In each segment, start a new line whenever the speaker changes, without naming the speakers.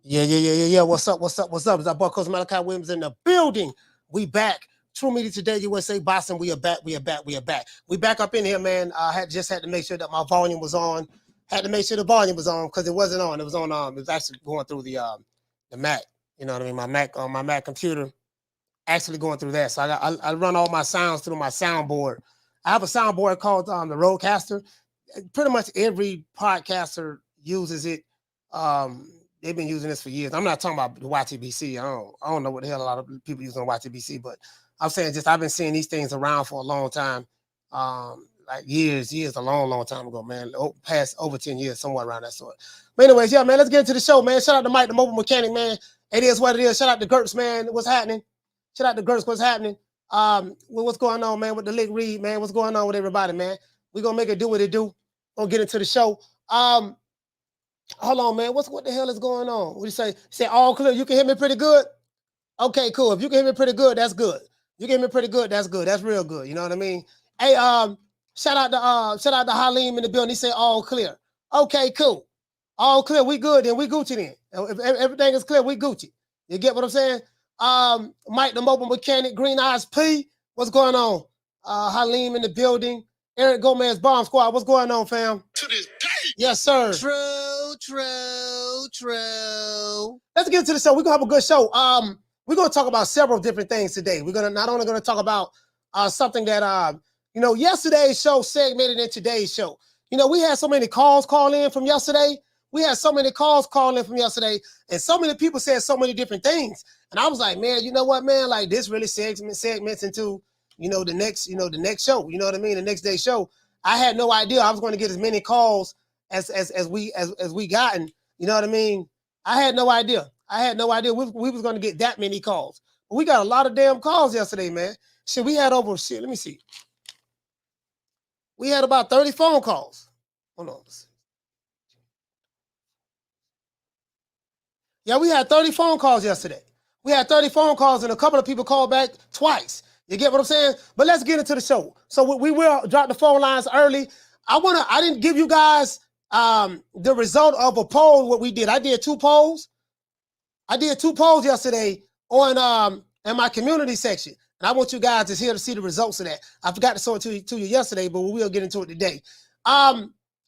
Yeah. What's up? It's our boy Coach Malachi Williams in the building. We back. True Media Today, USA Boston. We are back. We back up in here, man. I just had to make sure that my volume was on. Had to make sure the volume was on because it wasn't on. It was on. It was actually going through the Mac. You know what I mean? My Mac computer. Actually going through that. So I run all my sounds through my soundboard. I have a soundboard called the Rodecaster. Pretty much every podcaster uses it. They've been using this for years. I'm not talking about the YTBC. I don't know what the hell a lot of people use on YTBC, but I'm saying just I've been seeing these things around for a long time. Like years, a long time ago, man. Past over 10 years, somewhere around that sort. But anyways, yeah, man, let's get into the show, man. Shout out to Mike, the mobile mechanic, man. It is what it is. Shout out to Gertz, man. What's happening? Shout out to Gertz, what's happening? What's going on, man, with the Lick Read, man? What's going on with everybody, man? We're going to make it do what it do. Gonna get into the show. Hold on, man. What the hell is going on? What do you say? Say all clear. You can hear me pretty good? Okay, cool. If you can hear me pretty good, that's good. You can hear me pretty good, that's good. That's real good. You know what I mean? Hey, shout out to Halim in the building. He said all clear. Okay, cool. All clear. We good then. We Gucci then. If everything is clear, we Gucci. You get what I'm saying? Mike the mobile mechanic, Green Eyes P. What's going on? Halim in the building. Eric Gomez, Bomb Squad. What's going on, fam? To this day. Yes, sir. True. Let's get into the show. We're gonna have a good show. We're gonna talk about several different things today. We're not only gonna talk about something that yesterday's show segmented in today's show. We had so many calls call in from yesterday. And so many people said so many different things. And I was like, man, you know what, man? Like this really segments into the next show. You know what I mean? The next day show. I had no idea I was going to get as many calls as we gotten. You know what I mean? I had no idea. We was going to get that many calls. But we got a lot of damn calls yesterday, man. Shit, we had let me see. We had about 30 phone calls. Hold on. Yeah, we had 30 phone calls yesterday. We had 30 phone calls and a couple of people called back twice. You get what I'm saying? But let's get into the show. So we will drop the phone lines early. I didn't give you guys the result of a poll, what we did. I did two polls. Yesterday on in my community section. And I want you guys to see the results of that. I forgot to show it to you yesterday, but we will get into it today.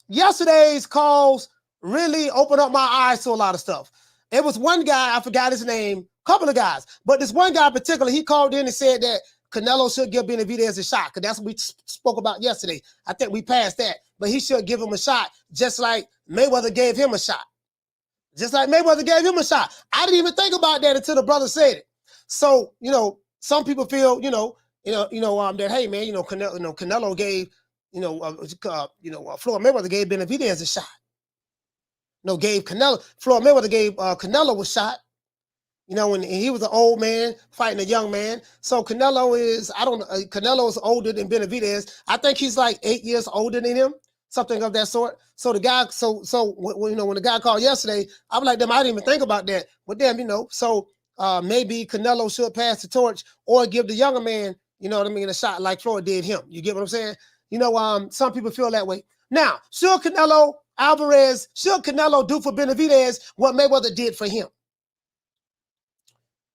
Yesterday's calls really opened up my eyes to a lot of stuff. It was one guy, I forgot his name, a couple of guys, but this one guy in particular, he called in and said that Canelo should give Benavidez a shot, because that's what we spoke about yesterday. I think we passed that, but he should give him a shot, just like Mayweather gave him a shot. I didn't even think about that until the brother said it. So, some people feel, that, hey, man, Canelo gave, Floyd Mayweather gave Benavidez a shot. Floyd Mayweather gave Canelo a shot, and he was an old man fighting a young man. So Canelo is older than Benavidez. I think he's like 8 years older than him, something of that sort. So the guy, when the guy called yesterday, I was like, I didn't even think about that. But so maybe Canelo should pass the torch or give the younger man, a shot like Floyd did him. You get what I'm saying? Some people feel that way. Now, should Canelo do for Benavidez what Mayweather did for him?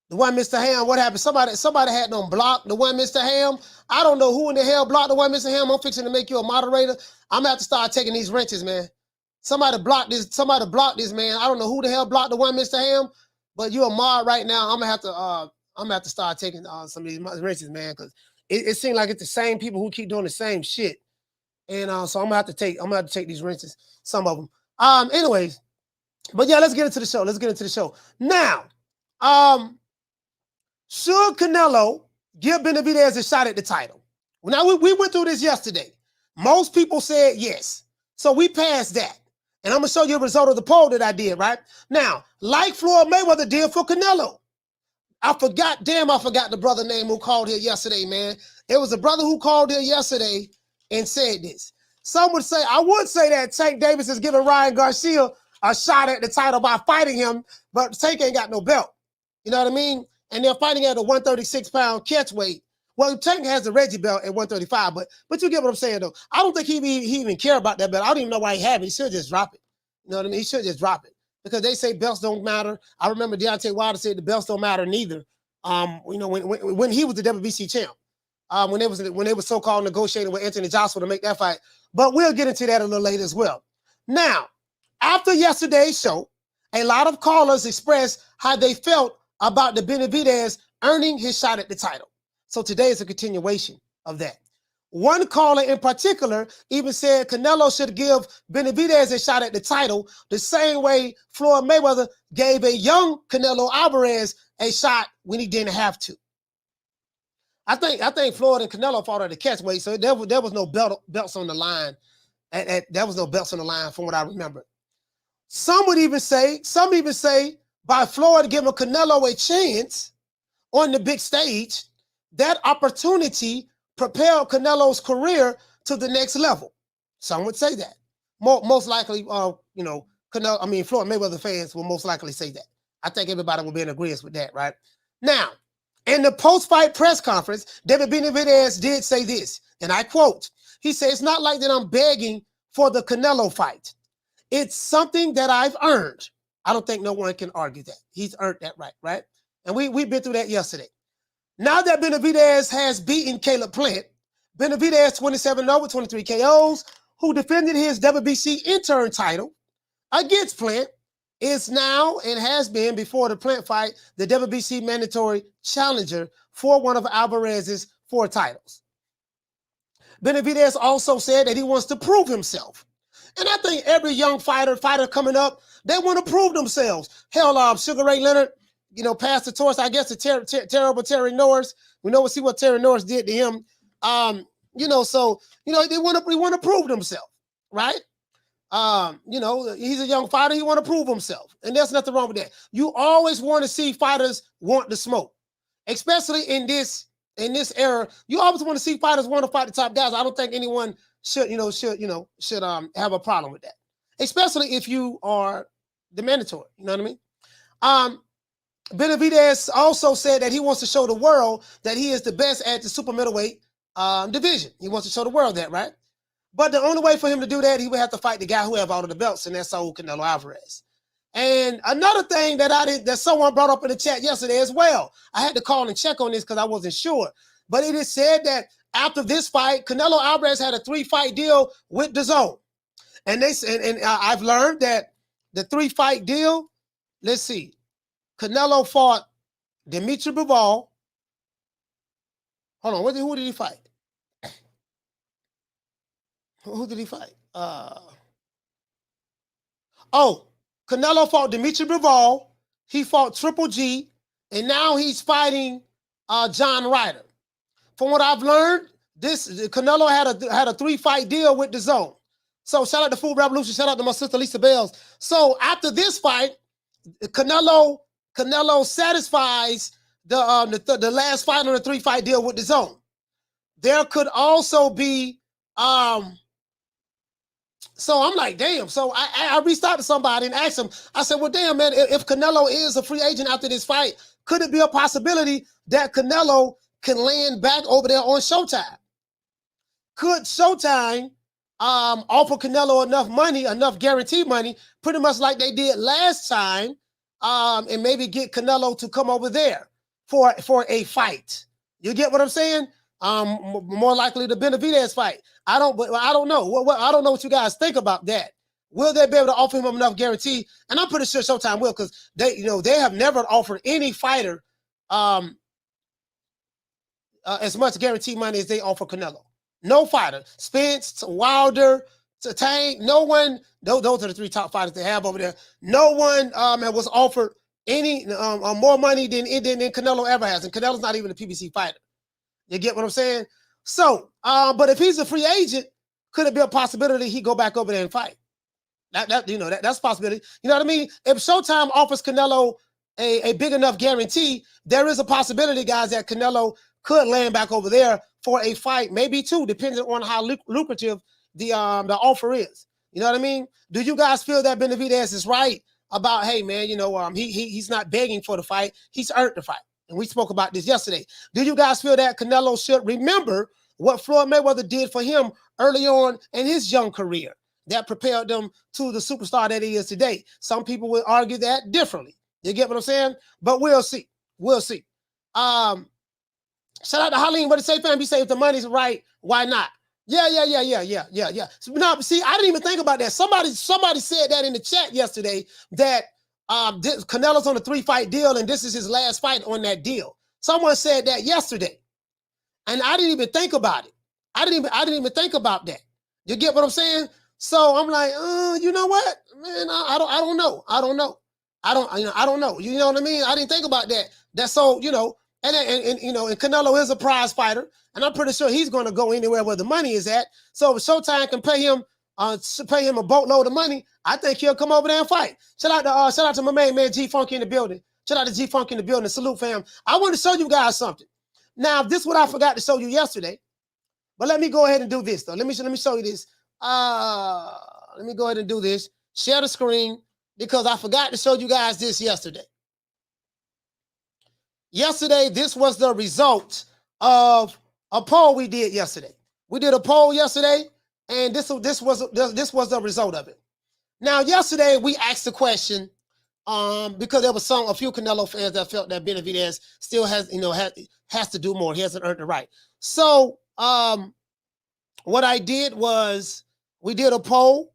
The one Mr. Ham, what happened? Somebody had them blocked. The one Mr. Ham, I don't know who in the hell blocked the one Mr. Ham. I'm fixing to make you a moderator. I'm gonna have to start taking these wrenches, man. Somebody blocked this man. I don't know who the hell blocked the one Mr. Ham, but you're a mod right now. I'm gonna have to start taking some of these wrenches, man, because it seems like it's the same people who keep doing the same shit. And so I'm gonna have to take these wrenches, some of them. Anyways, but yeah, let's get into the show. Now, should Canelo give Benavidez a shot at the title? Now, we went through this yesterday. Most people said yes. So we passed that. And I'm going to show you a result of the poll that I did, right? Now, like Floyd Mayweather did for Canelo. I forgot the brother name who called here yesterday, man. It was a brother who called here yesterday and said this. Some would say, I would say that Tank Davis is giving Ryan Garcia a shot at the title by fighting him, but Tank ain't got no belt. You know what I mean? And they're fighting at a 136-pound catch weight. Well, Tank has the Reggie belt at 135, but you get what I'm saying, though. I don't think he even care about that belt. I don't even know why he have it. He should just drop it. You know what I mean? He should just drop it. because they say belts don't matter. I remember Deontay Wilder said the belts don't matter neither. You know, when he was the WBC champ, when they were so-called negotiating with Anthony Joshua to make that fight. But we'll get into that a little later as well. Now, after yesterday's show, a lot of callers expressed how they felt about the Benavidez earning his shot at the title. So today is a continuation of that. One caller in particular even said Canelo should give Benavidez a shot at the title the same way Floyd Mayweather gave a young Canelo Alvarez a shot when he didn't have to. I think Floyd and Canelo fought at the catchweight, so there was no belts on the line. There was no belts on the line from what I remember. Some even say by Floyd giving Canelo a chance on the big stage, that opportunity propelled Canelo's career to the next level. Some would say that. Most likely, you know, Floyd Mayweather fans will most likely say that. I think everybody will be in agreement with that, right? Now, in the post-fight press conference, David Benavidez did say this, and I quote, he said, "It's not like that I'm begging for the Canelo fight. It's something that I've earned." I don't think no one can argue that. He's earned that right? And we've been through that yesterday. Now that Benavidez has beaten Caleb Plant, Benavidez 27-0 with 23 KOs, who defended his WBC interim title against Plant, is now and has been before the Plant fight the WBC mandatory challenger for one of Alvarez's 4 titles. Benavidez also said that he wants to prove himself. And I think every young fighter coming up, they want to prove themselves. Hell, Sugar Ray Leonard, you know, passed the torch, I guess, to terrible Terry Norris. We'll see what Terry Norris did to him. You know, so, you know, they want to prove themselves, right? You know, he's a young fighter. He want to prove himself. And there's nothing wrong with that. You always want to see fighters want the smoke, especially in this era. You always want to see fighters want to fight the top guys. I don't think anyone should have a problem with that, especially if you are the mandatory. You know what I mean? Benavidez also said that he wants to show the world that he is the best at the super middleweight division. He wants to show the world that, right? But the only way for him to do that, he would have to fight the guy who have all of the belts, and that's old Canelo Alvarez. And another thing that someone brought up in the chat yesterday as well, I had to call and check on this because I wasn't sure. But it is said that after this fight, Canelo Alvarez had a 3-fight deal with DAZN. And I've learned that the 3-fight deal, let's see, Canelo fought Dimitri Bivol. Hold on, who did he fight? Who did he fight? Canelo fought Dimitri Bivol. He fought Triple G, and now he's fighting John Ryder. From what I've learned, Canelo had a 3-fight deal with DAZN. So shout out to Food Revolution. Shout out to my sister Lisa Bells. So after this fight, Canelo satisfies the last fight on the 3-fight deal with DAZN. There could also be so I'm like, damn. So I reached out to somebody and asked him, I said, well, damn, man, if Canelo is a free agent after this fight, could it be a possibility that Canelo can land back over there on Showtime? Could Showtime offer Canelo enough money, enough guaranteed money, pretty much like they did last time, and maybe get Canelo to come over there for a fight? You get what I'm saying? More likely the Benavidez fight. I don't know. I don't know what you guys think about that. Will they be able to offer him enough guarantee? And I'm pretty sure Showtime will, because they have never offered any fighter as much guaranteed money as they offer Canelo. No fighter. Spence, Wilder, Tank, no one. Those are the 3 top fighters they have over there. No one was offered any more money than Canelo ever has. And Canelo's not even a PBC fighter. You get what I'm saying? So, but if he's a free agent, could it be a possibility he go back over there and fight? That's a possibility. You know what I mean? If Showtime offers Canelo a big enough guarantee, there is a possibility, guys, that Canelo could land back over there for a fight, maybe 2, depending on how lucrative the offer is. You know what I mean? Do you guys feel that Benavidez is right about, hey, man, he's not begging for the fight, he's earned the fight? And we spoke about this yesterday. Do you guys feel that Canelo should remember what Floyd Mayweather did for him early on in his young career? that propelled them to the superstar that he is today. Some people will argue that differently. You get what I'm saying? But we'll see. We'll see. Shout out to Harleen. What did say, fam? You say if the money's right, why not? Yeah. No, see, I didn't even think about that. Somebody said that in the chat yesterday that Canelo's on a 3-fight deal and this is his last fight on that deal. Someone said that yesterday, and I didn't even think about it. I didn't even think about that. You get what I'm saying? So I'm like, you know what, man? I don't know. I don't know. You know what I mean? I didn't think about that. That's so, you know, and you know, and Canelo is a prize fighter, and I'm pretty sure he's going to go anywhere where the money is at. So if Showtime can pay him a boatload of money, I think he'll come over there and fight. Shout out to my man G Funky in the building. Shout out to G Funky in the building. Salute, fam. I want to show you guys something. Now, this is what I forgot to show you yesterday, but let me go ahead and do this though. Let me show you this. Let me go ahead and do this. Share the screen because I forgot to show you guys this yesterday. Yesterday, this was the result of a poll we did yesterday. We did a poll yesterday, and this was the result of it. Now, yesterday we asked the question, because there was a few Canelo fans that felt that Benavidez still has, has to do more. He hasn't earned the right. So, what I did was we did a poll.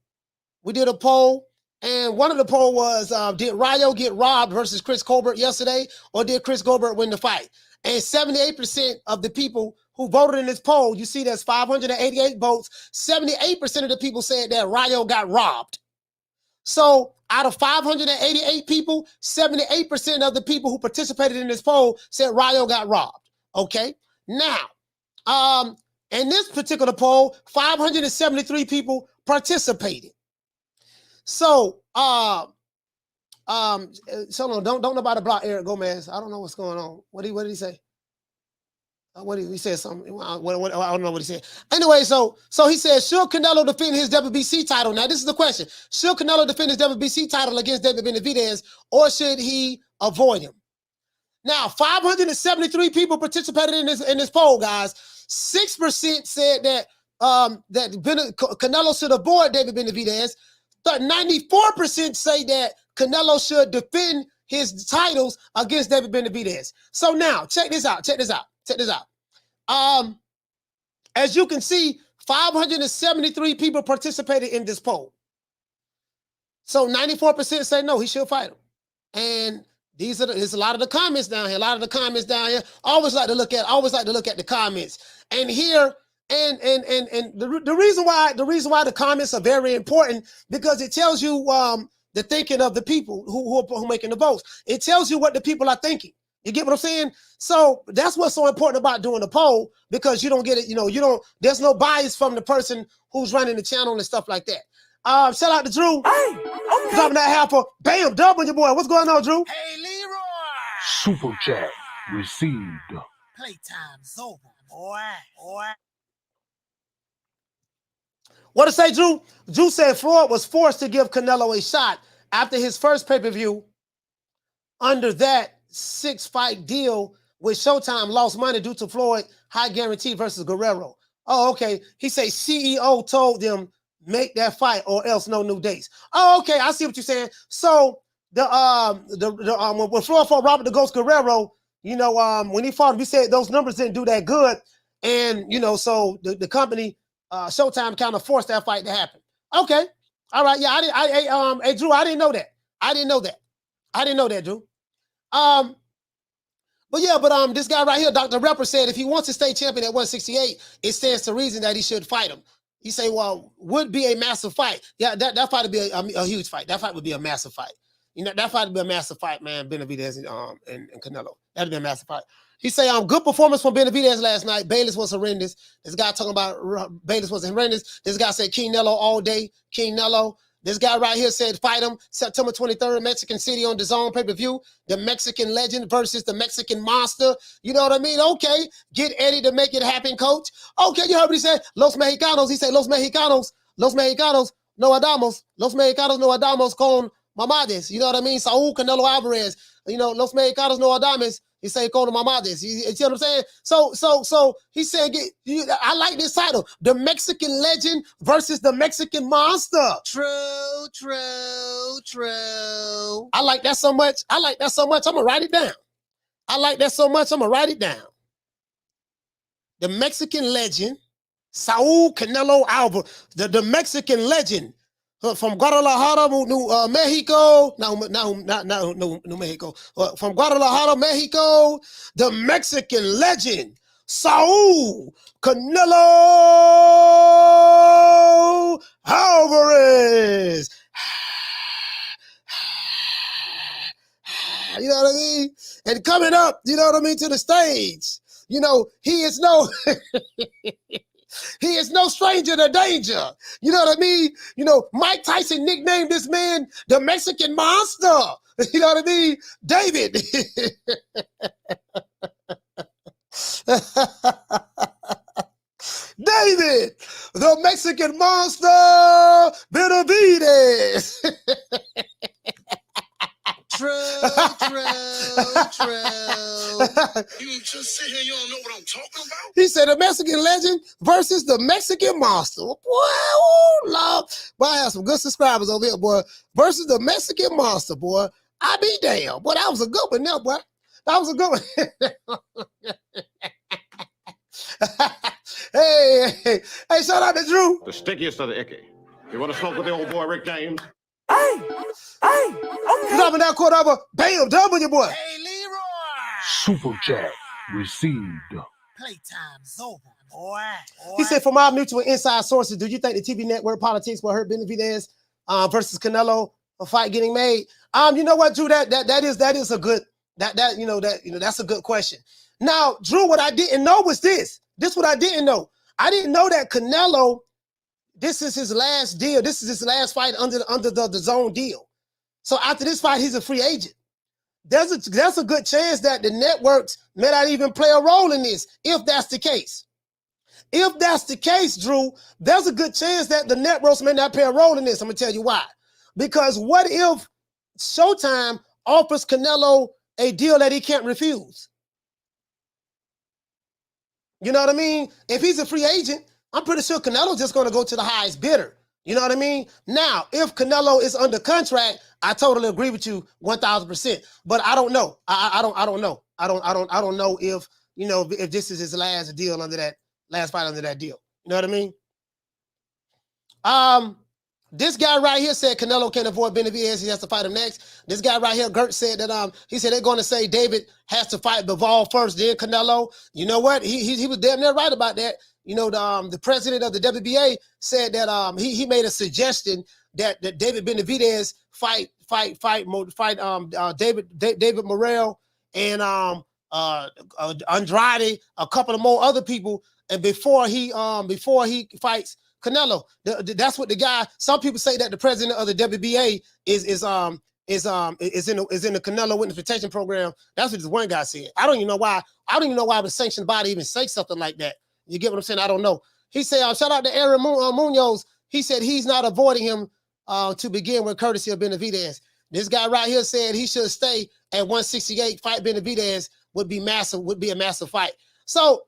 And one of the poll was, did Ryder get robbed versus Chris Colbert yesterday, or did Chris Colbert win the fight? And 78% of the people who voted in this poll, you see there's 588 votes, 78% of the people said that Ryder got robbed. So out of 588 people, 78% of the people who participated in this poll said Ryder got robbed. Okay? Now, in this particular poll, 573 people participated. So, so no, don't nobody block Eric Gomez. I don't know what's going on. What did he say? He said something. I don't know what he said. Anyway, so he said, should Canelo defend his WBC title? Now, this is the question. Should Canelo defend his WBC title against David Benavidez, or should he avoid him? Now, 573 people participated in this poll, guys. 6% said that Canelo should avoid David Benavidez. 94% say that Canelo should defend his titles against David Benavidez. So now, check this out. As you can see, 573 people participated in this poll. So 94% say no, he should fight him. And there's a lot of the comments down here. Always like to look at the comments. And here, and the reason why the comments are very important, because it tells you the thinking of the people who are making the votes. It tells you what the people are thinking. You get what I'm saying? So that's what's so important about doing the poll, because you don't get it, there's no bias from the person who's running the channel and stuff like that. Shout out to Drew. Hey, okay. Dropping that half for bam, dub on your boy. What's going on, Drew?
Hey, Leroy.
Super chat received.
Playtime's over, boy.
What to say, Drew? Drew said Floyd was forced to give Canelo a shot after his first pay-per-view under that 6-fight deal with Showtime lost money due to Floyd high guarantee versus Guerrero. Oh, okay. He said CEO told them make that fight or else no new dates. Oh, okay. I see what you're saying. So when Floyd fought Robert the Ghost Guerrero, when he fought him, he said those numbers didn't do that good, and so the company Showtime kind of forced that fight to happen. Okay, all right, yeah. Hey Drew, I didn't know that. I didn't know that, Drew. But this guy right here, Dr. Repper, said if he wants to stay champion at 168, it stands to reason that he should fight him. He say, well, would be a massive fight. Yeah, that fight would be a huge fight. That fight would be a massive fight. That fight would be a massive fight, man. Benavidez and Canelo. That'd be a massive fight. He say, good performance from Benavidez last night. Bayless was horrendous. This guy talking about Bayless was horrendous. This guy said Canelo all day. Canelo. This guy right here said fight him September 23rd, Mexican City on DAZN pay-per-view. The Mexican legend versus the Mexican monster. You know what I mean? Okay. Get Eddie to make it happen, coach. Okay, you heard what he said? Los Mexicanos. He said Los Mexicanos no adamos. Los Mexicanos no adamos con Mamades. You know what I mean? Saul Canelo Alvarez. Los Mexicanos no adames. He say, "Con mamades." You see what I'm saying? So he said, I like this title: the Mexican legend versus the Mexican monster.
True.
I like that so much. I'm gonna write it down. I like that so much. I'm gonna write it down. The Mexican legend, Saul Canelo Alvarez, the Mexican legend from Guadalajara, Mexico. New Mexico. From Guadalajara, Mexico, the Mexican legend, Saul Canelo Alvarez. You know what I mean? And coming up, you know what I mean, to the stage. He is no he is no stranger to danger. You know what I mean? Mike Tyson nicknamed this man the Mexican monster. You know what I mean? David. David, the Mexican monster, Benavidez.
True.
You just sit here, you don't know what I'm talking about?
He said the Mexican legend versus the Mexican monster. Boy, oh, Lord. Boy, I have some good subscribers over here, boy. Versus the Mexican monster, boy. I be damn. Boy, that was a good one now, boy. That was a good one. Hey, shout out to Drew.
The stickiest of the icky. You want to smoke with the old boy Rick James?
Okay. Dropping that quarter over. Bam, W, boy.
Hey, Leroy.
Super chat received.
Playtime's over, boy.
He said, from our mutual inside sources, do you think the TV network politics will hurt Benavidez versus Canelo, a fight getting made? You know what, Drew? That is a good that's a good question. Now, Drew, what I didn't know was this. This is what I didn't know. I didn't know that Canelo, this is his last deal. This is his last fight under the zone deal. So after this fight, he's a free agent. There's a good chance that the networks may not even play a role in this, if that's the case. If that's the case, Drew, there's a good chance that the networks may not play a role in this. I'm going to tell you why. Because what if Showtime offers Canelo a deal that he can't refuse? You know what I mean? If he's a free agent, I'm pretty sure Canelo's just going to go to the highest bidder. You know what I mean? Now, if Canelo is under contract, I totally agree with you 1,000%. But I don't know. I don't know. I don't know if if this is his last deal under that last fight under that deal. You know what I mean? This guy right here said Canelo can't avoid Benavidez. He has to fight him next. This guy right here, Gert, said that he said they're going to say David has to fight Bivol first, then Canelo. You know what? He was damn near right about that. The president of the WBA said that he made a suggestion that David Benavidez fight David Morrell and Andrade, a couple of more other people, and before he fights Canelo. That's what the guy. Some people say that the president of the WBA is in the Canelo Witness Protection Program. That's what this one guy said. I don't even know why. The sanctioned body even say something like that. You get what I'm saying? I don't know. He said, shout out to Aaron Munoz. He said he's not avoiding him to begin with, courtesy of Benavidez. This guy right here said he should stay at 168. Fight Benavidez would be a massive fight. So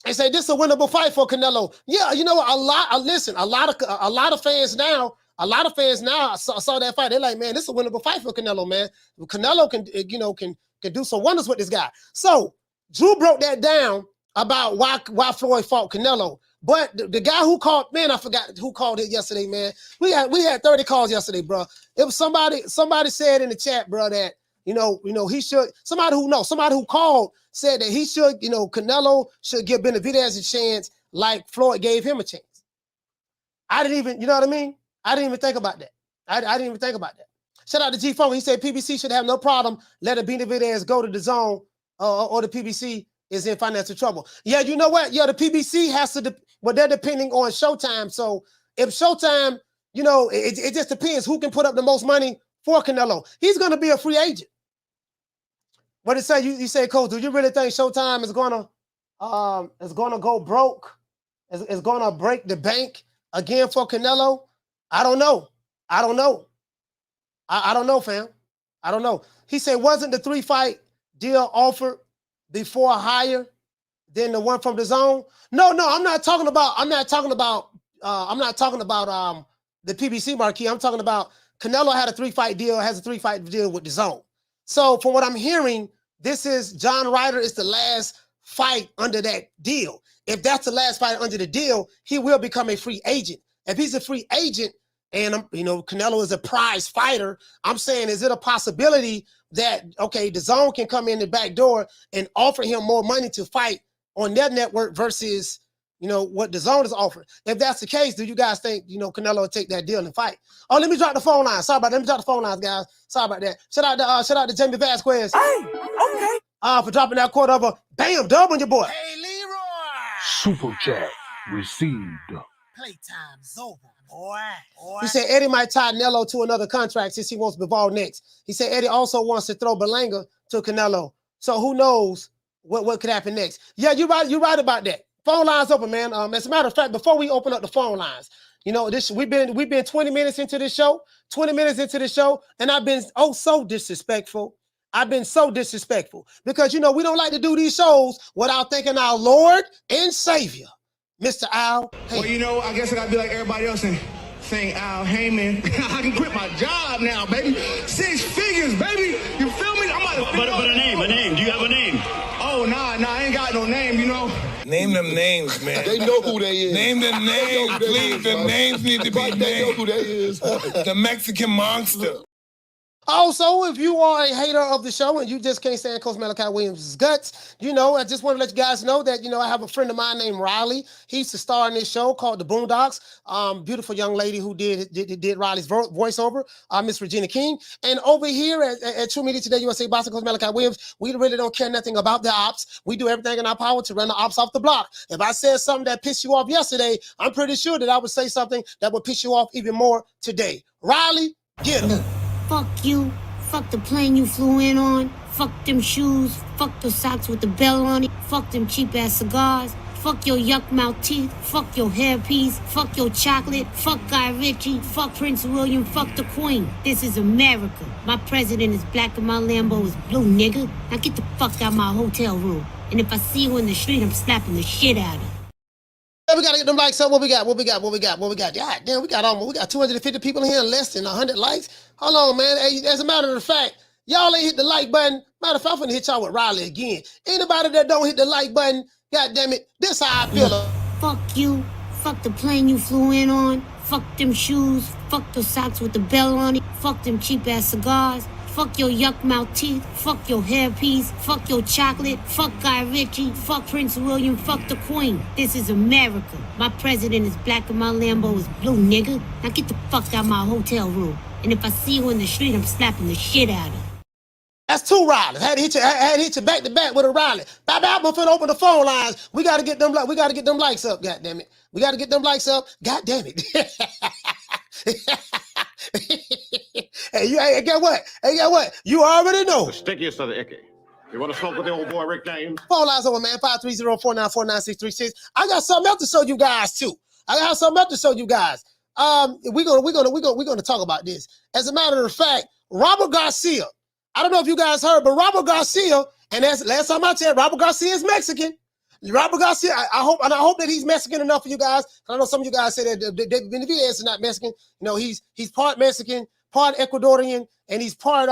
they say this is a winnable fight for Canelo. Yeah, you know what? A lot of fans now saw that fight. They're like, man, this is a winnable fight for Canelo, man. Canelo can do some wonders with this guy. So Drew broke that down about why Floyd fought Canelo. But the guy who called, man, I forgot who called it yesterday, man. We had 30 calls yesterday, bro. It was somebody said in the chat, bro, that he should, somebody who called said that he should, Canelo should give Benavidez a chance like Floyd gave him a chance. I didn't even, you know what I mean? I didn't even think about that. I didn't even think about that. Shout out to G-Funk. He said PBC should have no problem letting Benavidez go to the zone or the PBC is in financial trouble. Yeah, you know what? Yeah, the PBC has to, they're depending on Showtime. So if Showtime, it just depends who can put up the most money for Canelo. He's going to be a free agent. What did it say? You say, Coach, do you really think Showtime is gonna go broke? Is gonna break the bank again for Canelo? I don't know. I don't know, fam. I don't know. He said, wasn't the 3-fight deal offered before higher than the one from the zone? No, I'm not talking about the PBC marquee. I'm talking about Canelo had a 3-fight deal, has a 3-fight deal with the zone. So from what I'm hearing, this is John Ryder is the last fight under that deal. If that's the last fight under the deal, he will become a free agent. If he's a free agent and Canelo is a prize fighter, I'm saying, is it a possibility that, okay, the zone can come in the back door and offer him more money to fight on their network versus, what the zone is offering? If that's the case, do you guys think, Canelo will take that deal and fight? Oh, let me drop the phone line. Sorry about that. Let me drop the phone lines, guys. Sorry about that. Shout out to Jamie Vasquez.
Hey, okay.
For dropping that quote of a bam dub on your boy.
Hey, Leroy.
Super chat received.
Playtime's over, boy.
He said Eddie might tie Canelo to another contract since he wants Bivol next. He said Eddie also wants to throw Berlanga to Canelo. So who knows what could happen next? Yeah, you're right about that. Phone lines open, man. As a matter of fact, before we open up the phone lines, we've been 20 minutes into this show, and I've been so disrespectful. I've been so disrespectful because we don't like to do these shows without thanking our Lord and Savior, Mr. Al Heyman.
Well, I guess I gotta be like everybody else and saying Al Heyman. I can quit my job now, baby. 6 figures, baby. You feel me? I'm about to
But a name. Do you have a name?
Oh, nah, I ain't got no name,
Name them names, man.
They know who they is.
Name them names, please. The names need to be named.
They know who they is.
The Mexican monster.
Also, if you are a hater of the show and you just can't stand Coach Malachi Williams' guts, I just want to let you guys know that, I have a friend of mine named Riley. He used to star in this show called The Boondocks. Beautiful young lady who did Riley's voiceover, Miss Regina King. And over here at True Media Today, USA Boxing, Coach Malachi Williams, we really don't care nothing about the ops. We do everything in our power to run the ops off the block. If I said something that pissed you off yesterday, I'm pretty sure that I would say something that would piss you off even more today. Riley, get him.
Fuck you. Fuck the plane you flew in on. Fuck them shoes. Fuck the socks with the bell on it. Fuck them cheap-ass cigars. Fuck your yuck mouth teeth. Fuck your hairpiece. Fuck your chocolate. Fuck Guy Ritchie. Fuck Prince William. Fuck the Queen. This is America. My president is black and my Lambo is blue, nigga. Now get the fuck out my hotel room. And if I see you in the street, I'm slapping the shit out of you.
We gotta get them likes up. What we got? God damn, we got 250 people in here and less than 100 likes. Hold on, man. Hey, as a matter of fact, y'all ain't hit the like button. Matter of fact, I'm gonna hit y'all with Riley again. Anybody that don't hit the like button, god damn it, this how I feel.
Fuck you. Fuck the plane you flew in on. Fuck them shoes. Fuck the socks with the bell on it. Fuck them cheap-ass cigars. Fuck your yuck mouth teeth. Fuck your hairpiece. Fuck your chocolate. Fuck Guy Ritchie. Fuck Prince William. Fuck the Queen. This is America. My president is black and my Lambo is blue, nigga. Now get the fuck out my hotel room. And if I see you in the street, I'm slapping the shit out of you.
That's 2 Rileys. Had to hit you back to back with a Riley. Bye bye. I'm finna open the phone lines. We gotta get them likes up. God damn it. We gotta get them likes up. God damn it. Hey, get what? You already know.
The stickiest of the icky. You want to smoke with the old boy Rick James?
Phone lines over, man. 530-494-9636. I got something else to show you guys too. We're gonna talk about this. As a matter of fact, Robert Garcia. I don't know if you guys heard, but Robert Garcia, and that's last time I checked, Robert Garcia is Mexican. Robert Garcia, I hope that he's Mexican enough for you guys. I know some of you guys say that David Benavidez is not Mexican. He's part Mexican, part Ecuadorian, and he's part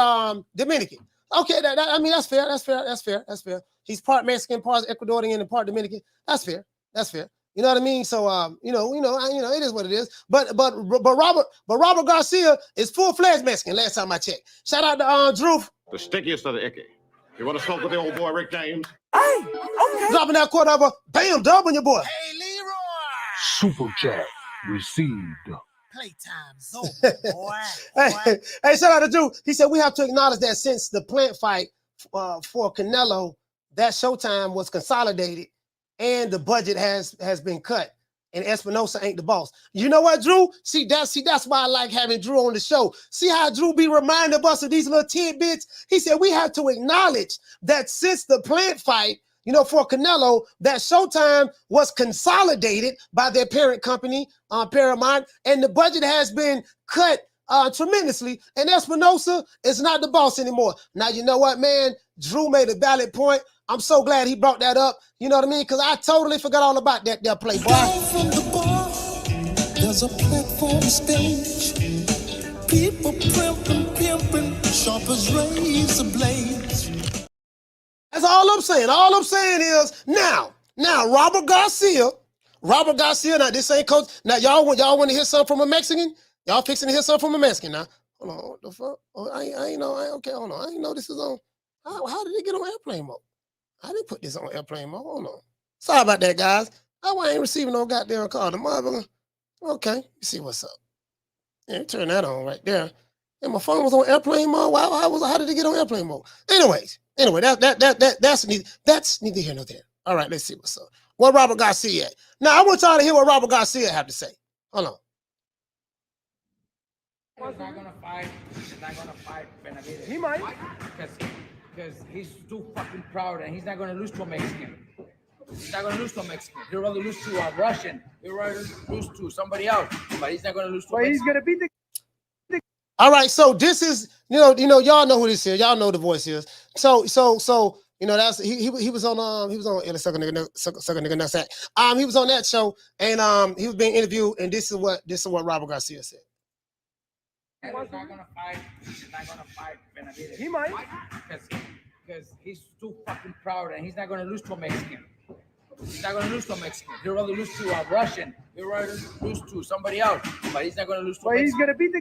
Dominican. Okay, that's fair. He's part Mexican, part Ecuadorian, and part Dominican. That's fair. You know what I mean? So it is what it is. But Robert Garcia is full-fledged Mexican. Last time I checked. Shout out to Drew.
The stickiest of the icky. You want to smoke with the old boy Rick James?
Hey, okay.
Dropping that quote of a bam dub on your boy.
Hey, Leroy.
Super chat received.
Playtime's over, boy.
Hey, shout out to Drew. He said we have to acknowledge that since the plant fight for Canelo, that showtime was consolidated and the budget has been cut. And Espinosa ain't the boss. You know what, Drew? See, that's why I like having Drew on the show. See how Drew be reminding us of these little tidbits? He said we have to acknowledge that since the plant fight, for Canelo, that showtime was consolidated by their parent company, Paramount, and the budget has been cut tremendously. And Espinosa is not the boss anymore. Now, you know what, man? Drew made a valid point. I'm so glad he brought that up. You know what I mean? Because I totally forgot all about that play, boy.
Down from the bar, there's a platform stage. People pimping, sharp as razor blades.
That's all I'm saying. All I'm saying is now, Robert Garcia, now this ain't coach. Now, y'all want to hear something from a Mexican? Y'all fixing to hear something from a Mexican now. Hold on, what the fuck? Oh, I ain't know. Okay, hold on. I ain't know this is on. How did it get on airplane mode? I didn't put this on airplane mode. Hold on. Sorry about that, guys. I ain't receiving no goddamn call. The motherfucker. Okay, you see what's up. Yeah, turn that on right there. And my phone was on airplane mode. How did it get on airplane mode? Anyway, that's neither here nor there. All right, let's see what's up. What Robert Garcia at? Now I want y'all to hear what Robert Garcia have to say. Hold on.
He's not gonna fight. He's not gonna fight Benavidez.
He might.
Because he's too fucking proud and he's not gonna lose to a Mexican. He's not gonna lose to a Mexican. He'd rather lose to a Russian. He'd rather lose to somebody else. But he's not gonna lose to a Mexican.
He's gonna beat the.
All right, so this is, y'all know who this is. Y'all know the voice is. So, that's he was on suck a nigga nutsack. He was on that show and he was being interviewed, and this is what Robert Garcia said.
He's not gonna fight. He's not gonna fight Benavidez.
He might.
Because he's too fucking proud and he's not gonna lose to a Mexican. He's not gonna lose to a Mexican. He'd rather lose to a Russian. He'd rather lose to somebody else. But he's not gonna lose to a Mexican.
He's gonna beat the.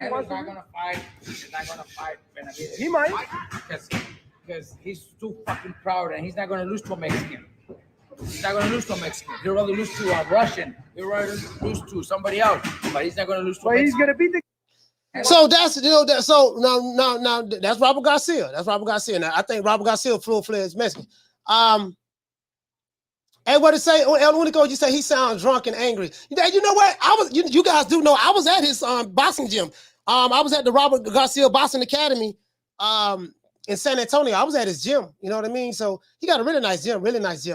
He's not gonna fight. He's not gonna fight Benavidez.
He might.
Because he's too fucking proud and he's not gonna lose to a Mexican. He's not gonna lose to a Mexican. He'd rather lose to a Russian. He'd rather lose to somebody else. But he's not gonna lose to a Mexican.
He's gonna beat the.
So that's so now that's Robert Garcia. That's Robert Garcia. Now I think Robert Garcia full-fledged Mexican. And what to say? El Unico, you say he sounds drunk and angry. You know what? You guys do know I was at his boxing gym. I was at the Robert Garcia Boxing Academy in San Antonio. I was at his gym. You know what I mean? So he got a really nice gym.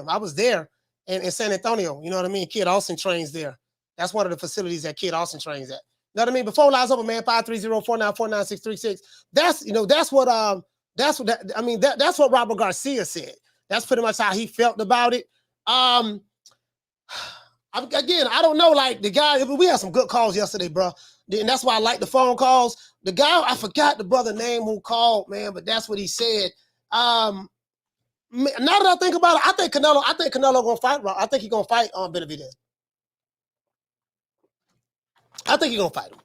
I was there in San Antonio. You know what I mean? Kid Austin trains there. That's one of the facilities that Kid Austin trains at. You know what I mean? Before lies open, man, 530-494-9636. That's what Robert Garcia said. That's pretty much how he felt about it. Again, I don't know, like the guy, we had some good calls yesterday, bro. And that's why I like the phone calls. The guy, I forgot the brother name who called, man, but that's what he said. Now that I think about it, I think Canelo gonna fight, bro. I think he's gonna fight Benavidez. I think he's gonna fight him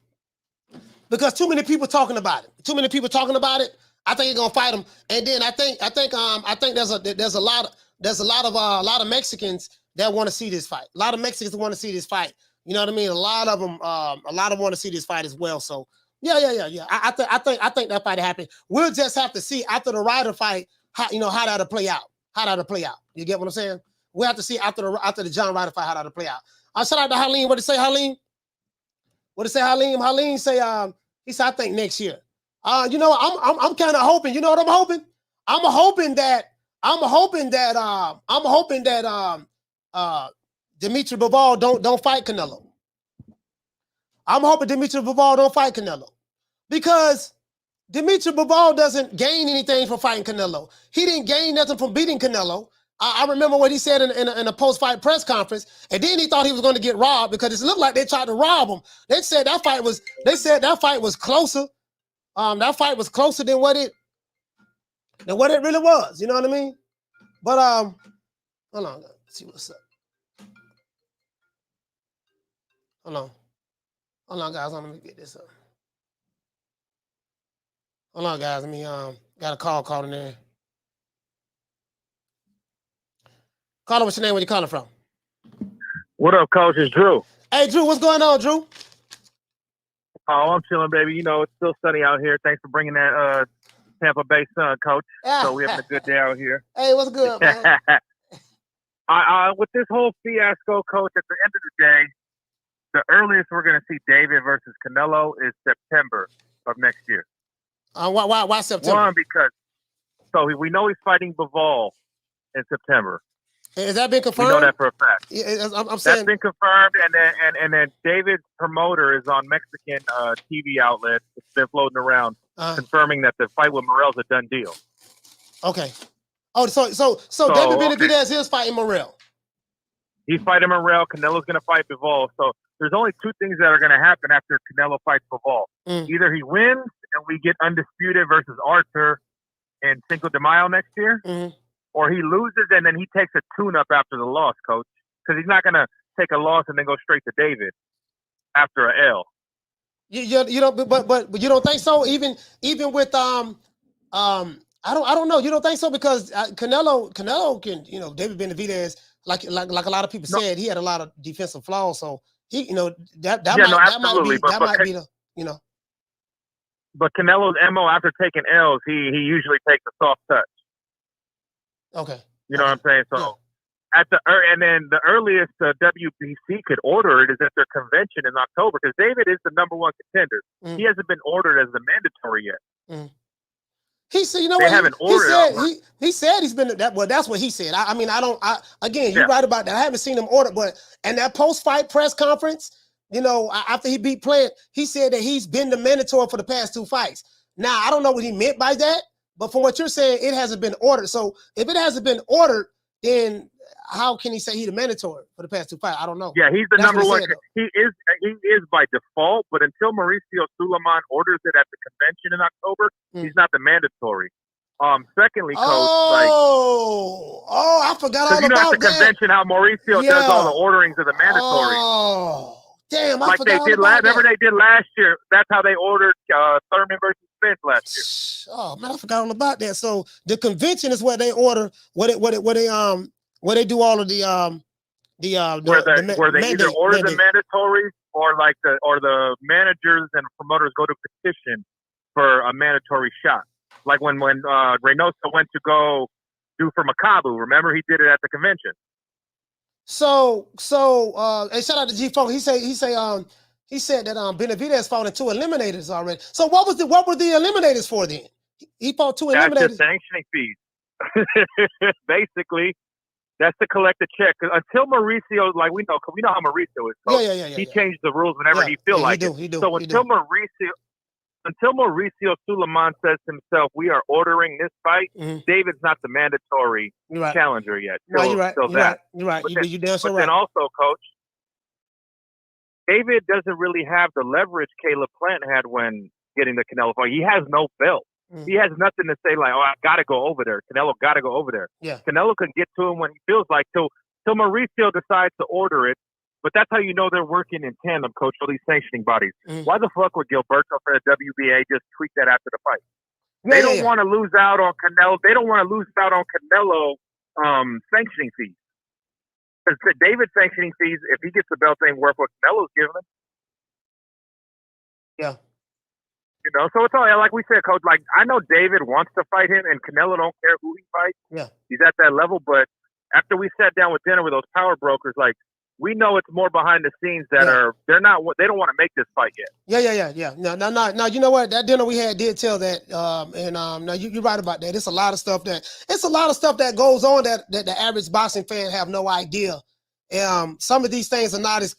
because too many people talking about it. I think he's gonna fight him, and then I think there's a lot of Mexicans that want to see this fight. A lot of Mexicans want to see this fight. You know what I mean? A lot of them want to see this fight as well. So yeah. I think that fight happened. We'll just have to see after the Ryder fight how that'll play out. You get what I'm saying? We'll have to see after the John Ryder fight how that'll play out. Shout out to Halim. What did it say, Halim? Halim say he said I think next year. I'm kind of hoping. You know what I'm hoping? I'm hoping that Dimitri Bivol don't fight Canelo. I'm hoping Dimitri Bivol don't fight Canelo because Dimitri Bivol doesn't gain anything from fighting Canelo. He didn't gain nothing from beating Canelo. I remember what he said in a post-fight press conference, and then he thought he was going to get robbed because it looked like they tried to rob him. They said that fight was closer. That fight was closer than what it really was. You know what I mean? But hold on, let's see what's up. Hold on, guys. Let me get this up. Hold on, guys. Let me got a call in there. Caller, what's your name? Where you calling from?
What up, Coach? It's Drew.
Hey, Drew, what's going on, Drew?
Oh, I'm chilling, baby. You know, it's still sunny out here. Thanks for bringing that Tampa Bay sun, Coach.
Yeah.
So we're having a good day out here.
Hey, what's good, man?
With this whole fiasco, Coach, at the end of the day, the earliest we're going to see David versus Canelo is September of next year.
Why September?
One, because we know he's fighting Bivol in September.
Has that been
We
confirmed?
know that for a fact.
Yeah, I'm saying
That's been confirmed, and then David's promoter is on Mexican TV outlets. It's been floating around, confirming that the fight with Morrell's a done deal.
Okay. Oh, so David Benavidez is fighting Morrell.
He's fighting Morrell. Canelo's going to fight Bivol. So there's only two things that are going to happen after Canelo fights Bivol. Either he wins and we get undisputed versus Arthur in Cinco de Mayo next year, or he loses and then he takes a tune-up after the loss, Coach, because he's not going to take a loss and then go straight to David after a L.
You don't, but you don't think so? Even with I don't know. You don't think so? Because Canelo can, David Benavidez, like a lot of people said, he had a lot of defensive flaws. So he, that might be the.
But Canelo's MO after taking L's, he usually takes a soft touch.
Okay.
You know what I'm saying? So and then the earliest WBC could order it is at their convention in October, because David is the #1 contender. He hasn't been ordered as the mandatory yet.
He said,
they haven't ordered.
He said he's been that. Well, that's what he said. Again, you're right about that. I haven't seen him ordered, and that post-fight press conference, after he beat Plant, he said that he's been the mandatory for the past 2 fights. Now, I don't know what he meant by that, but from what you're saying, it hasn't been ordered. So if it hasn't been ordered, then how can he say he's the mandatory for the past 2 fights? I don't know.
Yeah, he's the #1. He is by default, but until Mauricio Suleiman orders it at the convention in October, he's not the mandatory. Secondly, Coach,
I forgot all about that.
At the convention, how Mauricio does all the orderings of the mandatory.
Oh, damn!
Like they did last. Remember they did last year. That's how they ordered Thurman versus Spence last year.
Oh man, I forgot all about that. So the convention is where they order where they do all of the
where they either order the mandatory or the managers and promoters go to petition for a mandatory shot. Like when Reynoso went to go do for Makabu, remember he did it at the convention. So and shout out to G-Funk. He said that Benavidez fought in 2 eliminators already. So what were the eliminators for then? He fought 2 eliminators. That's just sanctioning fees. Basically, that's to collect a check. Until Mauricio, we know how Mauricio is. So he changed the rules whenever he feels like it. So until Mauricio Suleiman says himself, we are ordering this fight, David's not the mandatory challenger yet.
No, you're right. You're right.
But then also, Coach, David doesn't really have the leverage Caleb Plant had when getting the Canelo fight. He has no belt. He has nothing to say like, I got to go over there. Canelo got to go over there.
Yeah.
Canelo can get to him when he feels like till Mauricio decides to order it. But that's how you know they're working in tandem, Coach, all these sanctioning bodies. Why the fuck would Gilberto for the WBA just tweet that after the fight? They don't want to lose out on Canelo. They don't want to lose out on Canelo sanctioning fees. Because David's sanctioning fees, if he gets the belt, ain't worth what Canelo's giving him.
Yeah.
So it's all like we said, Coach. Like I know David wants to fight him, and Canelo don't care who he fights.
Yeah,
he's at that level. But after we sat down with dinner with those power brokers, we know it's more behind the scenes that they don't want to make this fight yet.
Yeah. No. You know what? That dinner we had did tell that. No, you're right about that. It's a lot of stuff that goes on that the average boxing fan have no idea. Some of these things are not as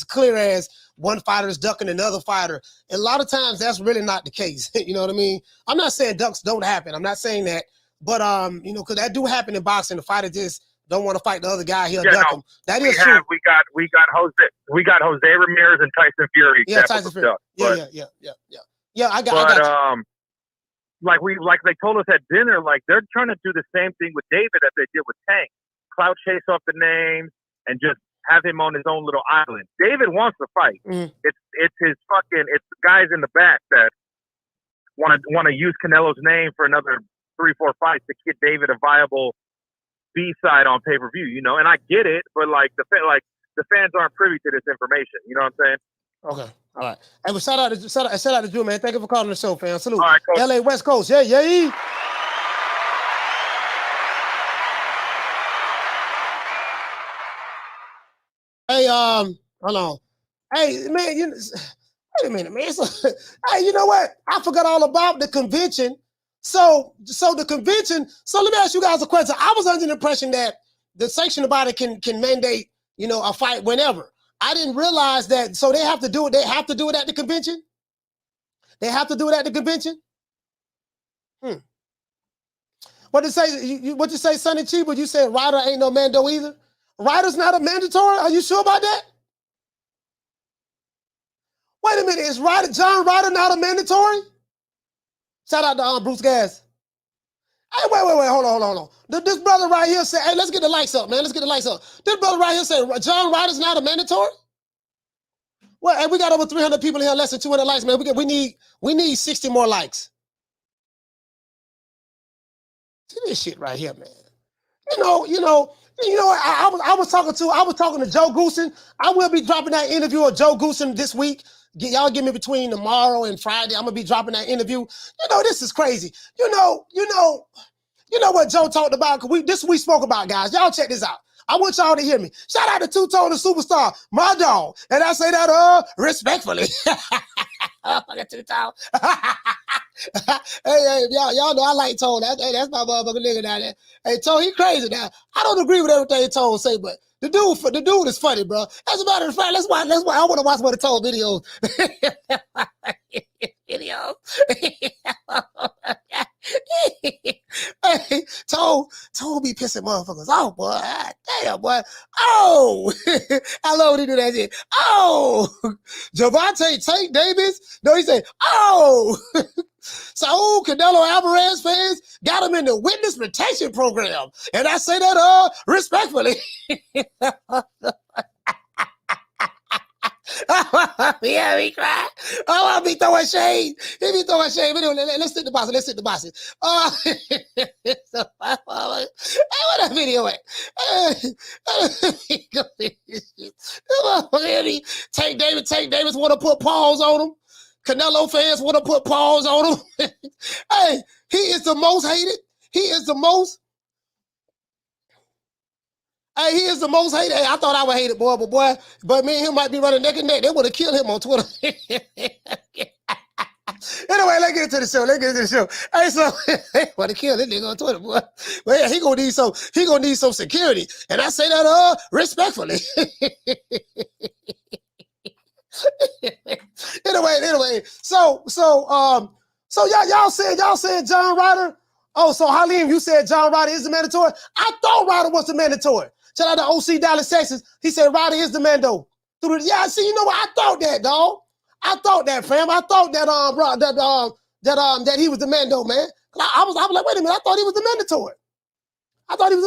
clear as one fighter is ducking another fighter. And a lot of times that's really not the case. You know what I mean? I'm not saying ducks don't happen. I'm not saying that, but because that do happen in boxing. The fighter just don't want to fight the other guy. He'll duck him. That is true. We got Jose Ramirez and Tyson Fury.
Yeah, Tyson Fury.
Yeah. I got you.
Like they told us at dinner, they're trying to do the same thing with David that they did with Tank. Cloud chase off the names and just have him on his own little island. David wants to fight. It's the guys in the back that want to use Canelo's name for another 3-4 fights to get David a viable B-side on pay-per-view, and I get it, but the fans aren't privy to this information. You know what I'm saying?
Okay. All right. Hey, well, shout out to Drew, man. Thank you for calling the show, fam. Salute.
All right, Coach.
LA West Coast. Yeah. Hey, hold on. Hey, man, wait a minute, man. Hey, you know what? I forgot all about the convention. So the convention. So let me ask you guys a question. I was under the impression that the sanctioning body can mandate, you know, a fight whenever. I didn't realize that. So they have to do it. They have to do it at the convention. They have to do it at the convention. What you say? What you say, Sonny Chief? But you said Ryder ain't no mando either. Ryder's not a mandatory. Are you sure about that? Wait a minute. Is John Ryder not a mandatory? Shout out to Bruce Gas. Hey, wait. Hold on. This brother right here said, hey, let's get the lights up, man. Let's get the lights up. This brother right here said John Ryder's not a mandatory. Well, hey, we got over 300 people here, less than 200 likes, man. We need 60 more likes. See this shit right here, man. I was talking to Joe Goosen. I will be dropping that interview of Joe Goosen this week. Y'all give me between tomorrow and Friday. I'm gonna be dropping that interview. You know, this is crazy. You know what Joe talked about? We spoke about, guys. Y'all check this out. I want y'all to hear me. Shout out to Two-Tone the Superstar, my dog. And I say that respectfully. Two-Tone. hey, y'all know I like Tone. That's my motherfucking nigga down there. Hey, Tone, he crazy now. I don't agree with everything Tone say, but the dude is funny, bro. As a matter of fact, let's watch. I want to watch one of Tone videos. Hey, Tone be pissing motherfuckers off, boy. Damn, boy. Oh, I love when he do that shit. Oh, Javante Tank Davis. No, he said, oh. So Canelo Alvarez fans got him in the witness protection program. And I say that respectfully. Yeah, he cried. Oh, I'll be throwing shade. He be throwing shade. Let's sit the boxes. Let's sit the boxes. Hey, where that video at? Tank Davis want to put paws on him. Canelo fans want to put paws on him. Hey, he is the most hated. He is the most hated. Hey, I thought I would hate it, boy, but me and him might be running neck and neck. They would have killed him on Twitter. Anyway, let's get into the show. Hey, so they want to kill this nigga on Twitter, boy. Well, yeah, he gonna need some security, and I say that respectfully. Anyway, so y'all said John Ryder. Oh, so Halim, you said John Ryder is the mandatory. I thought Ryder was the mandatory. Shout out to OC Dallas, Texas. He said Ryder is the mando. Yeah, see, you know what? I thought that, dog. I thought that, fam. I thought that that he was the mando, man. I was like, wait a minute. I thought he was the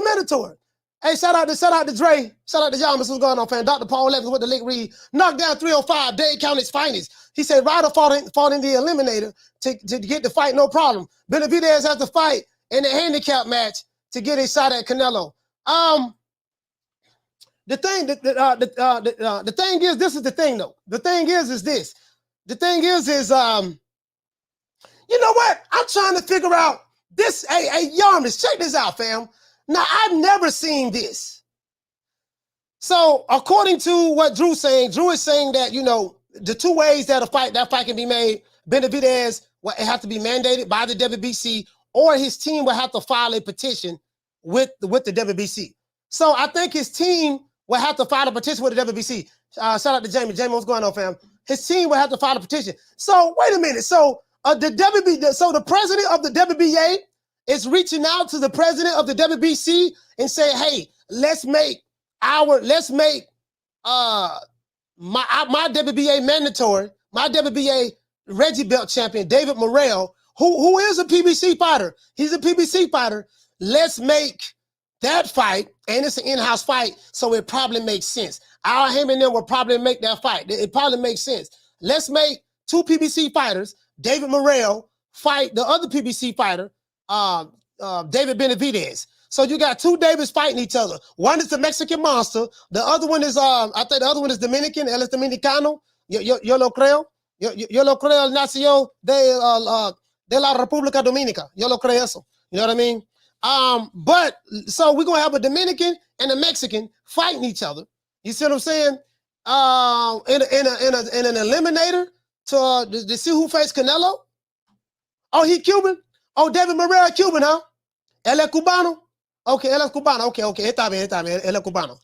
mandatory. Hey, shout out to Dre. Shout out to Yamas. What's going on, fam? Dr. Paul Evans with the link read. Knocked down 305. Dade County's finest. He said Ryder fought in the eliminator to get the fight, no problem. Benavidez has to fight in the handicap match to get a shot at Canelo. The thing is, this is the thing though. The thing is this. The thing is, you know what? I'm trying to figure out this. Hey, Yarmis, check this out, fam. Now, I've never seen this. So, according to what Drew is saying that, you know, the two ways that that fight can be made, Benavidez will have to be mandated by the WBC, or his team will have to file a petition with the WBC. So, I think his team will have to file a petition with the WBC. Shout out to Jamie. Jamie, what's going on, fam? His team will have to file a petition. So, wait a minute. So, the president of the WBA is reaching out to the president of the WBC and say, hey, let's make my WBA mandatory, my WBA Reggie Belt champion, David Morrell, who is a PBC fighter. He's a PBC fighter. Let's make that fight, and it's an in-house fight, so it probably makes sense. Al Haymon and them will probably make that fight. It probably makes sense. Let's make two PBC fighters, David Morrell, fight the other PBC fighter, David Benavidez. So you got two Davids fighting each other. One is the Mexican monster. The other one is, I think the other one is Dominican. Él es dominicano. Yo lo creo. Yo lo creo. El nació de la República Dominica. Yo lo creo eso. You know what I mean? But so we're gonna have a Dominican and a Mexican fighting each other. You see what I'm saying? In an eliminator to see who faced Canelo. Oh, he Cuban. Oh, David Morrell Cuban, huh? Él es cubano. Okay, él es cubano. Okay. Está bien. Él es cubano.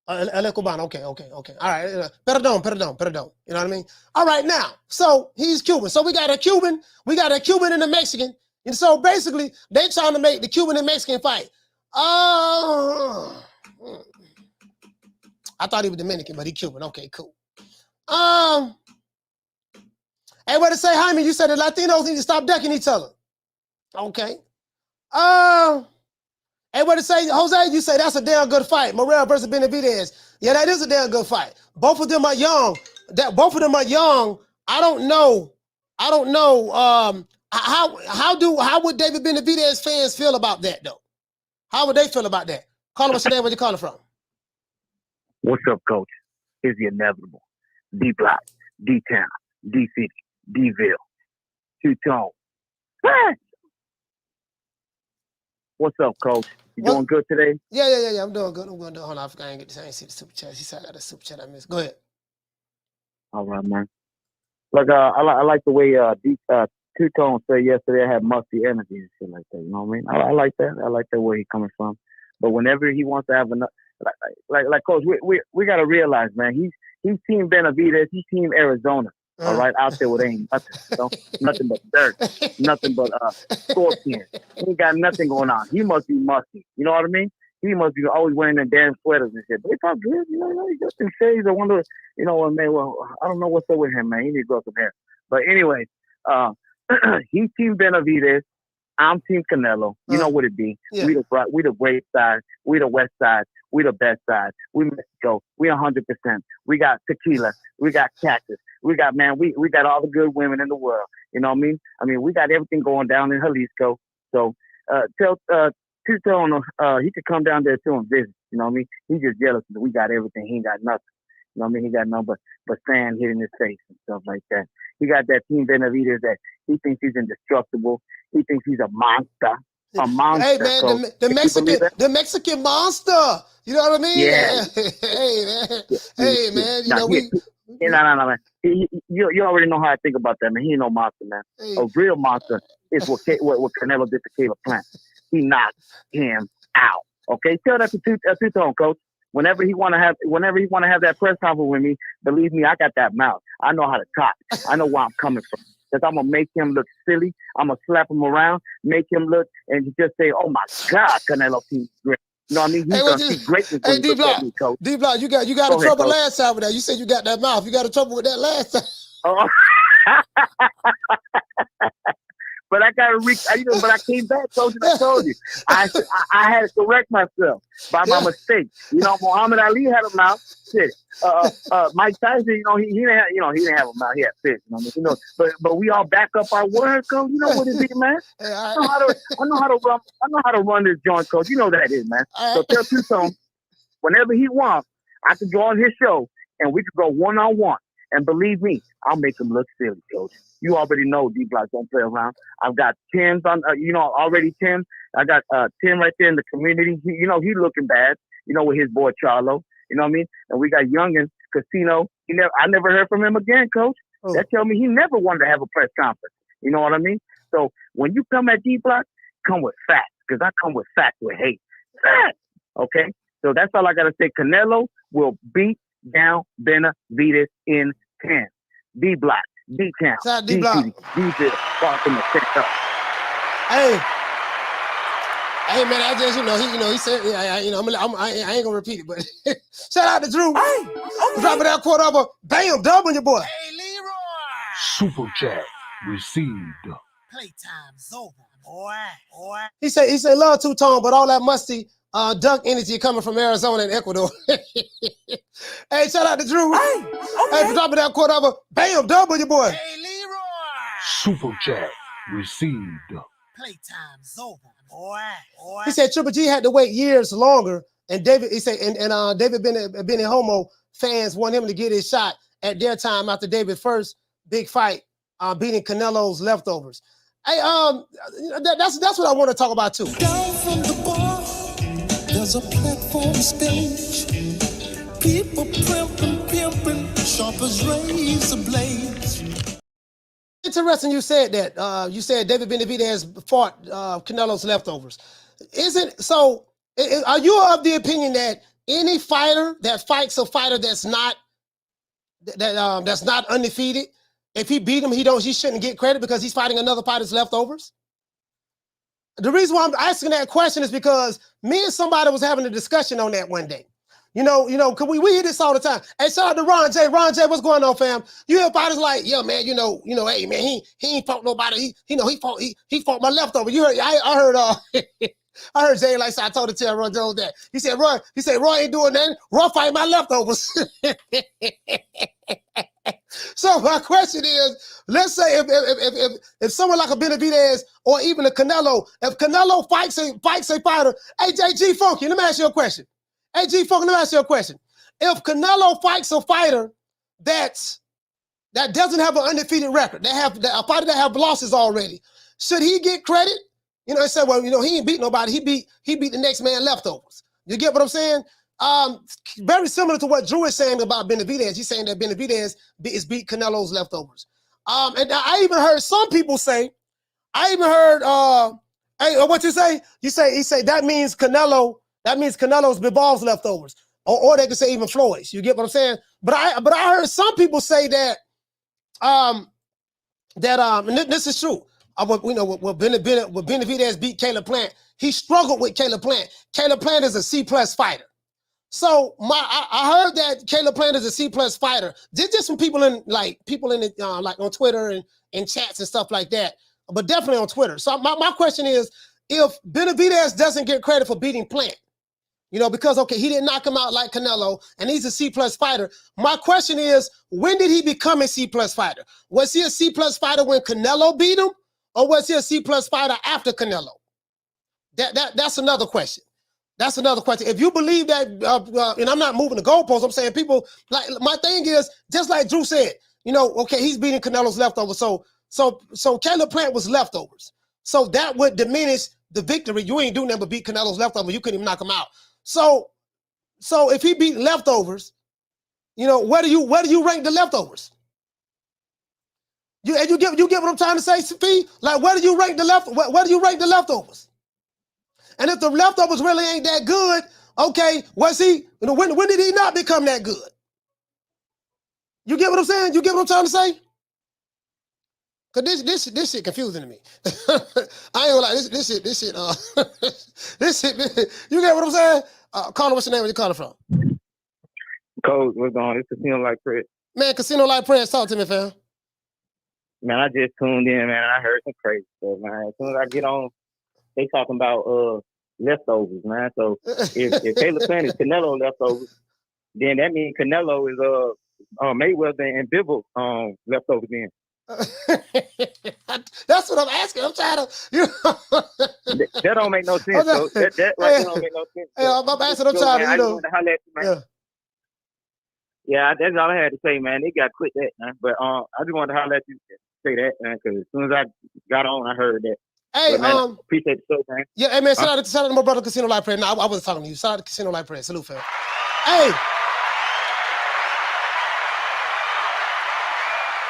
Él es cubano. Okay. All right. Perdón. You know what I mean? All right, now. So he's Cuban. So we got a Cuban and a Mexican. And so basically, they trying to make the Cuban and Mexican fight. I thought he was Dominican, but he Cuban. Okay, cool. Hey, what to say, Jaime? You said the Latinos need to stop ducking each other. Okay. Hey, what to say, Jose? You say that's a damn good fight. Morel versus Benavidez. Yeah, that is a damn good fight. Both of them are young. I don't know. How would David Benavidez fans feel about that though? How would they feel about that? Call what's your name? Where you calling from?
What's up, coach? Is the inevitable. D-Block, D-Town, D-City, D-Ville, Two-Tone. What's up, coach? You doing good today?
Yeah. I'm doing good. Hold on. I forgot I didn't see the super chat. He said I got a super chat I missed. Go ahead.
All right, man. Like I like the way Two-Tone said yesterday. I had musty energy and shit like that. You know what I mean? I like that. I like that where he's coming from. But whenever he wants to have enough, like coach, we got to realize, man, he's Team Benavidez. He's Team Arizona. All right, out there with ain't nothing, nothing but dirt, nothing but scorpions. He ain't got nothing going on. He must be musty. You know what I mean? He must be always wearing them damn sweaters and shit. But it's all good, you know. He just in shades. I wonder, you know, man. Well, I don't know what's up with him, man. He need to grow some hair. But anyway, he's Team Benavidez. I'm Team Canelo. You know what it be. Yeah. We the great side. We the west side. We the best side. We Mexico. We 100%. We got tequila. We got cactus. We got, man, we got all the good women in the world. You know what I mean? I mean, we got everything going down in Jalisco. So tell Two-Tone he could come down there too and visit. You know what I mean? He's just jealous that we got everything. He ain't got nothing. You know what I mean? He got nothing but sand hitting his face and stuff like that. He got that Team Benavidez that he thinks he's indestructible. He thinks he's a monster. A monster.
Hey man, the Mexican monster. You know what I mean?
Yeah.
Hey man, you know we.
No, man. You already know how I think about that, man. He ain't no monster, man. Hey. A real monster is what Canelo did to Caleb Plant. He knocked him out. Okay, tell that to Two-Tone, coach. Whenever he wanna have that press conference with me, believe me, I got that mouth. I know how to talk. I know where I'm coming from. Because I'm gonna make him look silly. I'm gonna slap him around, make him look, and just say, "Oh my God, Canelo team's great." You know what I mean? He's gonna see greatness. Hey,
D-Block, you got in trouble last time with that. You said you got that mouth. You got in trouble with that last time.
Oh. But I got to but I came back, coach, and I told you. I had to correct myself by my mistake. You know, Muhammad Ali had a mouth. Shit. Mike Tyson, you know, he didn't have a mouth. He had fish. You know, but we all back up our words, coach. You know what it is, man. I know how to run this joint, coach. You know that is, man. So tell Two-Tone, whenever he wants, I can go on his show and we can go one-on-one. And believe me, I'll make him look silly, coach. You already know D-Block don't play around. I've got Tim's on, already Tim. I got Tim right there in the community. He looking bad, with his boy Charlo. You know what I mean? And we got Youngin, Casino. I never heard from him again, coach. Oh. That tell me he never wanted to have a press conference. You know what I mean? So when you come at D-Block, come with facts, because I come with facts with hate. Facts! Okay? So that's all I got to say. Canelo will beat down Benavidez in 10. D-Block. D-Town, D-City, D-Ville, Boston,
Hey, man, I just, he said, I ain't gonna repeat it, but shout out to Drew. Hey, okay. Dropping that quote over, bam, dub on your boy.
Hey, Leroy.
Super chat received.
Playtime's over, boy.
He said, love Two-Tone, but all that musty dunk energy coming from Arizona and Ecuador. Hey, shout out to Drew. Hey, okay. Hey, for dropping that quote over, bam, dub on your boy.
Hey, Leroy.
Super chat received.
Playtime's over, boy.
He said Triple G had to wait years longer, and David, he said, and David Benavidez fans want him to get his shot at their time after David's first big fight, beating Canelo's leftovers. Hey, that's what I want to talk about too.
Down from the bar, there's a platform stage. People pimping, sharp as razor blades.
Interesting you said that. You said David Benavidez fought Canelo's leftovers. Are you of the opinion that any fighter that fights a fighter that's not undefeated, if he beat him, he shouldn't get credit because he's fighting another fighter's leftovers? The reason why I'm asking that question is because me and somebody was having a discussion on that one day. Cause we hear this all the time. Hey, shout out to Ron J. Ron J, what's going on, fam? You hear fighters like, yeah, man, hey, man, he ain't fought nobody. He fought my leftover. You heard? I heard. I heard Jay like I told to tell Ron Jones that. He said, Roy ain't doing nothing. Roy fight my leftovers. So my question is, let's say if someone like a Benavidez or even a Canelo, if Canelo fights a fighter, hey, G Funky, let me ask you a question. Hey, G Funky, let me ask you a question. If Canelo fights a fighter that doesn't have an undefeated record, a fighter that have losses already, should he get credit? They said, well, he ain't beat nobody. He beat the next man leftovers. You get what I'm saying? Very similar to what Drew is saying about Benavidez. He's saying that Benavidez is beat Canelo's leftovers. And I even heard some people say, hey, what you say? He say that means Canelo's Bival's leftovers. Or they could say even Floyd's. You get what I'm saying? But I heard some people say that and this is true. When Benavidez beat Caleb Plant, he struggled with Caleb Plant. Caleb Plant is a C+ fighter. So I heard that Caleb Plant is a C+ fighter. Just from people in it, like on Twitter and in chats and stuff like that, but definitely on Twitter. So my question is, if Benavidez doesn't get credit for beating Plant, because okay, he didn't knock him out like Canelo, and he's a C+ fighter. My question is, when did he become a C+ fighter? Was he a C+ fighter when Canelo beat him? Or was he a C+ fighter after Canelo? That's another question. That's another question. If you believe that, and I'm not moving the goalposts, I'm saying people, like, my thing is, just like Drew said, okay, he's beating Canelo's leftovers. So Caleb Plant was leftovers. So that would diminish the victory. You ain't doing nothing but beat Canelo's leftovers. You couldn't even knock him out. So if he beat leftovers, where do you rank the leftovers? You get what I'm trying to say, Fee? Like, where do you rank the leftovers? And if the leftovers really ain't that good, okay, was he? When did he not become that good? You get what I'm saying? You get what I'm trying to say? Cause this shit confusing to me. I ain't gonna lie, this shit. This shit. You get what I'm saying? Caller, what's your name? Where you calling from?
Code, what's going on? It's Casino Like Press.
Man, Casino Like Press, talk to me, fam.
Man, I just tuned in, man. I heard some crazy stuff, man. As soon as I get on, they talking about leftovers, man. So if Caleb Plant is Canelo leftovers, then that means Canelo is Mayweather and Bivol leftovers then.
That's what I'm asking. I'm trying to,
that don't make no sense. So that don't make no sense.
Hey, I'm asking. I'm trying to,
Yeah, that's all I had to say, man. They got to quit that, man. But I just wanted to holler at you say that, man, because as soon as I got on, I heard that.
Hey,
but, man, appreciate the show, man.
Yeah, hey, man, shout out to my brother Casino Life Prayer. No, I wasn't talking to you. Shout out to Casino Life Prayer. Salute, fam.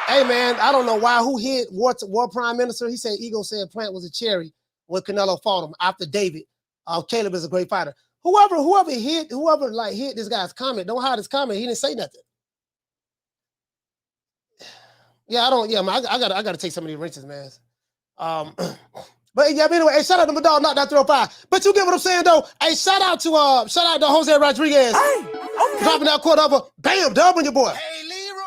Hey, man, I don't know why. Who hit War Prime Minister? He said Ego said Plant was a cherry when Canelo fought him after David. Caleb is a great fighter. Whoever hit this guy's comment, don't hide his comment. He didn't say nothing. Yeah, man, I gotta take some of these wrenches, man. But yeah, anyway, hey, shout out to my dog, Knockdown 305. But you get what I'm saying, though. Hey, shout out to Jose Rodriguez. Hey, okay. Dropping that quarter over. Bam, dub on your boy.
Hey, Leroy.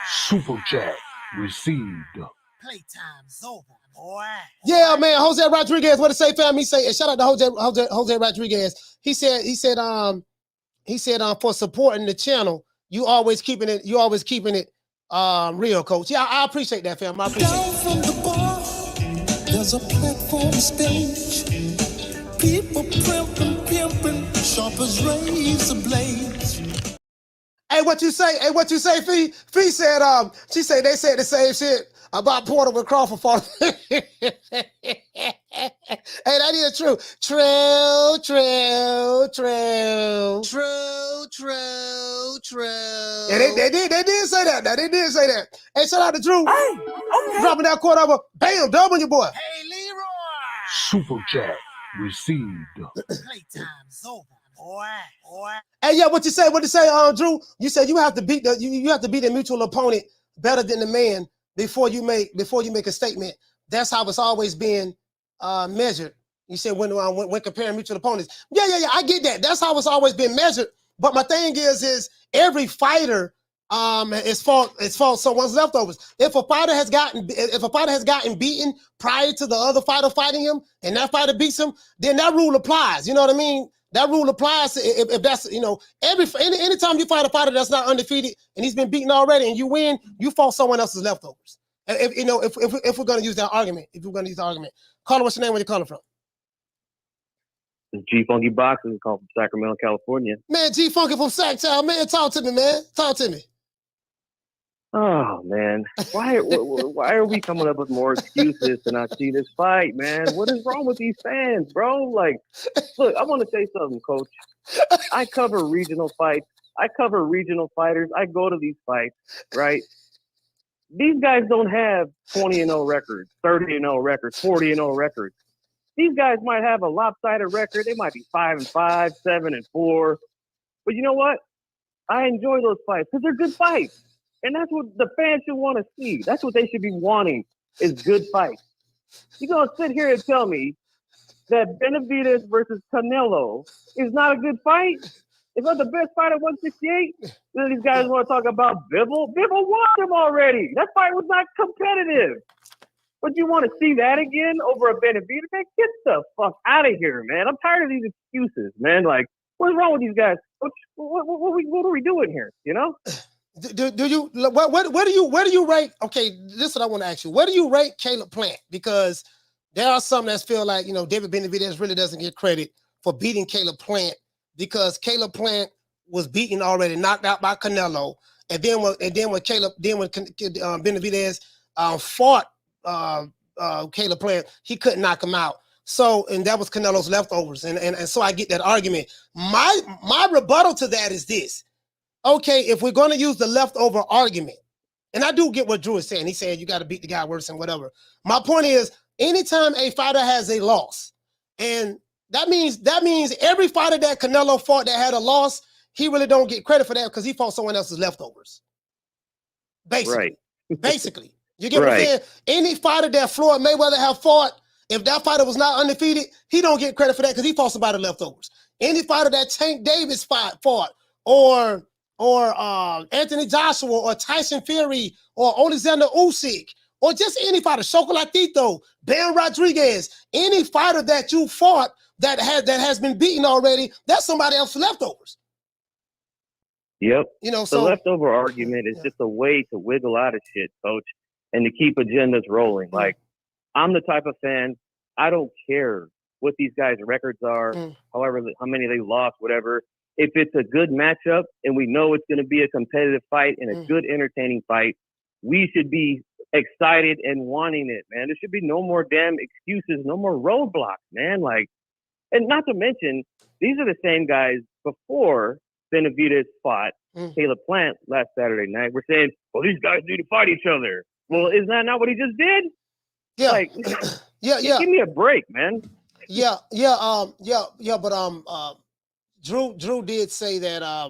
Super chat received.
Playtime's over, boy.
Yeah, man, Jose Rodriguez. What to say, fam? He say, shout out to Jose Rodriguez. He said, for supporting the channel, you always keeping it real, coach. Yeah, I appreciate that, fam. I appreciate it.
From the bar, there's a platform stage. People pimping, sharp as razor blades.
Hey, what you say, Fee? Fee said, they said the same shit about Porter with Crawford falling. Hey, that is true. True. Yeah, they did say that. Now, they did say that. Hey, shout out to Drew. Hey, okay. Dropping that quarter over. Bam, dub on your boy.
Hey, Leroy.
Super chat received.
Playtime's over, boy.
Hey, yeah, what you say, Drew? You said you have to beat you have to beat a mutual opponent better than the man before you make a statement. That's how it's always been measured. You said when comparing mutual opponents. Yeah, I get that. That's how it's always been measured. But my thing is every fighter is fault someone's leftovers. If a fighter has gotten beaten prior to the other fighter fighting him, and that fighter beats him, then that rule applies. You know what I mean? That rule applies if that's, anytime you fight a fighter that's not undefeated and he's been beaten already and you win, you fought someone else's leftovers. If we're gonna use that argument, caller, what's your name? Where you calling from?
G Funky Boxing, called from Sacramento, California.
Man, G Funky from Sac Town, man. Talk to me, man. Talk to me.
Oh man, why are we coming up with more excuses to not see this fight, man? What is wrong with these fans, bro? Like, look, I want to say something, Coach. I cover regional fights. I cover regional fighters. I go to these fights, right? These guys don't have 20-0 records, 30-0 records, 40-0 records. These guys might have a lopsided record. They might be 5-5, 7-4. But you know what? I enjoy those fights because they're good fights. And that's what the fans should want to see. That's what they should be wanting is good fights. You're going to sit here and tell me that Benavidez versus Canelo is not a good fight? Is that the best fight at 168? Then these guys want to talk about Bivol. Bivol won him already. That fight was not competitive. But you want to see that again over a Benavidez? Man, get the fuck out of here, man. I'm tired of these excuses, man. Like, what's wrong with these guys? What are we doing here, you know?
Do you where do you rank? Okay, this is what I want to ask you. Where do you rank Caleb Plant? Because there are some that feel like David Benavidez really doesn't get credit for beating Caleb Plant because Caleb Plant was beaten already, knocked out by Canelo, and then when Benavidez fought Caleb Plant, he couldn't knock him out. So, and that was Canelo's leftovers, and so I get that argument. My rebuttal to that is this. Okay, if we're going to use the leftover argument, and I do get what Drew is saying. He's saying you got to beat the guy worse and whatever. My point is, anytime a fighter has a loss, and that means every fighter that Canelo fought that had a loss, he really don't get credit for that because he fought someone else's leftovers. Basically.
Right.
Basically. You get what I'm saying? Any fighter that Floyd Mayweather have fought, if that fighter was not undefeated, he don't get credit for that because he fought somebody leftovers. Any fighter that Tank Davis fought, or Anthony Joshua, or Tyson Fury, or Alexander Usyk, or just any fighter, Chocolatito, Ben Rodriguez, any fighter that you fought that has been beaten already, that's somebody else's leftovers.
Yep.
So
the leftover argument is just a way to wiggle out of shit, Coach, and to keep agendas rolling. Like, I'm the type of fan, I don't care what these guys' records are, however, how many they lost, whatever. If it's a good matchup and we know it's going to be a competitive fight and a good, entertaining fight, we should be excited and wanting it, man. There should be no more damn excuses, no more roadblocks, man. Like, and not to mention, these are the same guys before Benavidez fought Caleb Plant last Saturday night. We're saying, well, these guys need to fight each other. Well, is that not what he just did?
Yeah.
Like,
yeah.
Give me a break, man.
Yeah. But Drew did say that a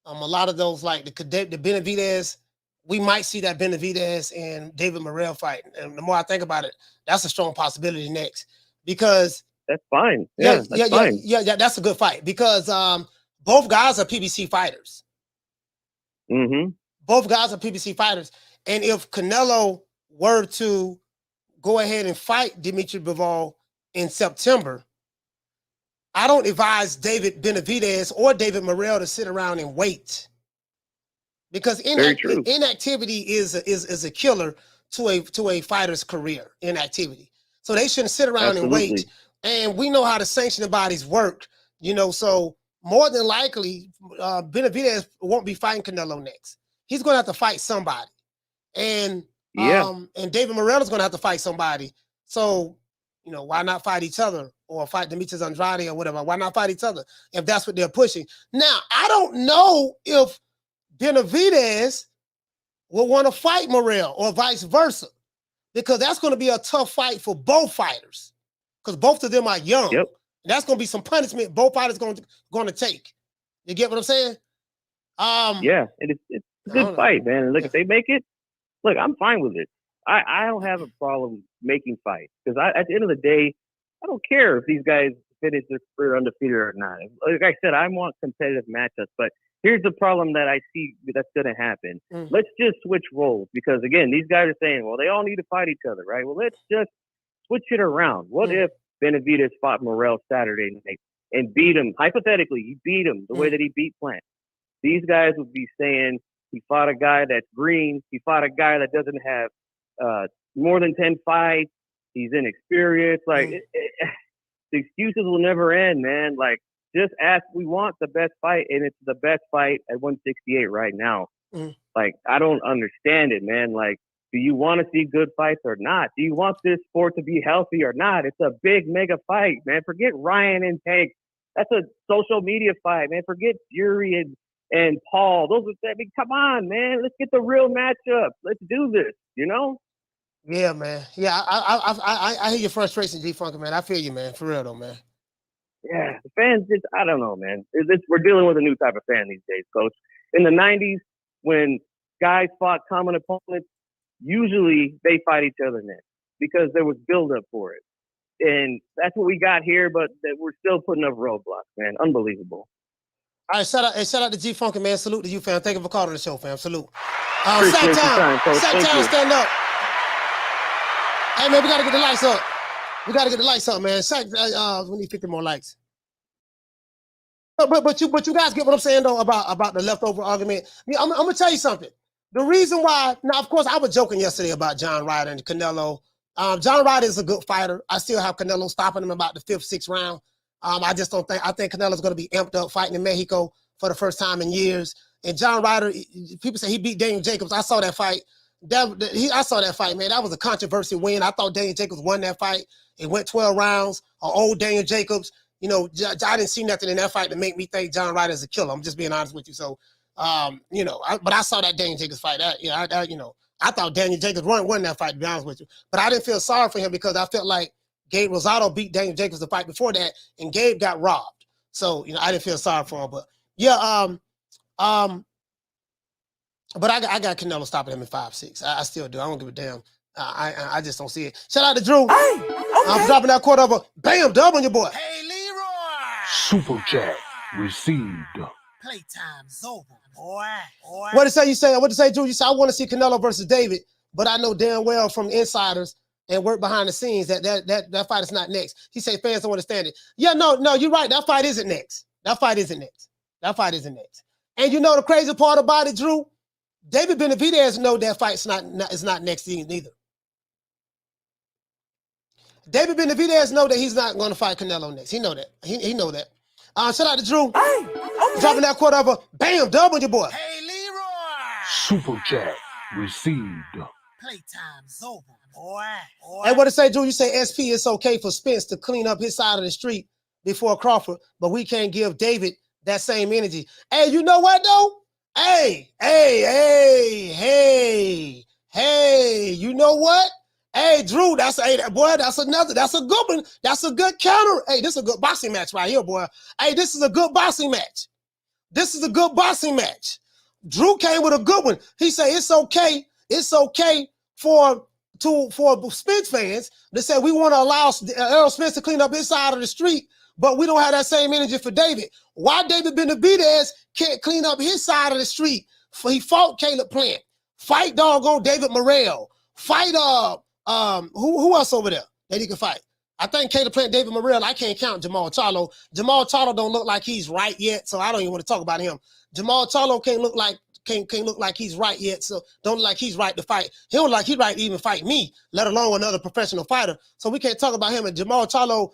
lot of those, like the Benavidez, we might see that Benavidez and David Morrell fight. And the more I think about it, that's a strong possibility next because
that's fine. That's fine.
Yeah, that's a good fight because both guys are PBC fighters.
Mm-hmm.
Both guys are PBC fighters, and if Canelo were to go ahead and fight Dimitri Bivol in September, I don't advise David Benavidez or David Morrell to sit around and wait because inactivity is a killer to a fighter's career. Inactivity, so they shouldn't sit around and wait. And we know how the sanctioning bodies work, So more than likely, Benavidez won't be fighting Canelo next. He's going to have to fight somebody, and David Morrell is going to have to fight somebody. So, why not fight each other or fight Demetrius Andrade or whatever? Why not fight each other if that's what they're pushing? Now, I don't know if Benavidez will want to fight Morrell or vice versa because that's going to be a tough fight for both fighters because both of them are young.
Yep.
That's going to be some punishment both fighters going to take. You get what I'm saying?
Yeah, and it's a good fight, man. And look, if they make it, look, I'm fine with it. I don't have a problem making fights because at the end of the day, I don't care if these guys finish their career undefeated or not. Like I said, I want competitive matchups, but here's the problem that I see that's going to happen. Let's just switch roles because, again, these guys are saying, well, they all need to fight each other, right? Well, let's just switch it around. What if Benavidez fought Morrell Saturday night and beat him? Hypothetically, he beat him the way that he beat Plant. These guys would be saying he fought a guy that's green. He fought a guy that doesn't have more than 10 fights. He's inexperienced. Like, the excuses will never end, man. Like, just ask. We want the best fight, and it's the best fight at 168 right now. Like, I don't understand it, man. Like, do you want to see good fights or not? Do you want this sport to be healthy or not? It's a big mega fight, man. Forget Ryan and Tank. That's a social media fight, man. Forget Fury and Paul. Those are, I mean, come on, man. Let's get the real matchup. Let's do this, you know?
Yeah, man. Yeah, I hear your frustration, G-Funky, man. I feel you, man. For real, though, man.
Yeah, the fans just, I don't know, man. We're dealing with a new type of fan these days, Coach. In the 90s, when guys fought common opponents, usually they fight each other next because there was build-up for it. And that's what we got here, but we're still putting up roadblocks, man. Unbelievable.
All right, shout out to G-Funky, man. Salute to you, fam. Thank you for calling the show, fam. Salute.
Appreciate your time, Coach. Thank you.
Stand up. Hey, man, we got to get the lights up. We got to get the lights up, man. We need 50 more likes. But you guys get what I'm saying, though, about the leftover argument. Yeah, I'm going to tell you something. The reason why, now, of course, I was joking yesterday about John Ryder and Canelo. John Ryder is a good fighter. I still have Canelo stopping him about the 5th, 6th round. I think Canelo's going to be amped up fighting in Mexico for the first time in years. And John Ryder, people say he beat Daniel Jacobs. I saw that fight. I saw that fight, man. That was a controversial win. I thought Daniel Jacobs won that fight. It went 12 rounds. Old Daniel Jacobs. You know, I didn't see nothing in that fight to make me think John Ryder is a killer. I'm just being honest with you. So, you know, but I saw that Daniel Jacobs fight. I thought Daniel Jacobs won that fight, to be honest with you. But I didn't feel sorry for him because I felt like Gabe Rosado beat Daniel Jacobs the fight before that, and Gabe got robbed. So, you know, I didn't feel sorry for him. But yeah, but I got Canelo stopping him in 5-6. I still do. I don't give a damn. I just don't see it. Shout out to Drew. Hey, okay. I'm dropping that quarter of a bam dub on your boy.
Hey, Leroy.
Super chat received.
Playtime's over, boy.
What did you say, Drew? You said, I want to see Canelo versus David, but I know damn well from insiders and work behind the scenes that fight is not next. He said fans don't understand it. Yeah, no, you're right. That fight isn't next. And you know the crazy part about it, Drew? David Benavidez know that fight's not next neither. David Benavidez know that he's not going to fight Canelo next. He know that. He know that. Shout out to Drew. Hey, okay. Dropping that quarter of a bam dub on your boy.
Hey, Leroy.
Super chat received.
Playtime's over, boy.
Hey, what to say, Drew? You say SP it's okay for Spence to clean up his side of the street before Crawford, but we can't give David that same energy. Hey, you know what though? Hey, you know what? Hey, Drew, that's a good one. That's a good counter. Hey, this is a good boxing match right here, boy. Hey, this is a good boxing match. Drew came with a good one. He said it's okay for Spence fans to say we want to allow Errol Spence to clean up his side of the street, but we don't have that same energy for David. Why David Benavidez can't clean up his side of the street? He fought Caleb Plant. Fight doggone David Morrell. Fight who else over there that he can fight? I think Caleb Plant, David Morrell. I can't count Jamal Charlo. Jamal Charlo don't look like he's right yet, so I don't even want to talk about him. Jamal Charlo can't look like he's right yet, so don't look like he's right to fight. He don't look like he's right to even fight me, let alone another professional fighter. So we can't talk about him. And Jamal Charlo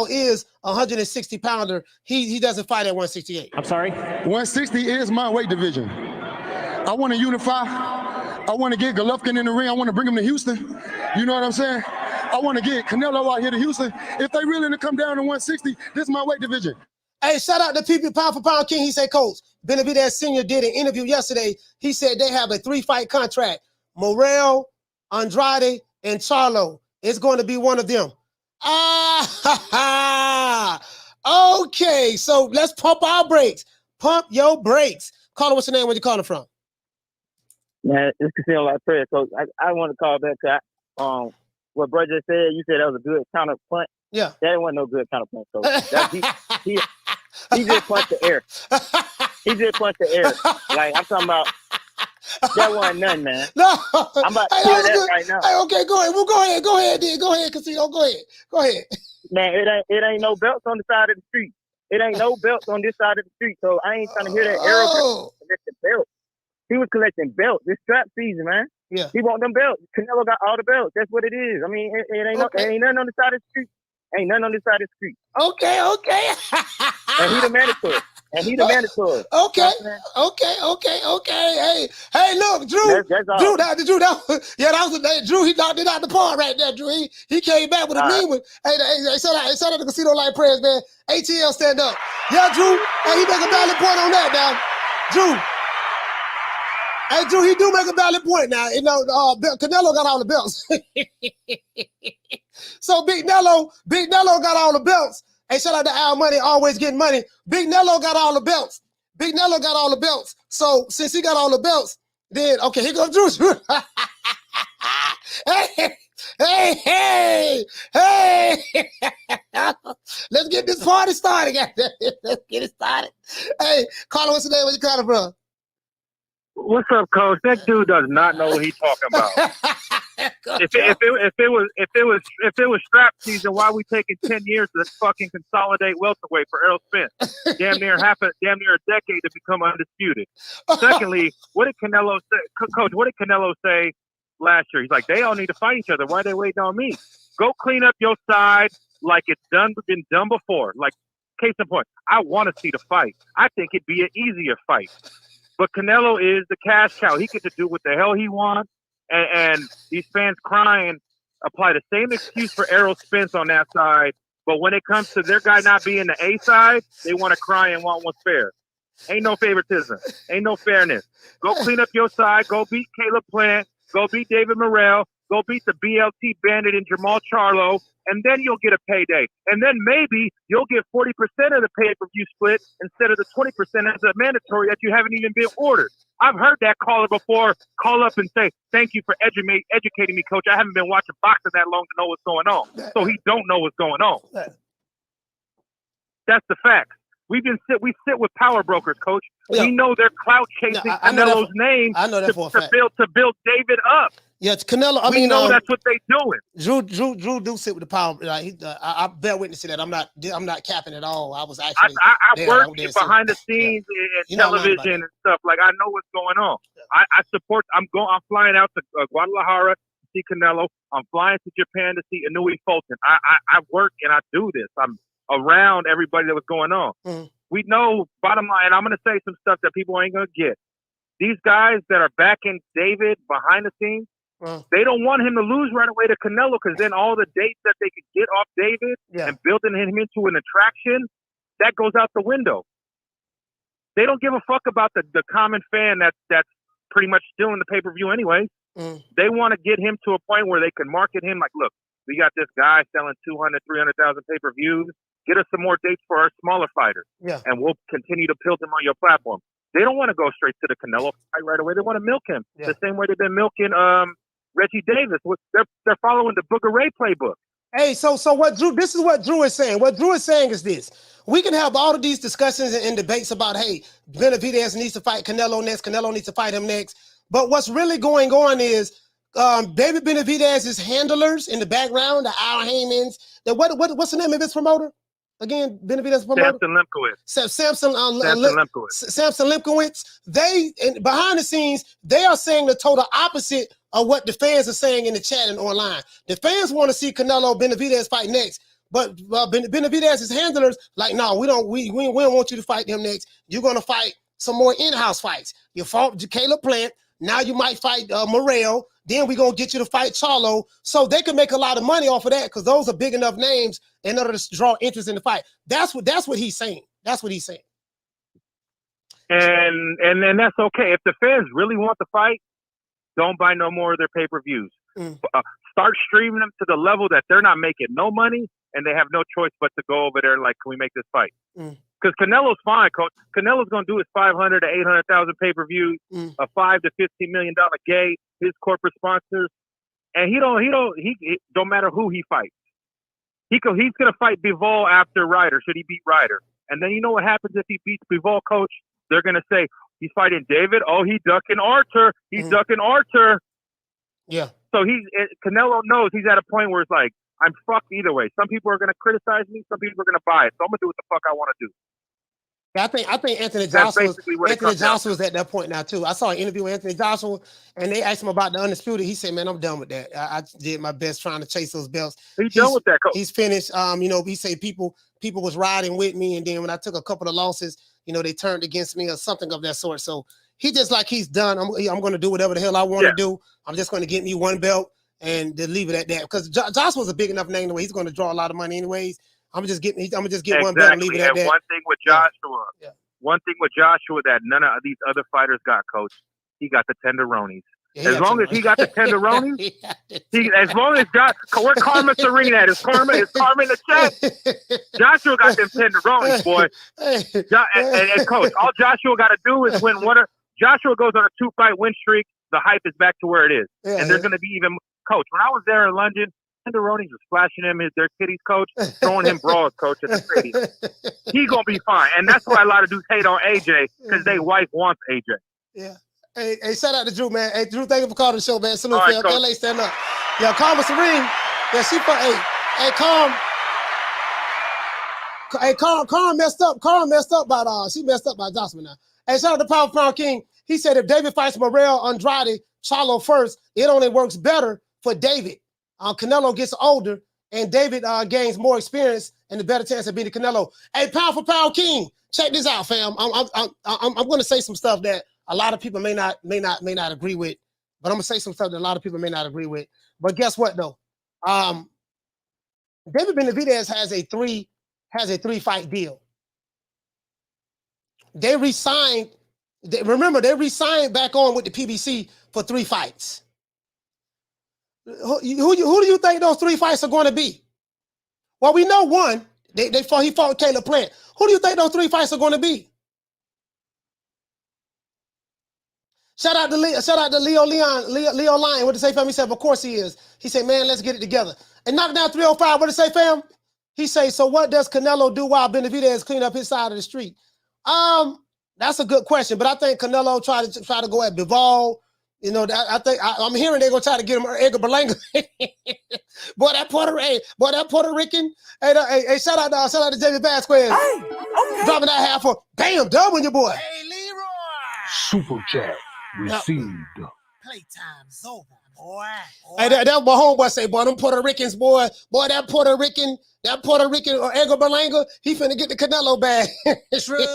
is a 160-pounder. He doesn't fight at 168.
I'm sorry? 160 is my weight division. I want to unify. I want to get Golovkin in the ring. I want to bring him to Houston. You know what I'm saying? I want to get Canelo out here to Houston. If they really to come down to 160, this is my weight division.
Hey, shout out to PP Pound for Pound King. He said, Coach, Benavidez Sr. did an interview yesterday. He said they have a 3-fight contract. Morrell, Andrade, and Charlo. It's going to be one of them. Okay, so let's pump our brakes. Pump your brakes. Caller, what's your name? Where you calling from?
Man, it's Casino like prayer. So I want to call back to what brother just said. You said that was a good counter punch.
Yeah.
That wasn't no good counter punch. So he just punched the air. He just punched the air. Like, I'm talking about, that wasn't nothing, man.
No.
I'm about to kill that right now.
Hey, okay, go ahead. Well, go ahead, then. Go ahead, Casino. Go ahead.
Man, it ain't no belts on the side of the street. It ain't no belts on this side of the street. So I ain't trying to hear that arrow collecting belts. He was collecting belts. It's strap season, man.
Yeah.
He want them belts. Canelo got all the belts. That's what it is. I mean, it ain't nothing on the side of the street. Ain't nothing on this side of the street.
Okay.
And he the mandatory.
Okay. Hey, look, Drew.
That's all.
Drew, that was Drew. He knocked it out the park right there, Drew. He came back with a mean one. Hey, shout out to Casino Light Prayers, man. ATL, stand up. Yeah, Drew. Hey, he make a valid point on that now. Drew. Hey, Drew, he do make a valid point now. You know, Canelo got all the belts. So Big Nello got all the belts. Hey, shout out to Al Money, always getting money. Hey, Nello got all the belts. Big Nello got all the belts. So since he got all the belts, then okay, here goes Drew. Hey. Let's get this party started. Let's get it started. Hey, Carla, what's the name? Where you calling from?
What's up, Coach? That dude does not know what he's talking about. If it was strap season, why are we taking 10 years to fucking consolidate welterweight for Errol Spence? Damn near a decade to become undisputed. Secondly, what did Canelo say? Coach, what did Canelo say last year? He's like, they all need to fight each other. Why are they waiting on me? Go clean up your side like it's been done before. Like, case in point, I want to see the fight. I think it'd be an easier fight. But Canelo is the cash cow. He gets to do what the hell he wants. And these fans crying apply the same excuse for Errol Spence on that side. But when it comes to their guy not being the A side, they want to cry and want what's fair. Ain't no favoritism. Ain't no fairness. Go clean up your side. Go beat Caleb Plant. Go beat David Morrell. Go beat the BLT Bandit and Jamal Charlo. And then you'll get a payday. And then maybe you'll get 40% of the pay-per-view split instead of the 20% as a mandatory that you haven't even been ordered. I've heard that caller before call up and say, thank you for educating me, Coach. I haven't been watching boxing that long to know what's going on. So he don't know what's going on. That's the fact. We sit with power brokers, Coach. Yeah. We know they're clout chasing Canelo's name to build David up.
Yeah, it's Canelo.
We know that's what they doing.
Drew do sit with the power. I bear witness to that. I'm not capping at all. I was actually.
I work behind the scenes in television and stuff. Like, I know what's going on. Yeah. I support. I'm flying out to Guadalajara to see Canelo. I'm flying to Japan to see Inui Fulton. I work and I do this. I'm around everybody that was going on. Mm-hmm. We know. Bottom line, I'm going to say some stuff that people ain't going to get. These guys that are backing David behind the scenes. They don't want him to lose right away to Canelo because then all the dates that they could get off David and building him into an attraction, that goes out the window. They don't give a fuck about the common fan that's pretty much still in the pay-per-view anyway. They want to get him to a point where they can market him like, look, we got this guy selling 200,000, 300,000 pay-per-views. Get us some more dates for our smaller fighters. Yeah. And we'll continue to build him on your platform. They don't want to go straight to the Canelo fight right away. They want to milk him the same way they've been milking Reggie Davis. They're following the Booger Ray playbook.
Hey, so what Drew? This is what Drew is saying. What Drew is saying is this: we can have all of these discussions and debates about, hey, Benavidez needs to fight Canelo next. Canelo needs to fight him next. But what's really going on is David Benavidez's handlers in the background, the Al Haymans. What's the name of this promoter? Again, Benavidez promoter? Samson Lemkowitz. They, behind the scenes, they are saying the total opposite of what the fans are saying in the chat and online. The fans want to see Canelo Benavidez fight next, but Benavidez's handlers like, no, we don't want you to fight him next. You're going to fight some more in-house fights. You fought Caleb Plant. Now you might fight Morrell. Then we're going to get you to fight Charlo. So they can make a lot of money off of that because those are big enough names in order to draw interest in the fight. That's what he's saying. That's what he's saying.
And then that's okay. If the fans really want the fight, don't buy no more of their pay-per-views. start streaming them to the level that they're not making no money and they have no choice but to go over there and like, can we make this fight? Because Canelo's fine, coach. Canelo's gonna do his 500 to 800,000 pay-per-views, a $5 to $15 million gate, his corporate sponsors, and he don't matter who he fights. He's gonna fight Bivol after Ryder. Should he beat Ryder? And then you know what happens if he beats Bivol, coach? They're gonna say he's fighting David. Oh, he's ducking Arthur. He's ducking Arthur.
Yeah.
So Canelo knows he's at a point where it's like, I'm fucked either way. Some people are going to criticize me. Some people are going to buy it. So I'm going to do what the fuck I want to do.
I think Anthony Joshua was at that point now too. I saw an interview with Anthony Joshua, and they asked him about the Undisputed. He said, "Man, I'm done with that. I did my best trying to chase those belts."
He's done with that, coach.
He's finished. He said people was riding with me, and then when I took a couple of losses, they turned against me or something of that sort. So he just like he's done. I'm going to do whatever the hell I want to do. I'm just going to get me one belt and to leave it at that, because Joshua's a big enough name anyway. He's going to draw a lot of money anyways. I'm gonna just get one belt and leave it at that.
One thing with Joshua, that none of these other fighters got, coach. He got the tenderonis. As long as he got the tenderonis, as long as where Karma Serena at? Is Karma in the chat? Joshua got them tenderonis, boy. And coach, all Joshua got to do is win one. Joshua goes on a 2-fight win streak. The hype is back to where it is, and there's going to be even. Coach, when I was there in London, tenderonis was flashing him their kitties, coach, throwing him brawls, coach, in the stadium. He gonna be fine, and that's why a lot of dudes hate on AJ, because they wife wants AJ.
Yeah. Hey, shout out to Drew, man. Hey, Drew, thank you for calling the show, man. Salute,
right,
LA, stand up. Yeah, Karma Serene. Yeah, she put. Hey, Karma messed up. She messed up by Joshua now. Hey, shout out to Power Pound King. He said if David fights Morel, Andrade, Charlo first, it only works better for David. Canelo gets older, and David gains more experience and a better chance of beating Canelo. Hey, Pound for Pound King, check this out, fam. I'm going to say some stuff that a lot of people may not agree with, but I'm going to say some stuff that a lot of people may not agree with. But guess what, though? David Benavidez has a three-fight deal. They re-signed. Remember, they re-signed back on with the PBC for 3 fights. Who do you think those 3 fights are going to be? Well, we know one. He fought Caleb Plant. Who do you think those 3 fights are going to be? Shout out to Leo Lyon. What did he say, fam? He said, of course he is. He said, man, let's get it together. And knock down 305. What did he say, fam? He say, so what does Canelo do while Benavidez clean up his side of the street? That's a good question, but I think Canelo try to go at Bivol. I'm hearing they're gonna try to get him Edgar Berlanga. boy, that Puerto Rican. Hey, shout out to David Vasquez. Hey, okay. Dropping that half for bam, double your boy.
Hey, Leroy.
Super chat received.
Playtime's over, boy.
Hey, that my homeboy say, boy, them Puerto Ricans, boy, that Puerto Rican or Edgar Berlanga, he finna get the Canelo bag.
True.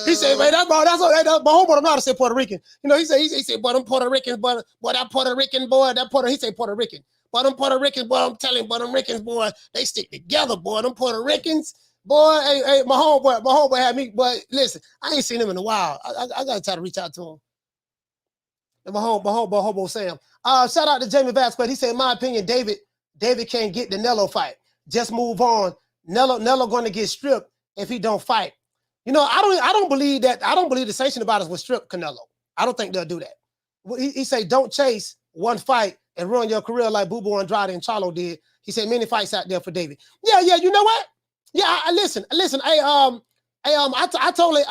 He said, man, that's my homeboy. I'm not to say Puerto Rican. He said, boy, them Puerto Ricans, boy, that Puerto Rican, boy, he say Puerto Rican. Boy, them Puerto Ricans, boy, I'm telling you, boy, them Ricans, boy, they stick together, boy, them Puerto Ricans. Boy, hey, my homeboy had me, but listen, I ain't seen him in a while. I gotta try to reach out to him. And my homeboy, Hobo Sam. Shout out to Jamie Vasquez. He said, in my opinion, David can't get the Nello fight. Just move on. Nello going to get stripped if he don't fight. I don't believe that. I don't believe the sanction about us will strip Canelo. I don't think they'll do that. He say, don't chase one fight and ruin your career like Boo Boo Andrade and Charlo did. He said, many fights out there for David. Yeah. You know what? Yeah. Listen. Hey, I totally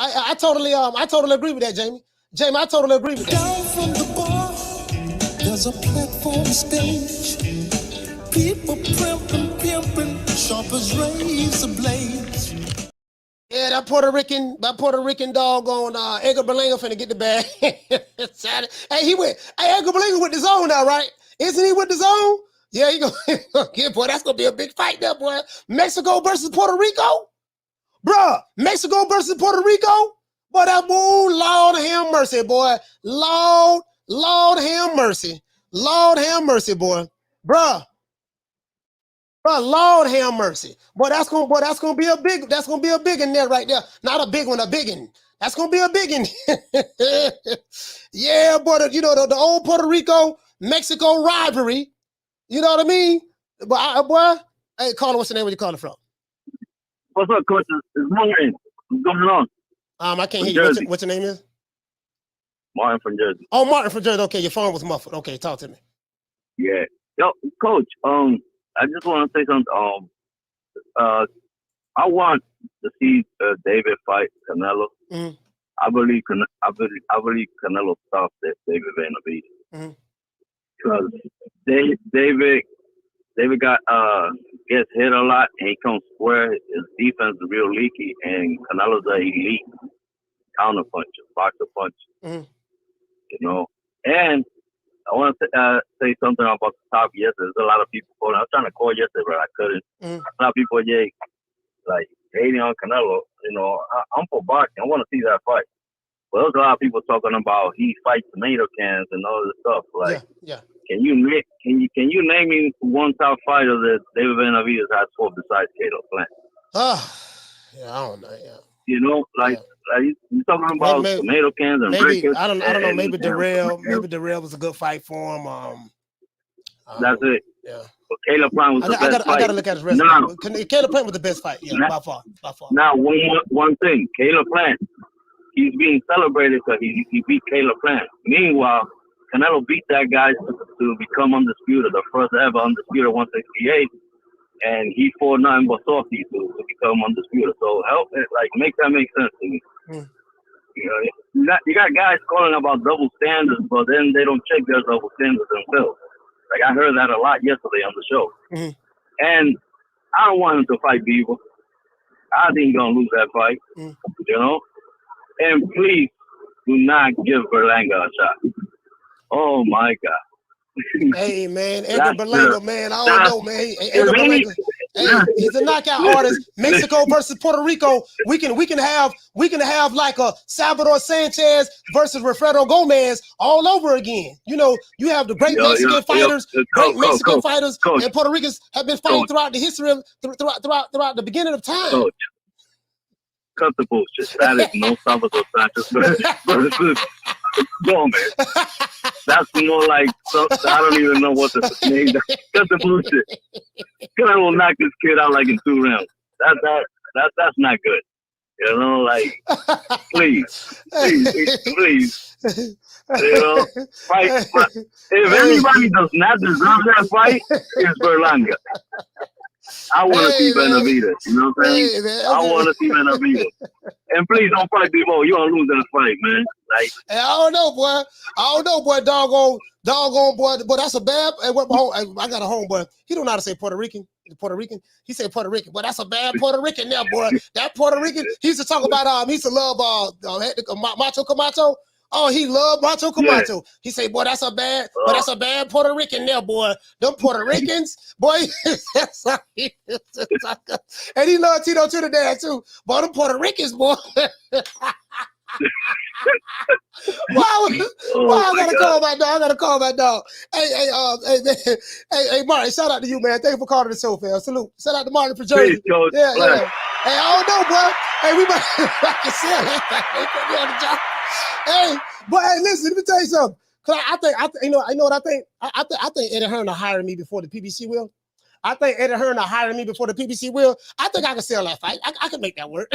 agree with that, Jamie. Jamie, I totally agree with that.
Down from the bar, there's a platform stage. People pimping, sharp as razor blades.
Yeah, that Puerto Rican dog on Edgar Berlanga finna get the bag. Hey, Edgar Berlanga with the zone now, right? Isn't he with the zone? Yeah, he gonna get, boy, that's gonna be a big fight there, boy. Mexico versus Puerto Rico? Bruh, Mexico versus Puerto Rico? Boy, that boy, Lord have mercy, boy. Lord have mercy. Lord have mercy, boy. Bruh, Lord have mercy. Boy, that's gonna be a big in there right there. Not a big one, a biggin. That's gonna be a biggin. Yeah, boy, the old Puerto Rico, Mexico rivalry. You know what I mean? But boy, hey, caller, what's the name? Where you calling from?
What's up, Coach? It's Martin. What's going on?
I can't hear you. What's your name is?
Martin from Jersey.
Oh, Martin from Jersey. Okay, your phone was muffled. Okay, talk to me.
Yeah. Yo, Coach. I just want to say something. I want to see David fight Canelo.
Mm-hmm.
I believe Canelo stops David Benavidez. Because David got gets hit a lot and he comes square. His defense is real leaky, and Canelo's an elite counter puncher, boxer puncher. You know, and I want to say something about the top yesterday. There's a lot of people calling. I was trying to call yesterday, but I couldn't. A lot of people, like hating on Canelo. You know, I'm for boxing. I want to see that fight. But there's a lot of people talking about he fights tomato cans and all this stuff. Like, can you name me one top fighter that David Benavidez has fought besides Caleb Plant?
Yeah, I don't know. Yeah.
You know, like you talking about tomato cans and
maybe I don't know. Maybe Darrell was a good fight for him.
That's it.
Yeah.
But Caleb Plant was the best fight.
I gotta look at his resume. Caleb Plant was the best fight. Yeah, by far.
Now, one thing, Caleb Plant, he's being celebrated because he beat Caleb Plant. Meanwhile, Canelo beat that guy to become undisputed, the first ever undisputed 168, and he fought nothing but softies to become undisputed. So make that make sense to me. You know, you got guys calling about double standards, but then they don't check their double standards themselves. Like I heard that a lot yesterday on the show, and I don't want him to fight Beaver. I think he's gonna lose that fight. You know, and please do not give Berlanga a shot. Oh my God.
Hey man, Edgar Berlanga, man, I don't know, man. Edgar Berlanga, he's a knockout artist. Mexico versus Puerto Rico. We can have like a Salvador Sanchez versus Wilfredo Gomez all over again. You know, you have the great Mexican fighters, Mexican fighters, and Puerto Ricans have been fighting throughout the history of throughout the beginning of time.
Coach, cut the bullshit. That is no Salvador Sanchez versus Gomez. That's more like I don't even know what to name. Cut the bullshit. Canelo will knock this kid out like in 2 rounds. That's not good. You know, like please. You know, fight. If anybody does not deserve that fight, it's Berlanga. I want to see Benavidez. You know what I'm saying? I want to see Benavidez. And please don't fight Bebo. You're going to lose that fight, man. Like,
hey, I don't know, boy. Doggone, boy. But that's a bad. I got a homeboy. He don't know how to say Puerto Rican. He said Puerto Rican. But that's a bad Puerto Rican there, boy. That Puerto Rican, he used to talk about, he used to love Macho Camacho. Oh, he loved Macho Camacho. Yeah. He said, boy, that's a bad Puerto Rican there, boy. Them Puerto Ricans, boy. And he loved Tito Trinidad, too. Boy, them Puerto Ricans, boy. Why I gotta call my dog? Hey, Martin, shout out to you, man. Thank you for calling the show, fam. Salute. Shout out to Martin for Jersey. Yeah. Hey, I don't know, bro. Hey, we might can sell that. On the job. Hey, but hey, listen, let me tell you something. Cause I think you know what I think? I think Eddie Hearn will hire me before the PBC will. I think Eddie Hearn will hire me before the PBC will. I think I can sell that fight. I can make that work.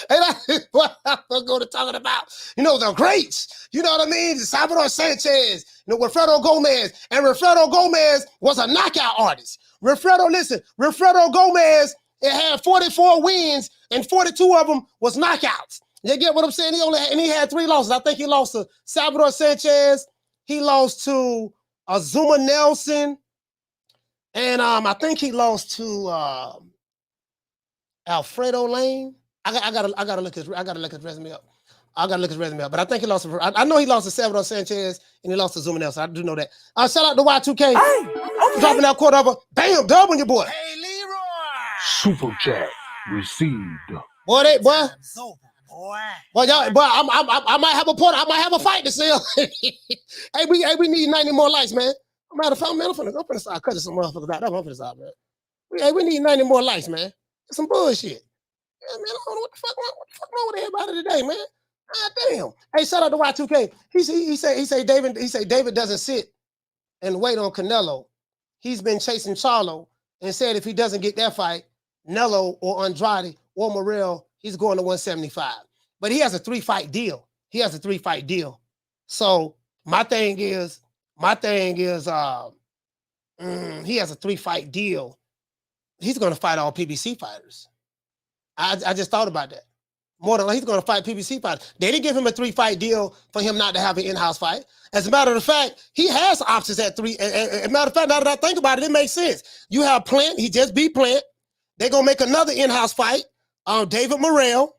And that's what I'm going to talking about. You know, the greats. You know what I mean? Salvador Sanchez, Wilfredo Gomez. And Wilfredo Gomez was a knockout artist. Wilfredo Gomez, it had 44 wins, and 42 of them was knockouts. You get what I'm saying? He had 3 losses. I think he lost to Salvador Sanchez. He lost to Azuma Nelson. And I think he lost to Alfredo Lane. I gotta look his resume up. But I think he lost. I know he lost to Salvador Sanchez and he lost to Zuma Nelson. I do know that. Shout out to Y2K. Hey, okay. Dropping that quarter over. Bam, dub on your boy.
Hey, Leroy.
Super chat received.
Boy. Well, y'all, boy, I might have a point. I might have a fight to sell. hey, we need 90 more likes, man. Matter of fact, man, I'm finna start cutting some motherfuckers out. That's what I'm finna start, man. Hey, we need 90 more likes, man. Some bullshit. Yeah, man, I don't know what the fuck wrong with everybody today, man. Ah, damn. Hey, shout out to Y2K. He say David doesn't sit and wait on Canelo. He's been chasing Charlo and said if he doesn't get that fight, Nello or Andrade or Morrell, he's going to 175. But he has a 3-fight deal. He has a 3-fight deal. So my thing is, he has a 3-fight deal. He's going to fight all PBC fighters. I just thought about that. More than he's going to fight PBC fighters. They didn't give him a 3-fight deal for him not to have an in-house fight. As a matter of fact, he has options at 3. As a matter of fact, now that I think about it, it makes sense. You have Plant. He just beat Plant. They're going to make another in-house fight. David Morrell.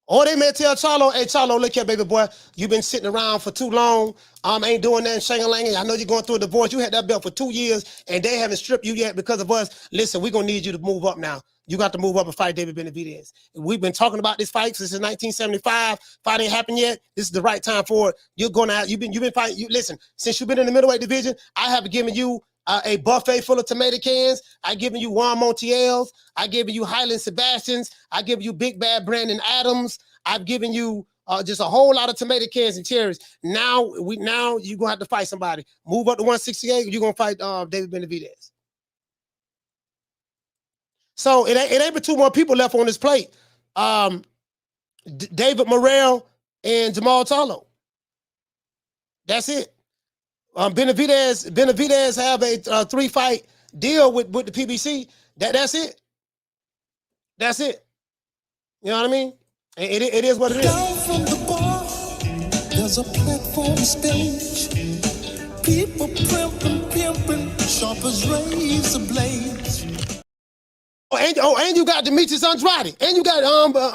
Or they may tell Charlo, hey, Charlo, look here, baby boy. You've been sitting around for too long. Ain't doing that shang-a-lang. I know you're going through a divorce. You had that belt for 2 years, and they haven't stripped you yet because of us. Listen, we're going to need you to move up now. You got to move up and fight David Benavidez. We've been talking about this fight since 1975. Fight ain't happened yet. This is the right time for it. You've been fighting. Listen, since you've been in the middleweight division, I have given you a buffet full of tomato cans. I given you Juan Montiel's. I given you Highland Sebastian's. I given you Big Bad Brandon Adams. I've given you just a whole lot of tomato cans and cherries. Now you're gonna have to fight somebody. Move up to 168. You're gonna fight David Benavidez. So it ain't but 2 more people left on this plate. David Morrell and Jamal Charlo. That's it. Benavidez have a 3-fight deal with the PBC. That's it. That's it. You know what I mean? It is what it is.
Down from the bar, there's a platform stage. People pimping, sharp as razor blades.
And you got Demetrius Andrade. And you got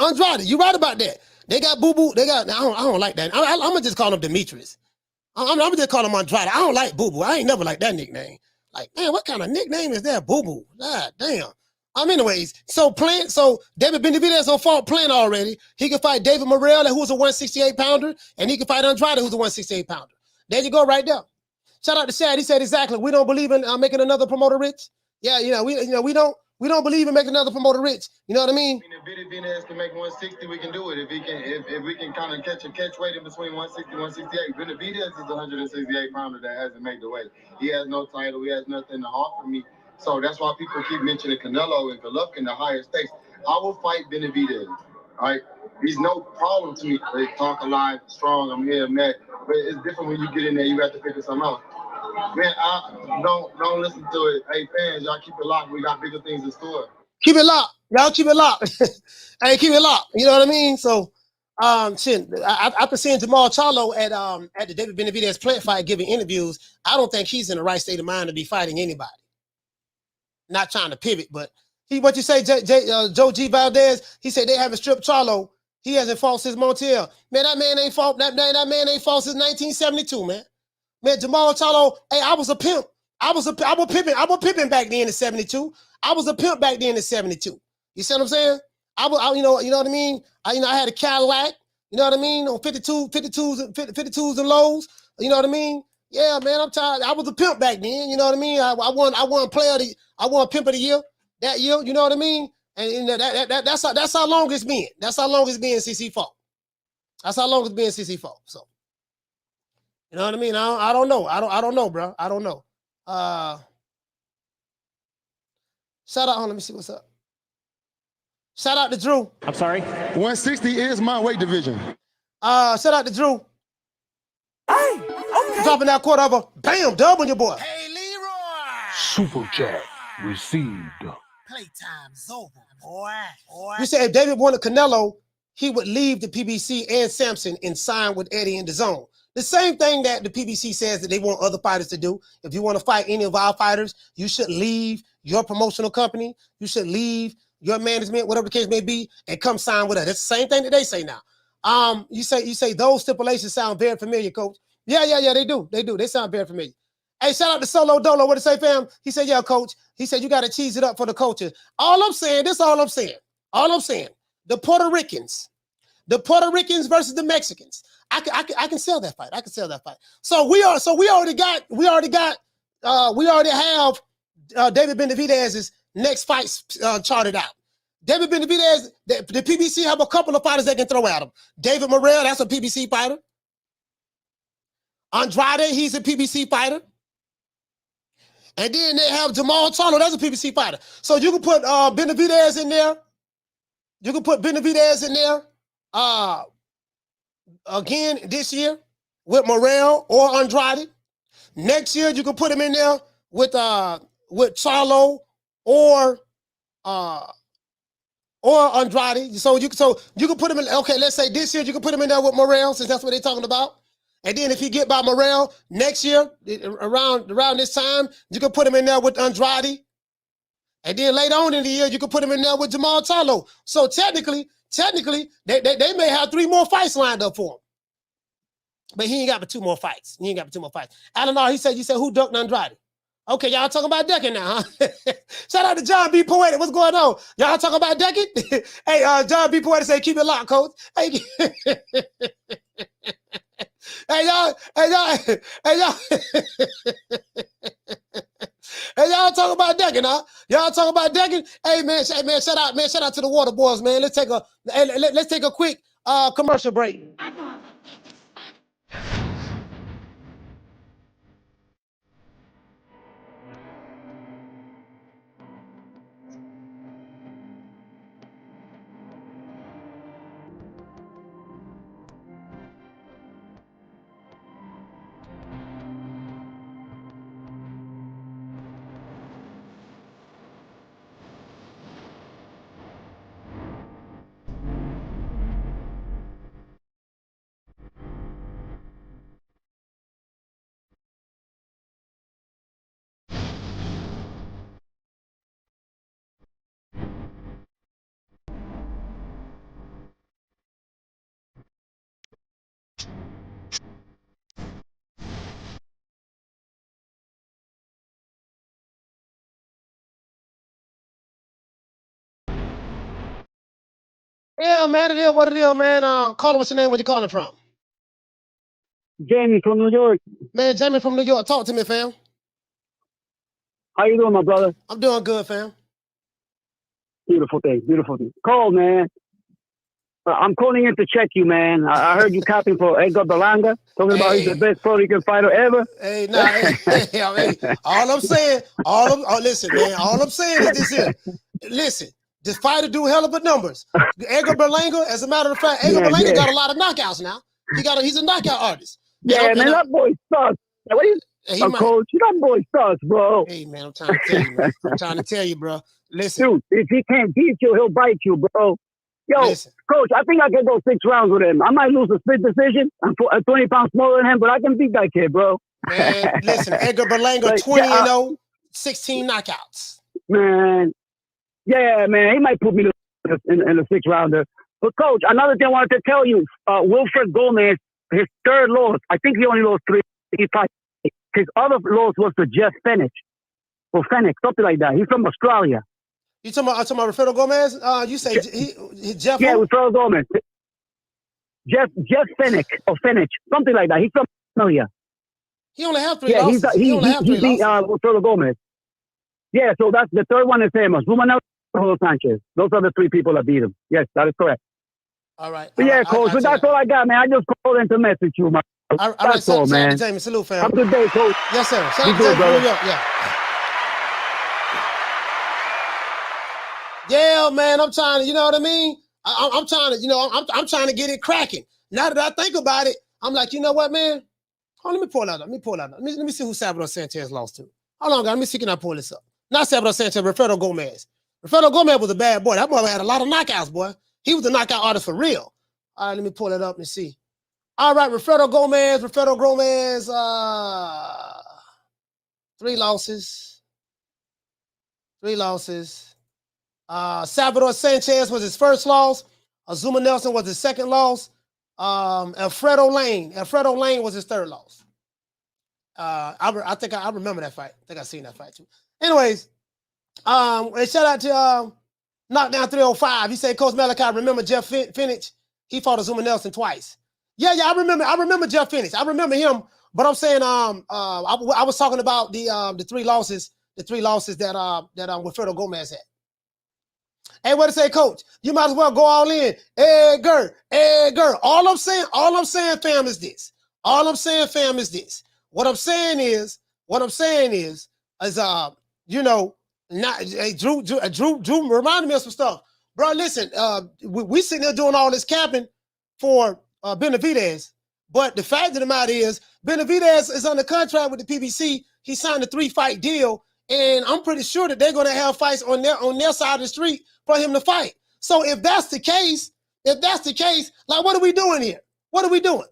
Andrade. You right about that. They got Boo Boo. I don't like that. I'm gonna just call him Demetrius. I'm gonna just call him Andrade. I don't like Boo Boo. I ain't never liked that nickname. Like, man, what kind of nickname is that? Boo Boo. God damn. Anyways, so David Benavidez on fought Plant already. He can fight David Morrell, who's a 168-pounder, and he can fight Andrade, who's a 168-pounder. There you go, right there. Shout out to Shad. He said exactly. We don't believe in making another promoter rich. Yeah, we don't believe in making another promoter rich. You know what I mean?
If Benavidez can make 160, we can do it. If we can kind of catch weight in between 160 and 168. Benavidez is a 168-pounder that hasn't made the weight. He has no title. He has nothing to offer me. So that's why people keep mentioning Canelo and Golovkin, the higher stakes. I will fight Benavidez, right? He's no problem to me. They talk a lot, strong, I'm here, I'm that. But it's different when you get in there, you have to figure something out. Man, don't listen to it. Hey, fans, y'all keep it locked. We got bigger things in store.
Keep it locked. Y'all keep it locked. Hey, keep it locked. You know what I mean? So, after seeing Jamal Charlo at the David Benavidez Plant fight giving interviews, I don't think he's in the right state of mind to be fighting anybody. Not trying to pivot, but what you say, Joe G. Valdez, he said they haven't stripped Charlo. He hasn't fought since Montiel. Man, that man ain't fought since 1972, man. Man, Jamal Charlo, hey, I was a pimp. I was pimping back then in 72. I was a pimp back then in 72. You see what I'm saying? You know what I mean? I had a Cadillac, you know what I mean? On 52s and lows, you know what I mean? Yeah, man, I'm tired. I was a pimp back then, you know what I mean? I won Pimp of the Year that year, you know what I mean? And that's how long it's been. That's how long it's been CC4. That's how long it's been CC4. So, you know what I mean? I don't know. I don't know, bro. I don't know. Shout out. Let me see what's up. Shout out to Drew.
I'm sorry? 160 is my weight division.
Shout out to Drew. Hey, okay. Dropping that quarter over. Bam, dub on your boy.
Hey, Leroy.
Super chat received.
Playtime's over, boy.
You said if David wanted Canelo, he would leave the PBC and Sampson and sign with Eddie in the zone. The same thing that the PBC says that they want other fighters to do. If you want to fight any of our fighters, you should leave your promotional company. You should leave your management, whatever the case may be, and come sign with us. That's the same thing that they say now. You say those stipulations sound very familiar, coach. Yeah, they do. They sound very familiar. Hey, shout out to Solo Dolo. What to say, fam? He said, yeah, coach. He said, you got to cheese it up for the coaches. All I'm saying, the Puerto Ricans versus the Mexicans. I can sell that fight. So we already have David Benavidez's next fight charted out. David Benavidez, the PBC have a couple of fighters they can throw at him. David Morrell, that's a PBC fighter. Andrade, he's a PBC fighter. And then they have Jamal Charlo, that's a PBC fighter. So you can put Benavidez in there. You can put Benavidez in there again this year with Morrell or Andrade. Next year, you can put him in there with Charlo or Andrade. So you can put him in. Okay, let's say this year you can put him in there with Morrell, since that's what they're talking about. And then if he get by Morrell next year, around this time, you can put him in there with Andrade. And then later on in the year, you can put him in there with Jamal Charlo. So technically, they may have 3 more fights lined up for him. But he ain't got but 2 more fights. Alan, you said who ducked Andrade? Okay, y'all talking about decking now, huh? Shout out to John B. Poetic. What's going on? Y'all talking about decking? Hey, John B. Poetic say keep it locked, coach. Hey, hey y'all talking about decking, huh? Y'all talking about decking? Hey man, shout out to the Water Boys, man. Let's take a quick commercial break. Yeah, man, it is what it is, man. Call what's your name? Where you calling from?
Jamie from New York.
Man, Jamie from New York. Talk to me, fam.
How you doing, my brother?
I'm doing good, fam.
Beautiful thing. Cole, man. I'm calling in to check you, man. I heard you copying for Edgar Berlanga, talking about he's the best Puerto Rican fighter ever.
Hey, nah, hey, all I'm saying is this here. Listen, this fighter do hell of a numbers. Edgar Berlanga, as a matter of fact, Berlanga got a lot of knockouts now. He's a knockout artist.
Yeah, man, that boy sucks. What are you, coach? That boy sucks, bro.
Hey, man, I'm trying to tell you, man. I'm trying to tell you, bro. Listen.
Dude, if he can't beat you, he'll bite you, bro. Yo, listen. Coach, I think I can go 6 rounds with him. I might lose a split decision. I'm 20 pounds smaller than him, but I can beat that kid, bro.
Man, listen, Edgar Berlanga, 20-0, 16 knockouts.
Man, yeah, man, he might put me in a 6 rounder. But coach, another thing I wanted to tell you, Wilfred Gomez, his 3rd loss, I think he only lost 3 fights. His other loss was to Jeff Fenech, or Fenech, something like that. He's from Australia.
You talking about Wilfredo Gomez? You say Jeff?
Yeah, Wilfredo Gomez. Jeff Fenech or Fenech, something like that. He's from Australia.
He only have 3 losses. He only have 3
losses. Wilfredo Gomez. Yeah, so that's the 3rd one is famous. Rumanel, Sanchez. Those are the 3 people that beat him. Yes, that is correct.
All right.
But yeah, coach, but that's all I got, man. I just called in to message you, man. That's all, man.
Jamie, salute, fam.
Have a good day, coach.
Yes, sir. Shout out to Jamie from New York. Yeah, man. I'm trying to, you know what I mean? I'm trying to, I'm trying to get it cracking. Now that I think about it, I'm like, you know what, man? Oh, let me pull out. Let me see who Salvador Sanchez lost to. Hold on, guys. Let me see. Can I pull this up? Not Salvador Sanchez, Wilfredo Gomez. Wilfredo Gomez was a bad boy. That boy had a lot of knockouts, boy. He was a knockout artist for real. All right, let me pull it up and see. All right, Wilfredo Gomez, 3 losses. 3 losses. Salvador Sanchez was his 1st loss. Azuma Nelson was his 2nd loss. Alfredo Lane was his 3rd loss. I think I remember that fight. I think I seen that fight too. Anyways, and shout out to Knockdown 305. He said, Coach Malachi, remember Jeff Fenech? He fought Azuma Nelson twice. Yeah, I remember Jeff Fenech. I remember him, but I'm saying I was talking about the 3 losses, that Wilfredo Gomez had. Hey, what to say, coach? You might as well go all in. Edgar. All I'm saying, fam, is this. What I'm saying is, you know, not hey, Drew reminded me of some stuff. Bro, listen, we sitting there doing all this capping for Benavidez, but the fact of the matter is, Benavidez is under contract with the PBC. He signed a 3-fight deal, and I'm pretty sure that they're going to have fights on their side of the street for him to fight. So if that's the case, like, what are we doing here? What are we doing?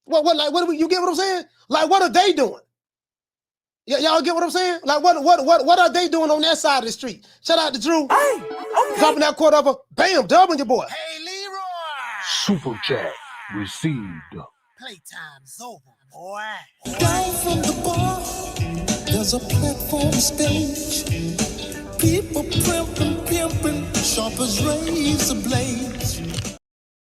You get what I'm saying? Like, what are they doing? Y'all get what I'm saying? Like, what are they doing on that side of the street? Shout out to Drew. Hey, okay. Dropping that quarter over. Bam, dubbing your boy.
Hey, Leroy.
Super chat received.
Playtime's over, boy.
Down from the bar, there's a platform stage. People pimping, sharp as razor blades.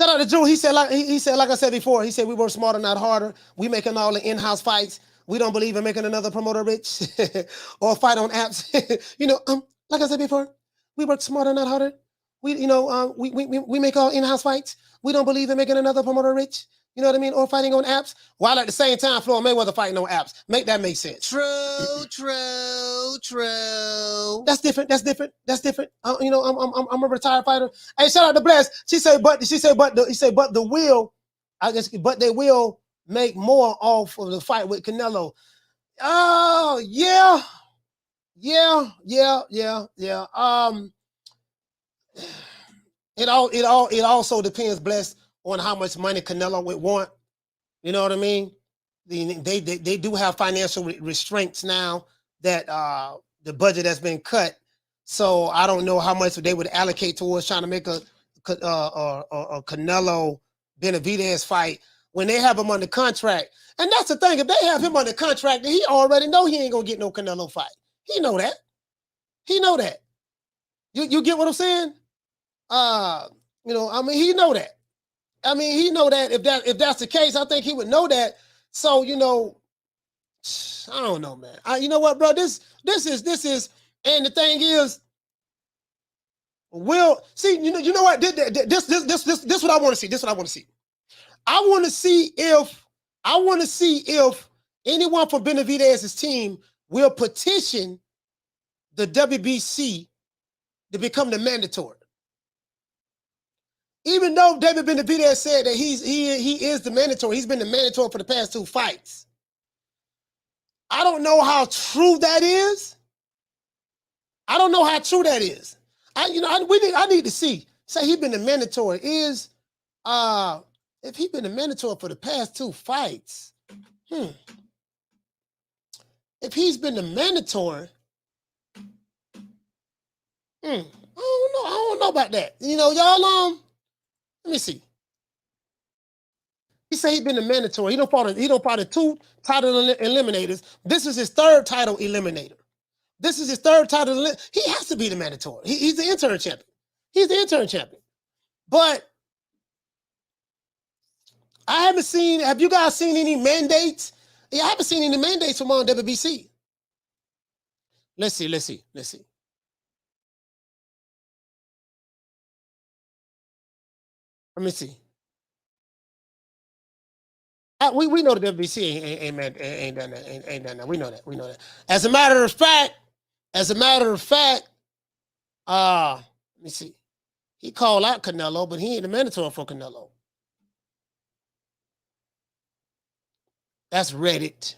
Shout out to Drew. He said, like I said before, he said we work smarter, not harder. We making all the in-house fights. We don't believe in making another promoter rich or fight on apps. Like I said before, we work smarter, not harder. We make all in-house fights. We don't believe in making another promoter rich. You know what I mean? Or fighting on apps. While at the same time, Floyd Mayweather fighting on apps. Make that make sense.
True.
That's different. I'm a retired fighter. Hey, shout out to Bless. He said, but the will, I guess, but they will make more off of the fight with Canelo. Oh, yeah. It also depends, Bless, on how much money Canelo would want. You know what I mean? They do have financial restraints now that the budget has been cut. So I don't know how much they would allocate towards trying to make a Canelo Benavidez fight when they have him under contract. And that's the thing. If they have him under contract, then he already know he ain't gonna get no Canelo fight. He know that. You get what I'm saying? He know that. He know that if that's the case, I think he would know that. So, I don't know, man. You know what, bro? This is, and the thing is, you know what? This what I want to see. This is what I want to see. I want to see if anyone from Benavidez's team will petition the WBC to become the mandatory. Even though David Benavidez said that he is the mandatory, he's been the mandatory for the past 2 fights. I don't know how true that is. I need to see. Say he's been the mandatory. If he's been the mandatory for the past 2 fights, if he's been the mandatory, I don't know about that. Y'all, let me see. He said he's been the mandatory. He don't fought in 2 title eliminators. This is his 3rd title eliminator. He has to be the mandatory. He's the interim champion. But I haven't seen, have you guys seen any mandates? Yeah, I haven't seen any mandates from on WBC. Let's see. Let me see. We know the WBC ain't done that. We know that. As a matter of fact, let me see. He called out Canelo, but he ain't the mandatory for Canelo. That's Reddit.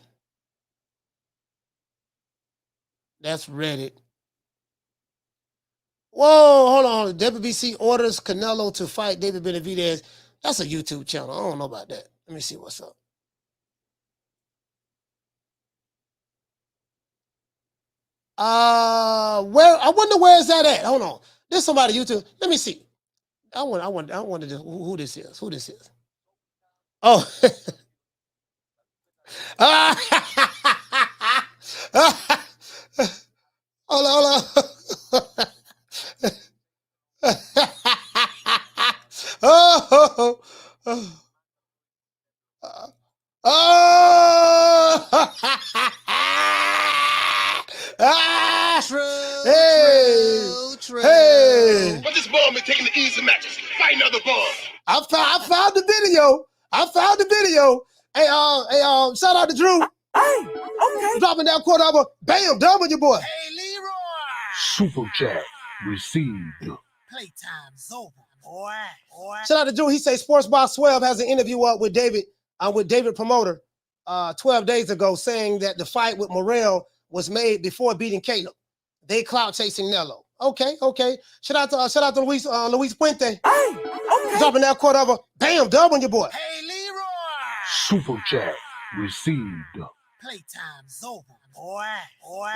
Whoa, hold on. WBC orders Canelo to fight David Benavidez. That's a YouTube channel. I don't know about that. Let me see what's up. I wonder where is that at? Hold on. There's somebody YouTube. Let me see. I wonder who this is. Oh. Hold on. Hey.
But this bum been taking the easy matches, fighting other bums.
I found the video. Hey, shout out to Drew.
Hey, okay.
Dropping that quarter over. Bam, done with your boy.
Hey, Leroy.
Super chat received.
Playtime's over, boy.
Shout out to Drew. He say Sports Box 12 has an interview up with David Promoter 12 days ago, saying that the fight with Morrell was made before beating Caleb. They clout chasing Nello. Okay. Shout out to Luis Puente.
Hey, okay.
Dropping that quarter over. Bam, dub on your boy.
Hey, Leroy.
Super chat received.
Playtime's over, boy.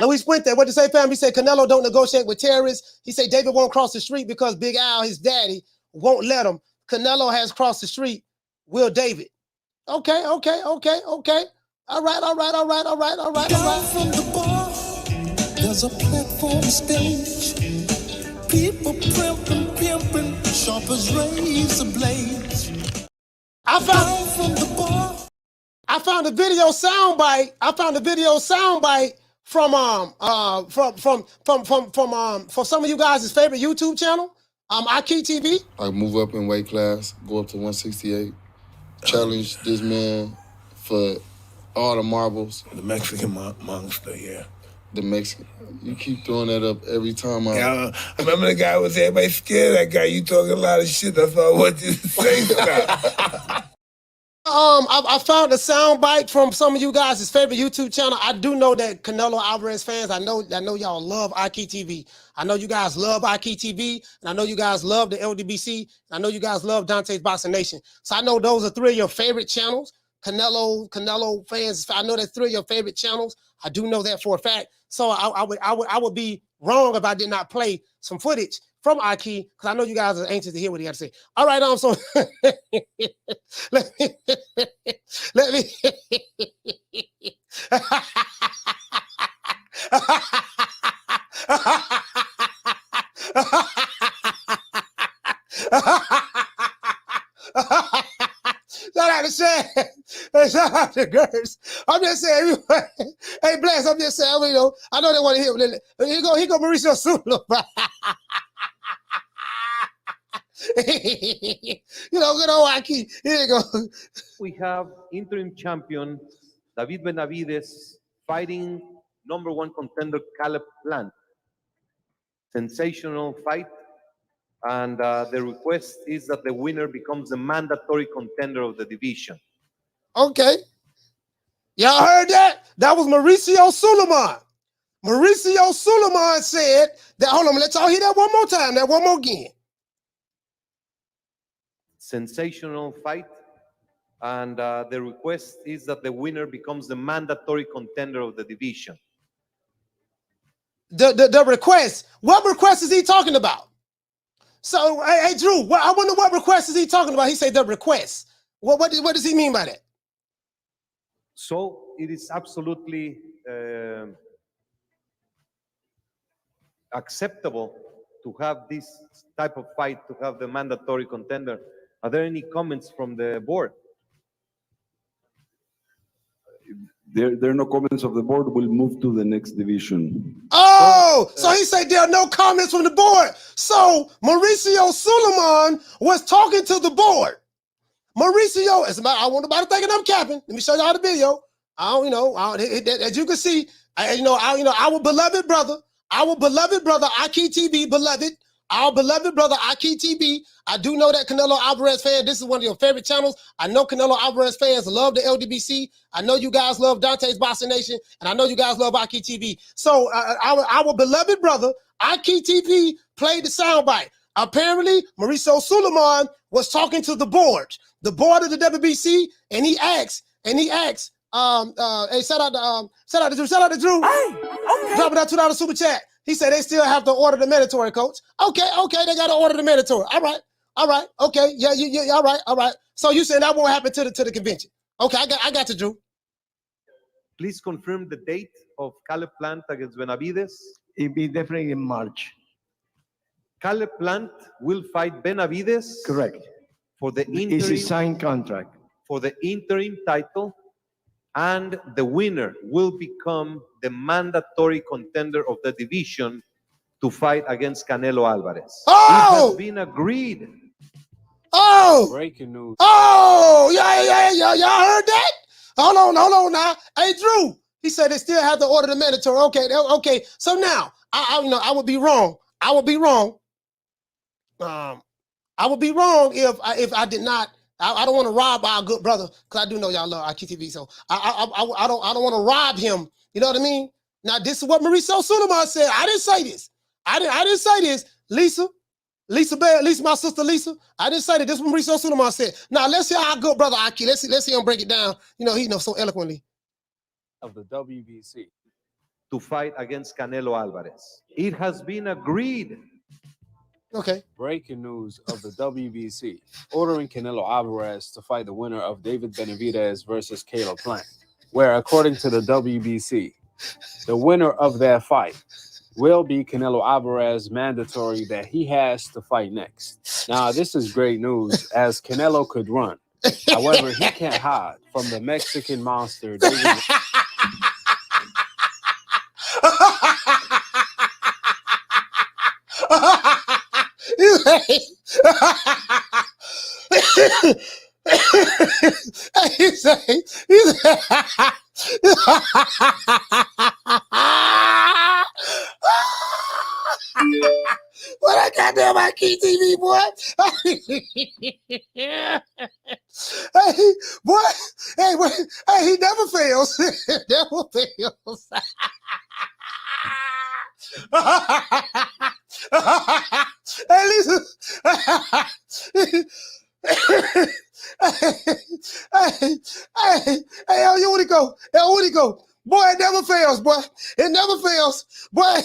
Luis Puente, what to say, fam? He said Canelo don't negotiate with terrorists. He said David won't cross the street because Big Al, his daddy, won't let him. Canelo has crossed the street. Will David? Okay. All right.
From the bar, there's a platform stage. People pimping, sharp as razor blades.
I found a video soundbite. From some of you guys' favorite YouTube channel, Aki TV.
I move up in weight class, go up to 168, challenge this man for all the marbles.
The Mexican monster, yeah.
The Mexican. You keep throwing that up every time
I remember the guy was everybody scared of that guy. You talking a lot of shit. That's all I want you to say stuff.
I found a soundbite from some of you guys' favorite YouTube channel. I do know that Canelo Alvarez fans, I know y'all love Aki TV. I know you guys love Aki TV, and I know you guys love the LDBC, and I know you guys love Dante's Boxing Nation. So I know those are three of your favorite channels. Canelo fans, I know that's three of your favorite channels. I do know that for a fact. So I would be wrong if I did not play some footage from Aki, because I know you guys are anxious to hear what he had to say. All right, so let me shout out to Shaq. Shout out to Gers. I'm just saying, hey, Bless, I'm just saying, I know they want to hear him. Here go Mauricio Sula. Good old Aki. Here you go.
We have interim champion David Benavidez fighting #1 contender Caleb Plant. Sensational fight. And the request is that the winner becomes the mandatory contender of the division.
Okay. Y'all heard that? That was Mauricio Suleiman. Mauricio Suleiman said that, hold on, let y'all hear that one more time, that one more again.
Sensational fight. And the request is that the winner becomes the mandatory contender of the division.
The request, what request is he talking about? So, hey, Drew, I wonder what request is he talking about? He said the request. What does he mean by that?
So it is absolutely acceptable to have this type of fight, to have the mandatory contender. Are there any comments from the board?
There are no comments of the board. We'll move to the next division.
Oh, so he said there are no comments from the board. So Mauricio Suleiman was talking to the board. Mauricio, I want nobody thinking I'm capping. Let me show y'all the video. As you can see, our beloved brother, Aki TV, beloved. Our beloved brother, Aki TV. I do know that Canelo Alvarez fan, this is one of your favorite channels. I know Canelo Alvarez fans love the LDBC. I know you guys love Dante's Boxing Nation, and I know you guys love Aki TV. So our beloved brother, Aki TV, played the soundbite. Apparently, Mauricio Suleiman was talking to the board of the WBC, and he asked, hey, shout out to Drew. Hey, okay. Dropping that $2 super chat. He said they still have to order the mandatory, coach. Okay, they got to order the mandatory. All right, okay, yeah, all right. So you saying that won't happen to the convention? Okay, I got you, Drew.
Please confirm the date of Caleb Plant against Benavidez.
It'll be definitely in March.
Caleb Plant will fight Benavidez.
Correct.
For the interim.
It's a signed contract.
For the interim title. And the winner will become the mandatory contender of the division to fight against Canelo Alvarez.
Oh!
It has been agreed.
Oh!
Breaking news.
Oh! Yeah. Y'all heard that? Hold on now. Hey, Drew. He said they still have to order the mandatory. Okay. So now, I would be wrong. I would be wrong. I would be wrong if I did not. I don't want to rob our good brother, because I do know y'all love IQTV. So I don't want to rob him. You know what I mean? Now this is what Mauricio Sulaiman said. I didn't say this. I didn't say this. Lisa Bear, my sister Lisa. I didn't say that. This is what Mauricio Sulaiman said. Now let's hear our good brother Aki. Let's see him break it down. You know, he knows so eloquently.
Of the WBC to fight against Canelo Alvarez. It has been agreed.
Okay.
Breaking news of the WBC ordering Canelo Alvarez to fight the winner of David Benavidez versus Caleb Plant, where according to the WBC, the winner of that fight will be Canelo Alvarez, mandatory that he has to fight next. Now, this is great news as Canelo could run. However, he can't hide from the Mexican monster, David.
What I got there, my key TV, boy? Hey, he never fails. Never fails. Hey, Lisa. Hey, El Unico. Boy, it never fails, boy. It never fails. Boy,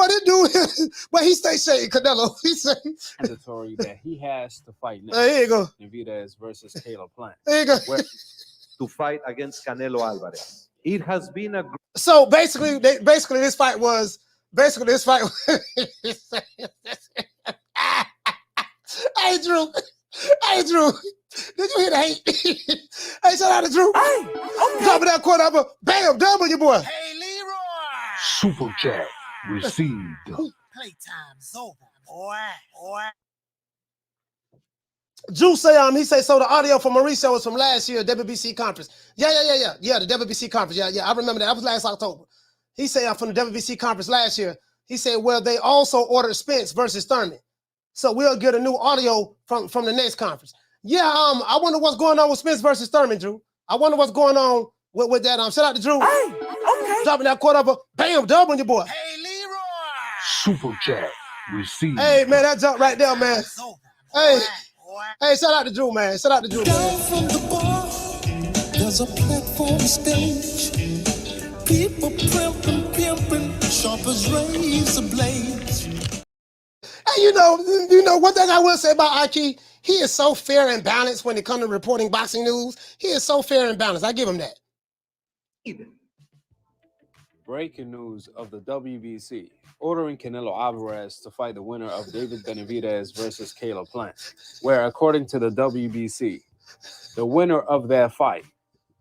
this dude, but he stay shady, Canelo. He say
mandatory that he has to fight next.
Here you go.
Benavidez versus Caleb Plant.
There you go.
To fight against Canelo Alvarez. It has been agreed.
So basically this fight was Hey, Drew. Did you hear the hate? Hey, shout out to Drew. Hey, okay. Drop it that quarter up. Bam, W, boy.
Hey, Leroy.
Super chat received.
Playtime's over, boy.
Drew say he say so the audio from Mauricio was from last year, WBC conference. Yeah, the WBC conference. Yeah, I remember that. That was last October. He said from the WBC conference last year. He said, well, they also ordered Spence versus Thurman. So we'll get a new audio from the next conference. Yeah, I wonder what's going on with Spence versus Thurman, Drew. I wonder what's going on with that. Shout out to Drew. Hey, okay. Dropping that quarter up. Bam, W, boy.
Hey, Leroy.
Super chat received.
Hey, man, that jump right there, man. Hey, shout out to Drew, man. Shout out to Drew.
Down from the bar, there's a platform stage. People pimping, sharp as razor blades.
Hey, you know, one thing I will say about Aki, he is so fair and balanced when it comes to reporting boxing news. He is so fair and balanced. I give him that.
Breaking news of the WBC ordering Canelo Alvarez to fight the winner of David Benavidez versus Caleb Plant, where according to the WBC, the winner of that fight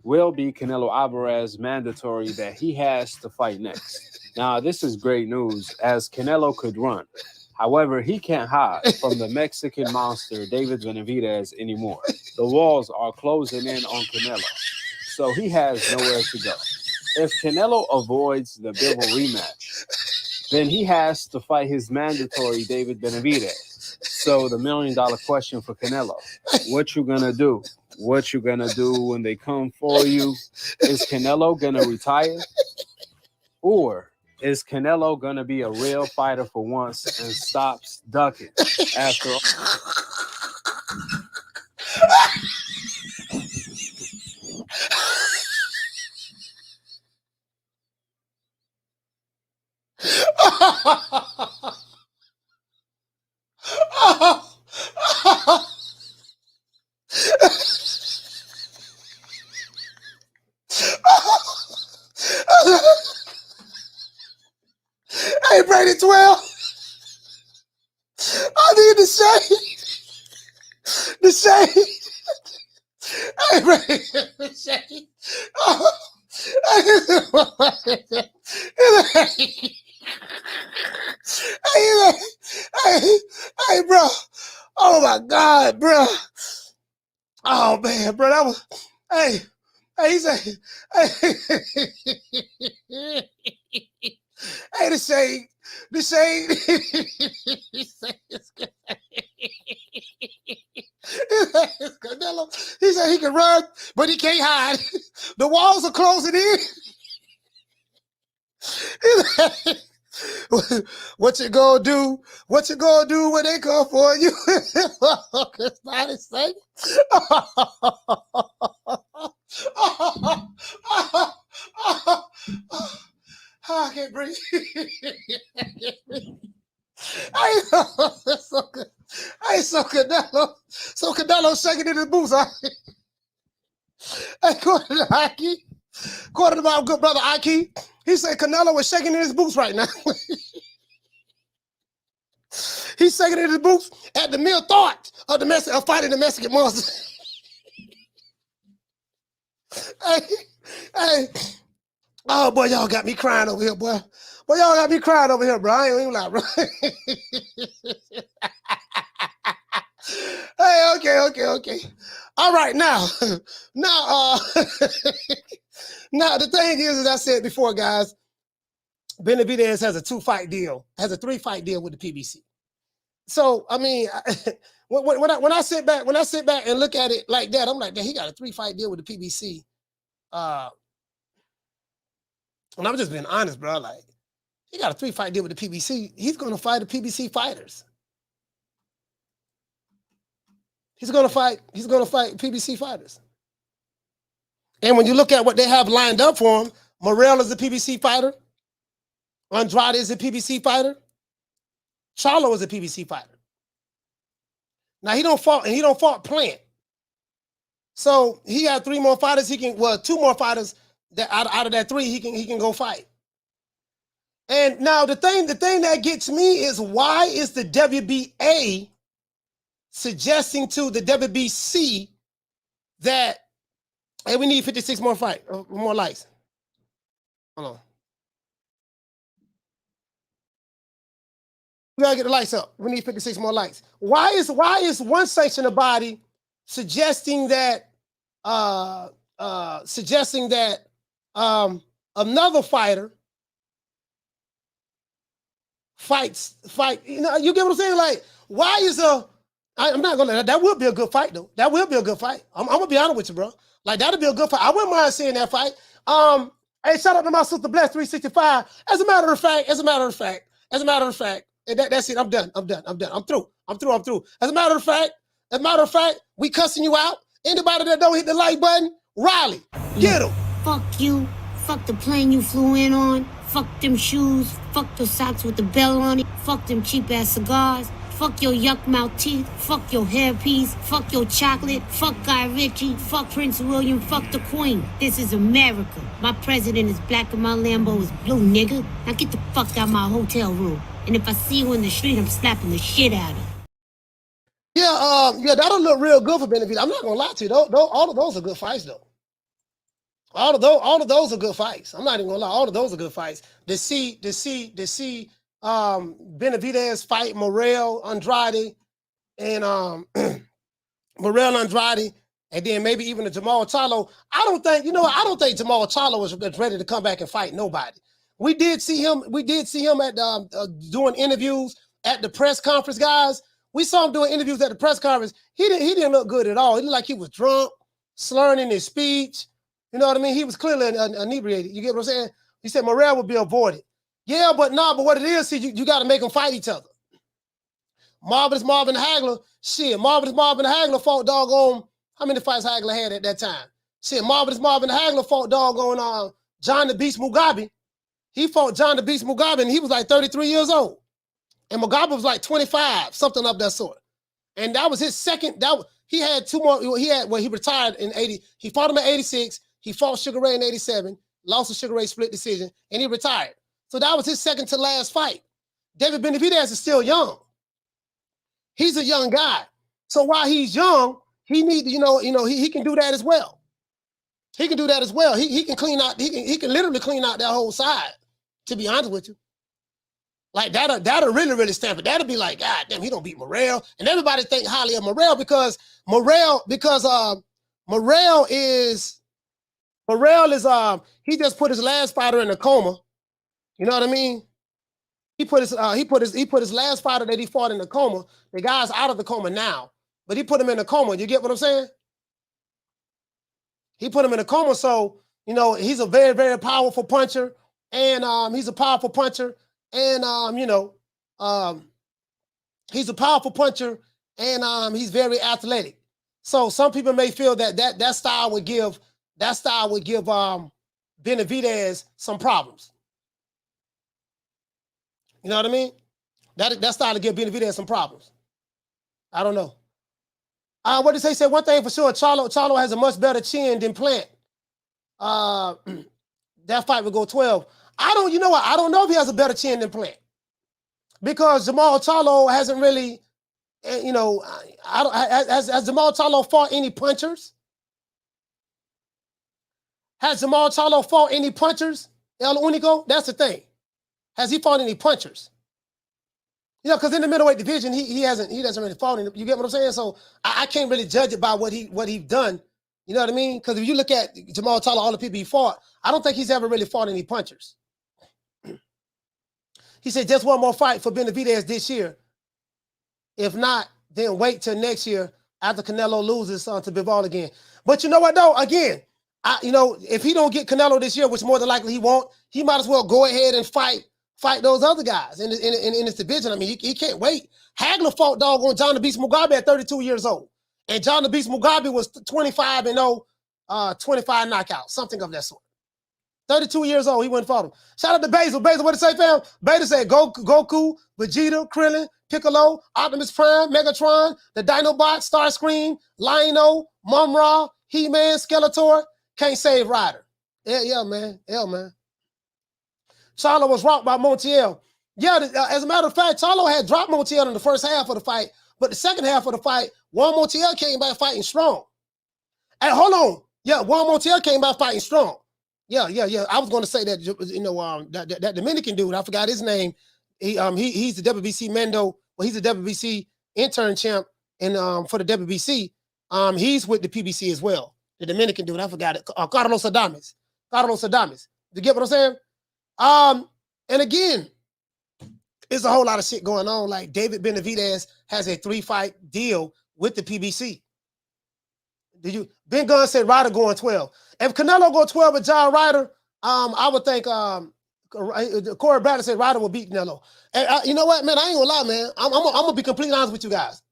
will be Canelo Alvarez, mandatory that he has to fight next. Now, this is great news as Canelo could run. However, he can't hide from the Mexican monster, David Benavidez, anymore. The walls are closing in on Canelo, so he has nowhere to go. If Canelo avoids the Bivol rematch, then he has to fight his mandatory David Benavidez. So the $1 million question for Canelo, what you gonna do? What you gonna do when they come for you? Is Canelo gonna retire? Or is Canelo gonna be a real fighter for once and stops ducking after all?
Hey, Brady 12. I need the shade. The shade. Hey, Brady, the shade. Oh. Hey, Hey, bro. Oh my God, bro. Oh man, bro, that was. Hey, he said, hey, hey, the shade. He said Canelo. He said he can run, but he can't hide. The walls are closing in. What you gonna do? What you gonna do when they come for you? I can't breathe. That's so good. So Canelo. So Canelo shaking in his boots. According to Ike, according to my good brother Ike, he said Canelo was shaking in his boots right now. He's shaking in his boots at the mere thought of fighting the Mexican monster. hey. Oh boy, y'all got me crying over here, boy. Boy, y'all got me crying over here, bro. I ain't even lie, bro. Hey, okay. All right, now, now the thing is, as I said before, guys, Benavidez has a 2-fight deal, has a 3-fight deal with the PBC. So, I mean, when I sit back and look at it like that, I'm like, he got a 3-fight deal with the PBC. And I'm just being honest, bro. Like, he got a 3-fight deal with the PBC. He's going to fight the PBC fighters. He's going to fight PBC fighters. And when you look at what they have lined up for him, Morrell is a PBC fighter. Andrade is a PBC fighter. Charlo is a PBC fighter. Now he don't fault Plant. So he got 3 more fighters. 2 more fighters that out of that 3 he can go fight. And now the thing that gets me is, why is the WBA suggesting to the WBC that, hey, we need 56 more more lights. Hold on. We gotta get the lights up. We need 56 more lights. Why is one section of the body suggesting that another fighter fight? You know, you get what I'm saying? Like, why is I'm not gonna. That would be a good fight, though. That will be a good fight. I'm gonna be honest with you, bro. Like, that'd be a good fight. I wouldn't mind seeing that fight. Hey, shout out to my sister Bless 365. As a matter of fact, that's it. I'm done. I'm through. As a matter of fact, we cussing you out. Anybody that don't hit the like button, Riley, get him.
Fuck you. Fuck the plane you flew in on. Fuck them shoes. Fuck the socks with the bell on it. Fuck them cheap ass cigars. Fuck your yuck mouth teeth. Fuck your hairpiece. Fuck your chocolate. Fuck Guy Ritchie. Fuck Prince William. Fuck the Queen. This is America. My president is black and my Lambo is blue, nigga. Now get the fuck out my hotel room. And if I see you in the street, I'm slapping the shit out of you.
Yeah, that'll look real good for Benavidez. I'm not gonna lie to you. All of those are good fights, though. All of those are good fights. I'm not even gonna lie. All of those are good fights. To see Benavidez fight Morrell, Andrade, and and then maybe even a Jamal Charlo. I don't think Jamal Charlo is ready to come back and fight nobody. We did see him at doing interviews at the press conference, guys. We saw him doing interviews at the press conference. He didn't look good at all. He looked like he was drunk, slurring in his speech. You know what I mean? He was clearly inebriated. You get what I'm saying? He said Morrell would be avoided. Yeah, but what it is, you got to make them fight each other. Marvelous Marvin Hagler fought doggone, how many fights Hagler had at that time? Shit, Marvelous Marvin Hagler fought doggone John the Beast Mugabe. He fought John the Beast Mugabe, and he was like 33 years old. And Mugabe was like 25, something of that sort. And that was his second. He had 2 more. He retired in 80. He fought him in 86. He fought Sugar Ray in 87, lost the Sugar Ray split decision, and he retired. So that was his second to last fight. David Benavidez is still young. He's a young guy. So while he's young, he need he can do that as well. He can do that as well. He can clean out. He can literally clean out that whole side. To be honest with you. Like that'll really stamp it. That'll be like, God damn, he don't beat Morrell. And everybody think highly of Morrell because Morrell is he just put his last fighter in a coma. You know what I mean? He put his last fighter that he fought in a coma. The guy's out of the coma now, but he put him in a coma. You get what I'm saying? He put him in a coma, so you know he's a very, very powerful puncher, and he's a powerful puncher. And he's a powerful puncher, and he's very athletic. So some people may feel that style would give Benavidez some problems. You know what I mean? That style would give Benavidez some problems. I don't know. What did they say? One thing for sure, Charlo has a much better chin than Plant. That fight would go 12. You know what? I don't know if he has a better chin than Plant. Because Jamal Charlo hasn't really, has Jamal Charlo fought any punchers? Has Jamal Charlo fought any punchers? El Único? That's the thing. Has he fought any punchers? You know, because in the middleweight division, he doesn't really fought any. You get what I'm saying? So I can't really judge it by what he's done. You know what I mean? Because if you look at Jamal Charlo, all the people he fought, I don't think he's ever really fought any punchers. He said just one more fight for Benavidez this year. If not, then wait till next year after Canelo loses to Bivol again. But you know what though? Again, if he don't get Canelo this year, which more than likely he won't, he might as well go ahead and fight those other guys in this division. I mean, he can't wait. Hagler fought doggone John the Beast Mugabe at 32 years old. And John the Beast Mugabe was 25-0, 25 knockouts, something of that sort. 32 years old, he went and fought him. Shout out to Basil. Basil, what did it say, fam? Basil said Goku, Vegeta, Krillin, Piccolo, Optimus Prime, Megatron, the Dinobot, Starscream, Lion-O, Mum-Ra, He-Man, Skeletor. Can't save Ryder. Yeah, man. Charlo was rocked by Montiel. Yeah, as a matter of fact, Charlo had dropped Montiel in the first half of the fight, but the second half of the fight, Juan Montiel came back fighting strong. Hey, hold on. Yeah, Juan Montiel came back fighting strong. Yeah. I was going to say that, that Dominican dude, I forgot his name. He's the WBC Mendo. Well, he's the WBC intern champ and for the WBC. He's with the PBC as well. The Dominican dude, I forgot it. Carlos Adames. You get what I'm saying? And again, there's a whole lot of shit going on. Like David Benavidez has a 3-fight deal with the PBC. Ben Gunn said Ryder going 12. If Canelo go 12 with John Ryder, I would think Corey Bradley said Ryder will beat Canelo. And you know what, man? I ain't gonna lie, man. I'm gonna be completely honest with you guys.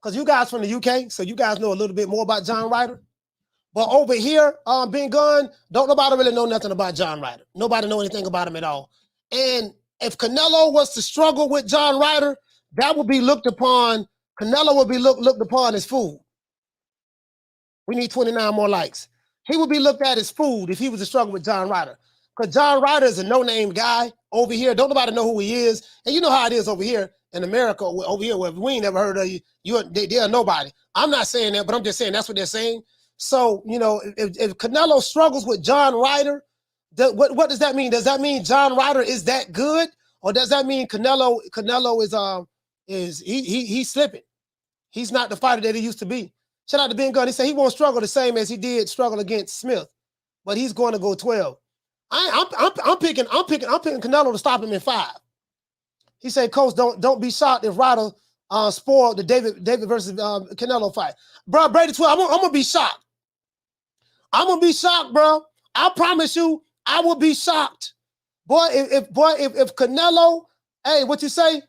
Because you guys from the UK, so you guys know a little bit more about John Ryder. But over here, Ben Gunn, don't nobody really know nothing about John Ryder. Nobody know anything about him at all. And if Canelo was to struggle with John Ryder, that would be looked upon. Canelo would be looked upon as food. We need 29 more likes. He would be looked at as food if he was to struggle with John Ryder. Because John Ryder is a no-name guy over here. Don't nobody know who he is. And you know how it is over here in America, over here, where we ain't never heard of you. They're nobody. I'm not saying that, but I'm just saying that's what they're saying. So, if Canelo struggles with John Ryder, what does that mean? Does that mean John Ryder is that good? Or does that mean Canelo is he's slipping? He's not the fighter that he used to be. Shout out to Ben Gunn. He said he won't struggle the same as he did struggle against Smith, but he's going to go 12. I'm picking Canelo to stop him in 5. He said, Coach, don't be shocked if Ryder spoiled the David versus Canelo fight. Bro, Brady 12, I'm gonna be shocked. I'm gonna be shocked, bro. I promise you, I will be shocked. Boy, if Canelo, hey, what you say?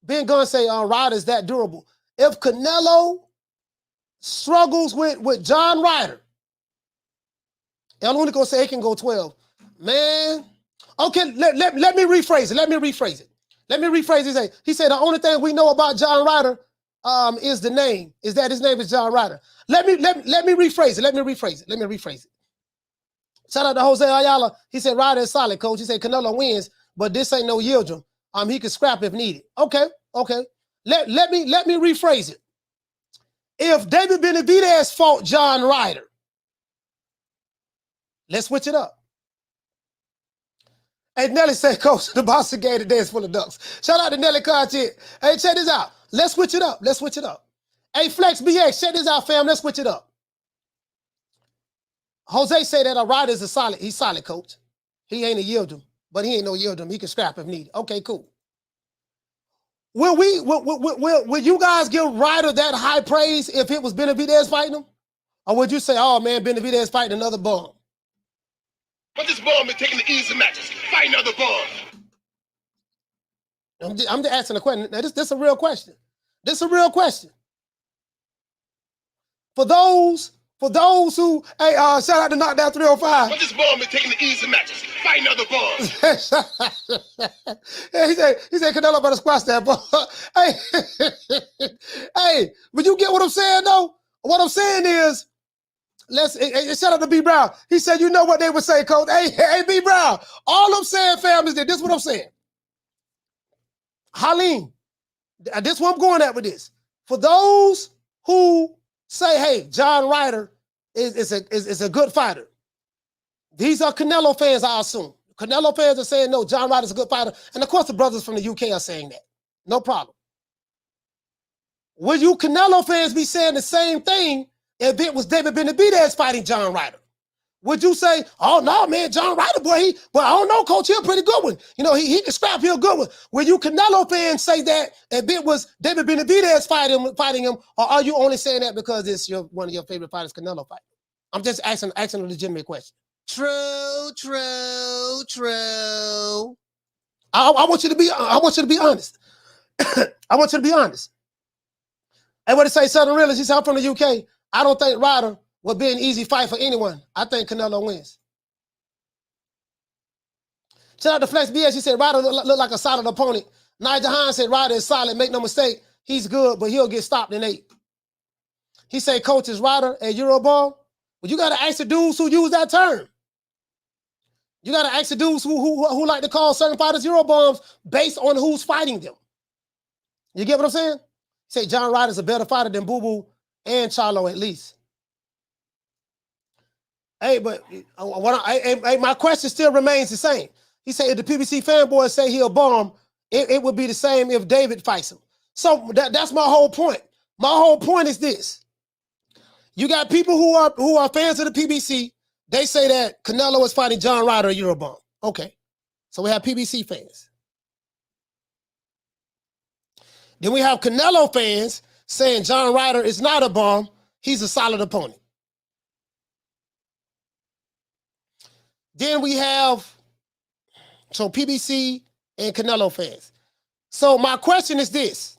Ben Gunn say Ryder's that durable. If Canelo struggles with John Ryder, El Único say he can go 12. Man, okay, let me rephrase it. He said the only thing we know about John Ryder is the name. Is that his name is John Ryder. Let me rephrase it. Shout out to Jose Ayala. He said Ryder is solid, coach. He said Canelo wins, but this ain't no Yildirim. He can scrap if needed. Okay. Let me rephrase it. If David Benavidez fought John Ryder, let's switch it up. Hey, Nelly said, Coach, the boxing game today is full of ducks. Shout out to Nelly Content. Hey, check this out. Let's switch it up. Let's switch it up. Hey, Flex BX, check this out, fam. Let's switch it up. Jose said that a Ryder is he's solid, Coach. He ain't a yielder, but he ain't no yielder. He can scrap if needed. Okay, cool. Will you guys give Ryder that high praise if it was Benavidez fighting him? Or would you say, oh man, Benavidez fighting another bum?
But this bum is taking the easy matches. Fight another bum.
I'm just asking a question. Now, this is a real question. This is a real question. For those who, hey, shout out to Knockdown 305.
But this bum is taking the easy matches. Fight another bum.
Yeah, he said Canelo better squash that bum. Hey, hey, but you get what I'm saying though? What I'm saying is, shout out to B Brown. He said, you know what they would say, Coach. Hey, B Brown. All I'm saying, fam, is that this is what I'm saying. Halim, this is what I'm going at with this. For those who say, hey, John Ryder is a good fighter. These are Canelo fans, I assume. Canelo fans are saying, no, John Ryder's a good fighter. And of course, the brothers from the UK are saying that. No problem. Will you Canelo fans be saying the same thing if it was David Benavidez fighting John Ryder? Would you say, oh, no, man, John Ryder, boy, but I don't know, Coach, he's a pretty good one. You know, he can scrap, he's a good one. Will you Canelo fans say that if it was David Benavidez fighting him, or are you only saying that because it's one of your favorite fighters, Canelo fighting? I'm just asking a legitimate question.
True.
I want you to be honest. I want you to be honest. And what to say, Southern Realist, he said, I'm from the UK. I don't think Ryder would be an easy fight for anyone. I think Canelo wins. Shout out to Flex BS. He said Ryder look like a solid opponent. Nigel Hines said Ryder is solid. Make no mistake. He's good, but he'll get stopped in 8. He said, Coach, is Ryder a Euroball? Well, you got to ask the dudes who use that term. You got to ask the dudes who like to call certain fighters Eurobombs based on who's fighting them. You get what I'm saying? Say John Ryder's a better fighter than Boo Boo and Charlo at least. Hey, but my question still remains the same. He said if the PBC fanboys say he'll bomb, it would be the same if David fights him. So that's my whole point. My whole point is this. You got people who are fans of the PBC. They say that Canelo is fighting John Ryder or Eurobomb. Okay. So we have PBC fans. Then we have Canelo fans saying John Ryder is not a bomb. He's a solid opponent. Then we have, so PBC and Canelo fans. So my question is this.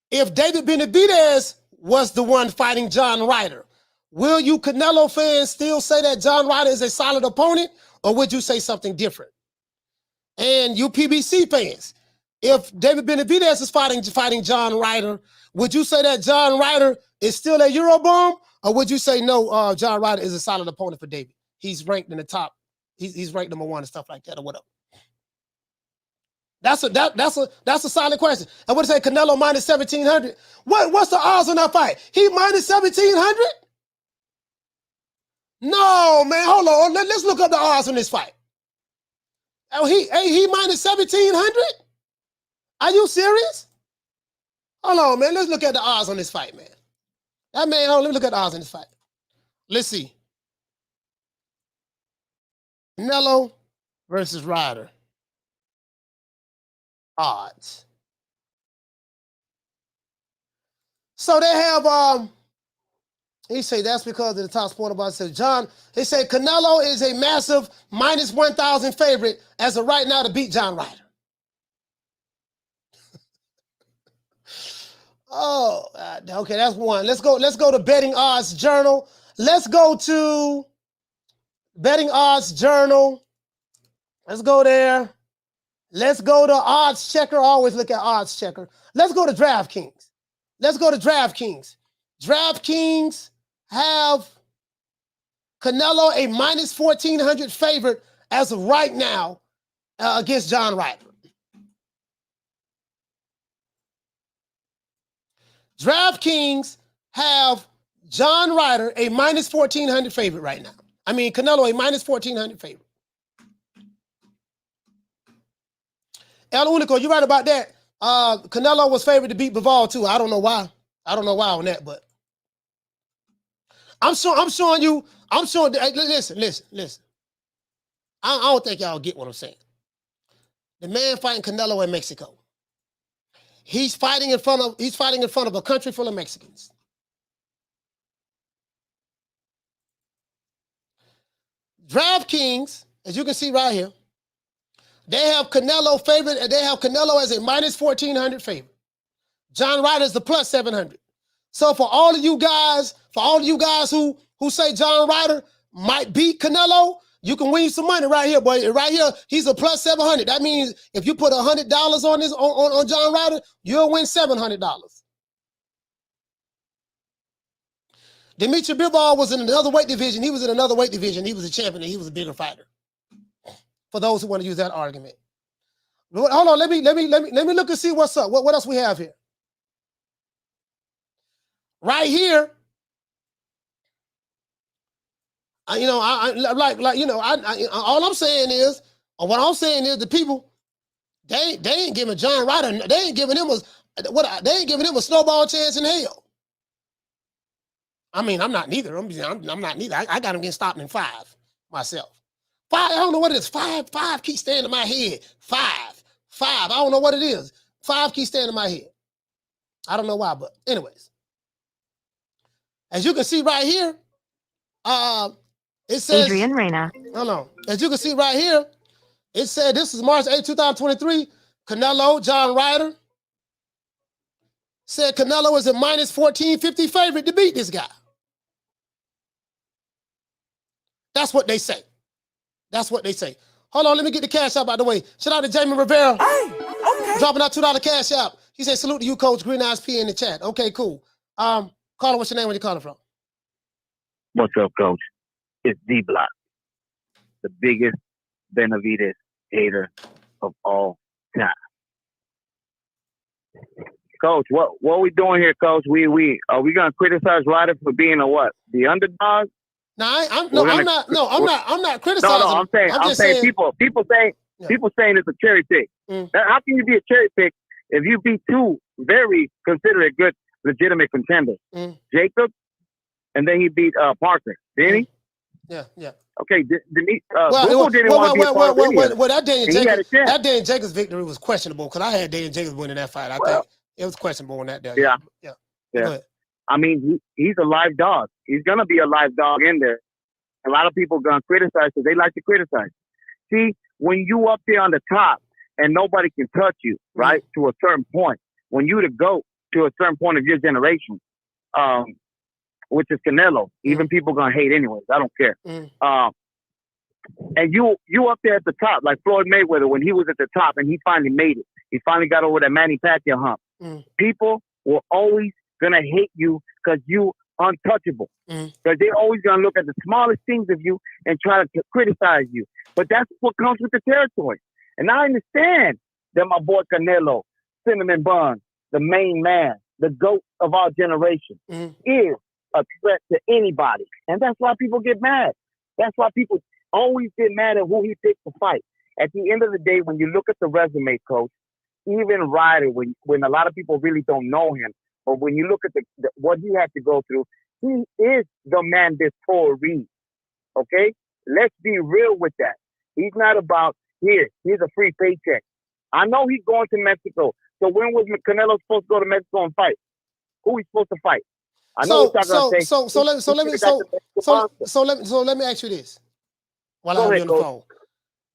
If David Benavidez was the one fighting John Ryder, will you Canelo fans still say that John Ryder is a solid opponent, or would you say something different? And you PBC fans, if David Benavidez is fighting John Ryder, would you say that John Ryder is still a Eurobomb, or would you say no, John Ryder is a solid opponent for David? He's ranked in the top. He's ranked number 1 and stuff like that, or whatever. That's a solid question. I would say Canelo minus 1,700. What's the odds on that fight? He minus 1,700? No, man. Hold on. Let's look up the odds on this fight. Oh, he minus 1,700? Are you serious? Hold on, man. Let's look at the odds on this fight, man. Let me look at the odds on this fight. Let's see. Canelo versus Ryder. Odds. So they have, he say that's because of the top sport about said John. They say Canelo is a massive minus 1,000 favorite as of right now to beat John Ryder. Oh, okay, that's one. Let's go to Betting Odds Journal. Let's go to Betting Odds Journal. Let's go there. Let's go to Odds Checker. Always look at Odds Checker. Let's go to DraftKings. Let's go to DraftKings. DraftKings have Canelo a minus 1,400 favorite as of right now against John Ryder. DraftKings have John Ryder a minus 1,400 favorite right now. I mean, Canelo a minus 1,400 favorite. El Unico, you're right about that. Canelo was favored to beat Bivol too. I don't know why. I don't know why on that, but I'm showing you. Listen. I don't think y'all get what I'm saying. The man fighting Canelo in Mexico. He's fighting in front of a country full of Mexicans. DraftKings, as you can see right here, they have Canelo favored, and they have Canelo as a minus 1,400 favorite. John Ryder is the plus 700. So for all of you guys who say John Ryder might beat Canelo, you can win some money right here, boy. Right here, he's a plus 700. That means if you put $100 on this on John Ryder, you'll win $700. Dimitri Bivol was in another weight division. He was in another weight division. He was a champion, and he was a bigger fighter. For those who want to use that argument. Hold on, let me look and see what's up. What else we have here? Right here, all I'm saying is, the people, they ain't giving John Ryder, they ain't giving him a snowball chance in hell. I mean, I'm not neither. I'm not neither. I got him getting stopped in 5 myself. 5, I don't know what it is. 5 keeps staying in my head. 5. I don't know what it is. 5 keeps staying in my head. I don't know why, but anyways. As you can see right here, it says
Adrian Reina.
Hold on. As you can see right here, it said this is March 8, 2023. Canelo, John Ryder said Canelo is a minus 1,450 favorite to beat this guy. That's what they say. Hold on, let me get the cash app out the way. Shout out to Jamie Rivera. Hey, okay. Dropping out $2 cash app. He said, salute to you, Coach Green Eyes P in the chat. Okay, cool. Caller, what's your name? Where you calling from?
What's up, Coach? It's D-Block, the biggest Benavidez hater of all time. Coach, what are we doing here, Coach? Are we gonna criticize Ryder for being a what? The underdog?
No, I'm not criticizing.
No, I'm saying people saying it's a cherry pick. How can you be a cherry pick if you beat 2 very considered good, legitimate contenders? Jacob, and then he beat Parker, didn't he?
Yeah.
Okay, Google didn't want to be a part of it.
Well, that Daniel Jacobs victory was questionable because I had Daniel Jacobs winning that fight. I think it was questionable on that day.
Yeah. I mean, he's a live dog. He's going to be a live dog in there. A lot of people going to criticize because they like to criticize. See, when you up there on the top and nobody can touch you, right, to a certain point, when you the GOAT to a certain point of your generation, which is Canelo, even people going to hate anyways. I don't care. And you up there at the top, like Floyd Mayweather when he was at the top and he finally made it. He finally got over that Manny Pacquiao hump. People were always going to hate you because you untouchable. Because they're always going to look at the smallest things of you and try to criticize you. But that's what comes with the territory. And I understand that my boy Canelo, Cinnamon Bun, the main man, the GOAT of our generation, is a threat to anybody. And that's why people get mad. That's why people always get mad at who he picked to fight. At the end of the day, when you look at the resume, Coach, even Ryder, when a lot of people really don't know him, but when you look at what he had to go through, he is the mandatory. Okay? Let's be real with that. He's not about, here's a free paycheck. I know he's going to Mexico. So when was Canelo supposed to go to Mexico and fight? Who he's supposed to fight? I know
let me ask you this while I'm on the phone.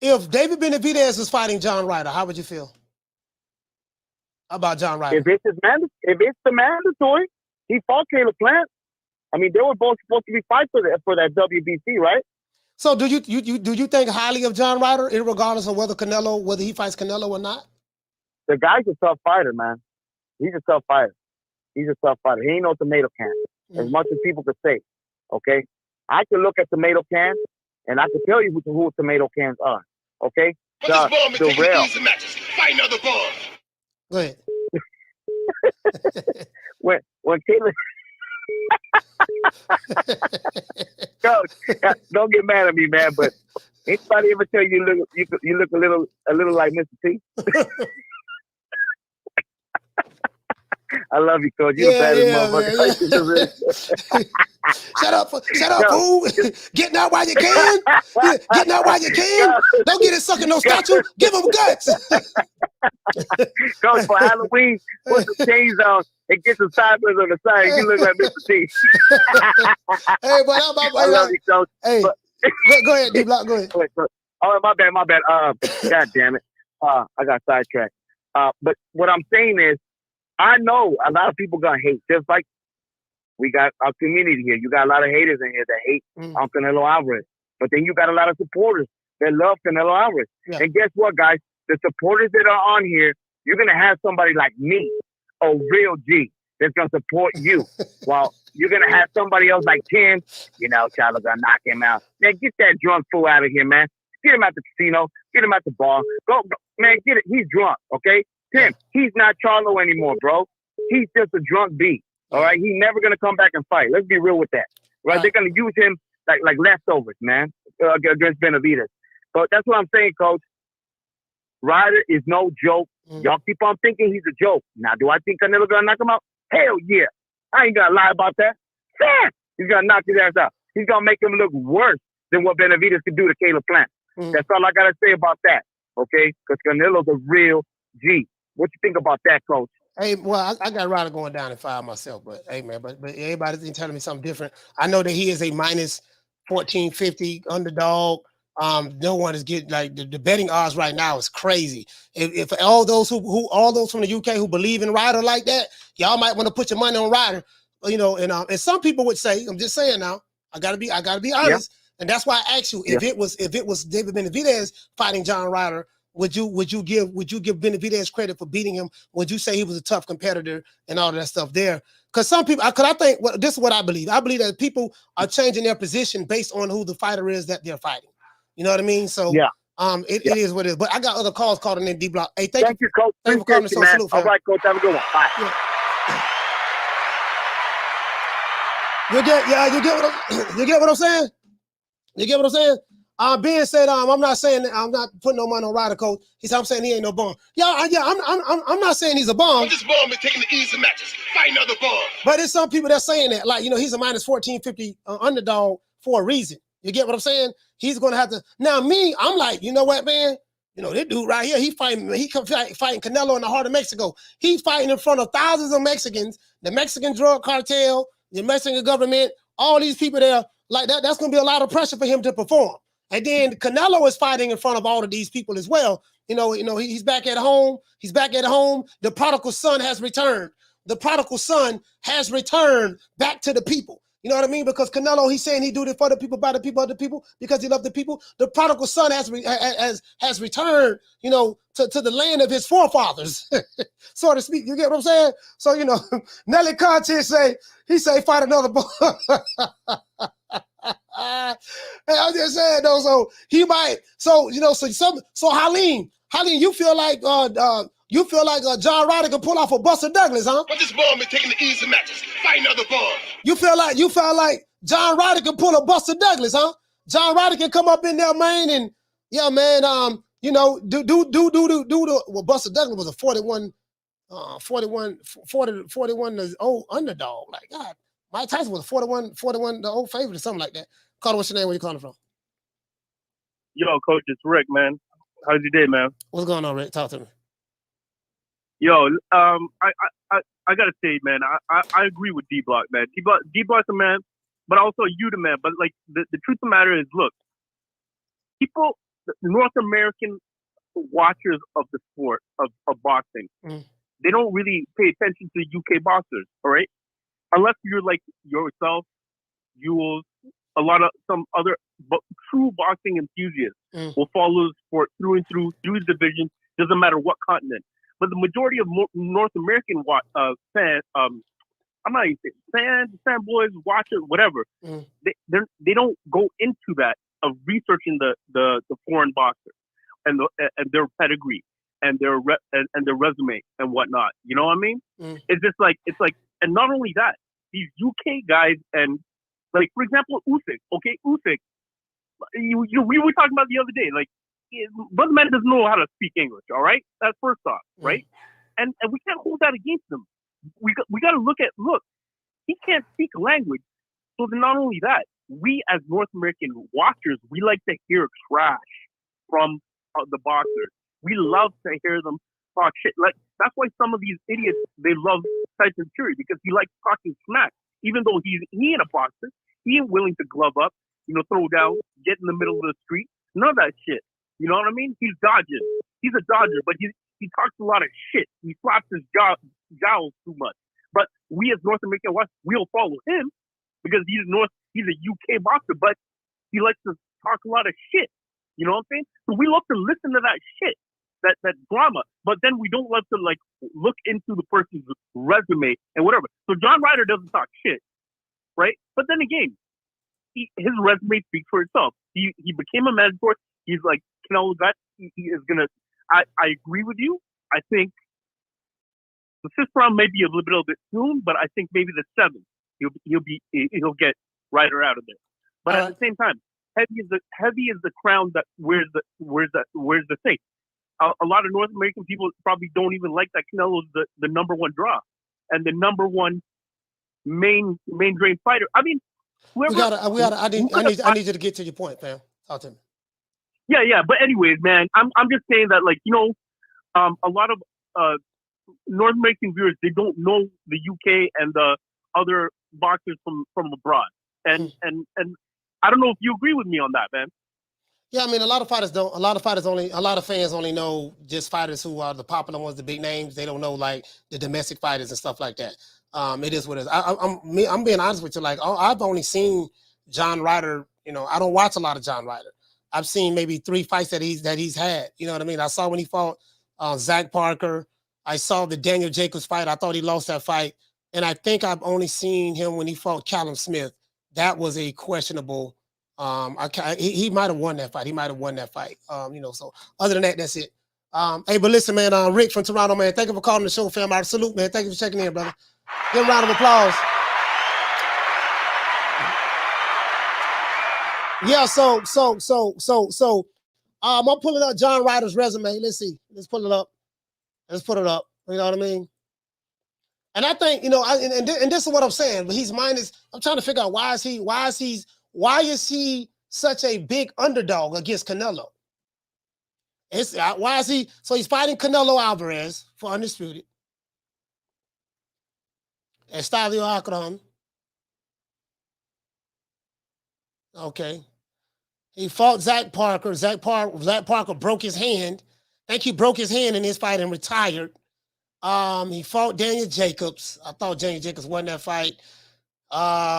If David Benavidez was fighting John Ryder, how would you feel about John Ryder?
If it's the mandatory, he fought Caleb Plant. I mean, they were both supposed to be fighting for that WBC, right?
So do you think highly of John Ryder, regardless of whether he fights Canelo or not?
The guy's a tough fighter, man. He's a tough fighter. He ain't no tomato can, as much as people could say. Okay, I can look at tomato cans and I can tell you who tomato cans are. Okay,
the real. Fight another ball.
Go ahead.
when Caleb, Coach, don't get mad at me, man. But
Anybody ever tell you you look a little like Mr. T? I love you, Coach. You're the baddest motherfucker.
Shut up, fool. Getting out while you can. Getting out while you can. Don't get it sucking no statue. Give them guts.
Coach, for Halloween, put some chains on and get some sideburns on the side. You look like Mr. T.
Hey, but
I love you, Coach.
Hey, go ahead, D-Block. Go ahead.
Oh, my bad. God damn it. I got sidetracked. But what I'm saying is, I know a lot of people gonna hate, just like we got our community here. You got a lot of haters in here that hate on Canelo Alvarez. But then you got a lot of supporters that love Canelo Alvarez. Yeah. And guess what, guys? The supporters that are on here, you're gonna have somebody like me, a real G, that's gonna support you. While you're gonna have somebody else like Tim, Charles gonna knock him out. Man, get that drunk fool out of here, man. Get him out the casino. Get him out the bar. Go, man, get it. He's drunk, okay? Tim, he's not Charlo anymore, bro. He's just a drunk B. All right, he's never gonna come back and fight. Let's be real with that. Right? They're gonna use him like leftovers, man, against Benavidez. But that's what I'm saying, Coach. Ryder is no joke. Y'all keep on thinking he's a joke. Now, do I think Canelo gonna knock him out? Hell yeah. I ain't gonna lie about that. He's gonna knock his ass out. He's gonna make him look worse than what Benavidez could do to Caleb Plant. That's all I gotta say about that. Okay? Because Canelo's a real G. What you think about that, Coach?
Hey, well, I got Ryder going down in 5 myself, but hey, man, but everybody's telling me something different. I know that he is a minus 1450 underdog. No one is getting like the betting odds right now is crazy. If all those all those from the UK who believe in Ryder like that, y'all might want to put your money on Ryder. And some people would say, I'm just saying now, I gotta be honest, and that's why I asked you if it was David Benavidez fighting John Ryder. Would you give Benavidez credit for beating him? Would you say he was a tough competitor and all of that stuff there? Because some people, I think this is what I believe. I believe that people are changing their position based on who the fighter is that they're fighting. You know what I mean? So it is what it is. But I got other calls calling in D-Block. Hey, thank you,
Coach.
Thank you for calling.
Man. Salute, all right, Coach. Have a good one. Bye.
You get what I'm saying? You get what I'm saying? Ben said, I'm not saying I'm not putting no money on Ryder, Coach. He said, I'm saying he ain't no bum. I'm not saying he's a bum.
This bum is taking the easy matches, fighting other bums.
But there's some people that's saying that, like, he's a minus 1450 underdog for a reason. You get what I'm saying? He's gonna have to. Now me, I'm like, you know what, man? This dude right here, fighting Canelo in the heart of Mexico. He's fighting in front of thousands of Mexicans, the Mexican drug cartel, the Mexican government, all these people there. Like that, that's gonna be a lot of pressure for him to perform. And then Canelo is fighting in front of all of these people as well. He's back at home. He's back at home. The prodigal son has returned. The prodigal son has returned back to the people. You know what I mean? Because Canelo, he's saying he do it for the people, by the people, of the people, because he loved the people. The prodigal son has returned, to the land of his forefathers, so to speak. You get what I'm saying? So, Nelly Conte say fight another ball. Hey, I'm just saying though, so he might, so Halim, you feel like John Ryder can pull off a Buster Douglas, huh?
But this bum is taking the easy matches, fighting other bums.
You feel like John Ryder can pull a Buster Douglas, huh? John Ryder can come up in there, man, and do well, Buster Douglas was a 41 the old underdog. Like, God, Mike Tyson was 41 the old favorite or something like that. Carter, what's your name? Where you calling from?
Yo, Coach, it's Rick, man. How's your day, man?
What's going on, Rick? Talk to me.
Yo, I gotta say, man, I agree with D-Block, man. D-Block's a man, but also you the man. But like the truth of the matter is, look, people, North American watchers of the sport of boxing, they don't really pay attention to UK boxers, all right? Unless you're like yourself, Jules, a lot of some other true boxing enthusiasts will follow the sport through and through his division, doesn't matter what continent. But the majority of North American fans, I'm not even saying fans, fanboys, watchers, whatever, they don't go into that of researching the foreign boxer and their pedigree and their resume and whatnot. You know what I mean? It's like, and not only that, these UK guys and like, for example, Usyk. Okay, Usyk. we were talking about the other day. Like, Brother Man doesn't know how to speak English. All right, that's first off, right? And we can't hold that against him. We got to look. He can't speak a language. So then not only that, we as North American watchers, we like to hear trash from the boxers. We love to hear them talk shit. Like, that's why some of these idiots, they love Tyson Fury, because he likes talking smack. Even though he ain't a boxer, he ain't willing to glove up, throw down, get in the middle of the street. None of that shit. You know what I mean? He's dodging. He's a dodger, but he talks a lot of shit. He flaps his jowls too much. But we as North American watchers, we'll follow him because he's a UK boxer, but he likes to talk a lot of shit. You know what I'm saying? So we love to listen to that shit, that drama, but then we don't love to like look into the person's resume and whatever. So John Ryder doesn't talk shit, right? But then again, his resume speaks for itself. He became a mentor. He's like Canelo got. He is gonna. I agree with you. I think the 6th round may be a little bit soon, but I think maybe the 7th he'll get Ryder out of there. But at the same time, heavy is the crown that wears the thing. A lot of North American people probably don't even like that Canelo's the number one draw and the number one main drain fighter. I mean, whoever.
I need you to get to your point, fam. Talk to me.
Yeah. But anyways, man, I'm just saying that, like, a lot of North American viewers, they don't know the UK and the other boxers from abroad, and I don't know if you agree with me on that, man.
Yeah, I mean, a lot of fans only know just fighters who are the popular ones, the big names. They don't know like the domestic fighters and stuff like that. It is what it is. I'm being honest with you. Like, I've only seen John Ryder. I don't watch a lot of John Ryder. I've seen maybe 3 fights that he's had. You know what I mean? I saw when he fought Zach Parker. I saw the Daniel Jacobs fight. I thought he lost that fight. And I think I've only seen him when he fought Callum Smith. That was a questionable. He might have won that fight. So other than that, that's it. Hey, but listen, man, Rick from Toronto, man, thank you for calling the show, fam. I salute, man. Thank you for checking in, brother. Give him a round of applause. Yeah, so I'm pulling up John Ryder's resume. Let's see. Let's pull it up. You know what I mean? And I think, and this is what I'm saying, but he's minus. I'm trying to figure out why is he such a big underdog against Canelo? Why is he? So he's fighting Canelo Alvarez for undisputed. Estadio Akron. Okay. He fought Zach Parker. Zach Parker broke his hand. I think he broke his hand in this fight and retired. He fought Daniel Jacobs. I thought Daniel Jacobs won that fight.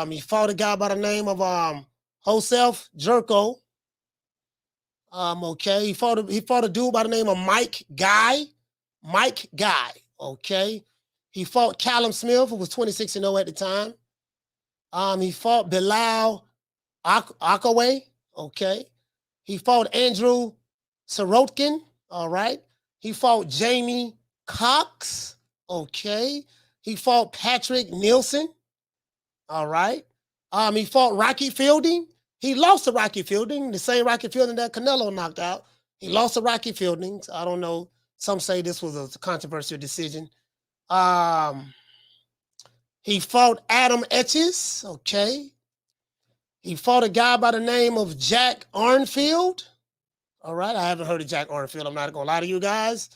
He fought a guy by the name of Josef Jerko. Okay. He fought a dude by the name of Mike Guy. Okay. He fought Callum Smith, who was 26-0 at the time. He fought Bilal Akaway. Okay. He fought Andrew Sirotkin. All right. He fought Jamie Cox. Okay. He fought Patrick Nielsen. All right. He fought Rocky Fielding. He lost to Rocky Fielding, the same Rocky Fielding that Canelo knocked out. He lost to Rocky Fielding. I don't know. Some say this was a controversial decision. He fought Adam Etches. Okay. He fought a guy by the name of Jack Arnfield. All right. I haven't heard of Jack Arnfield. I'm not going to lie to you guys.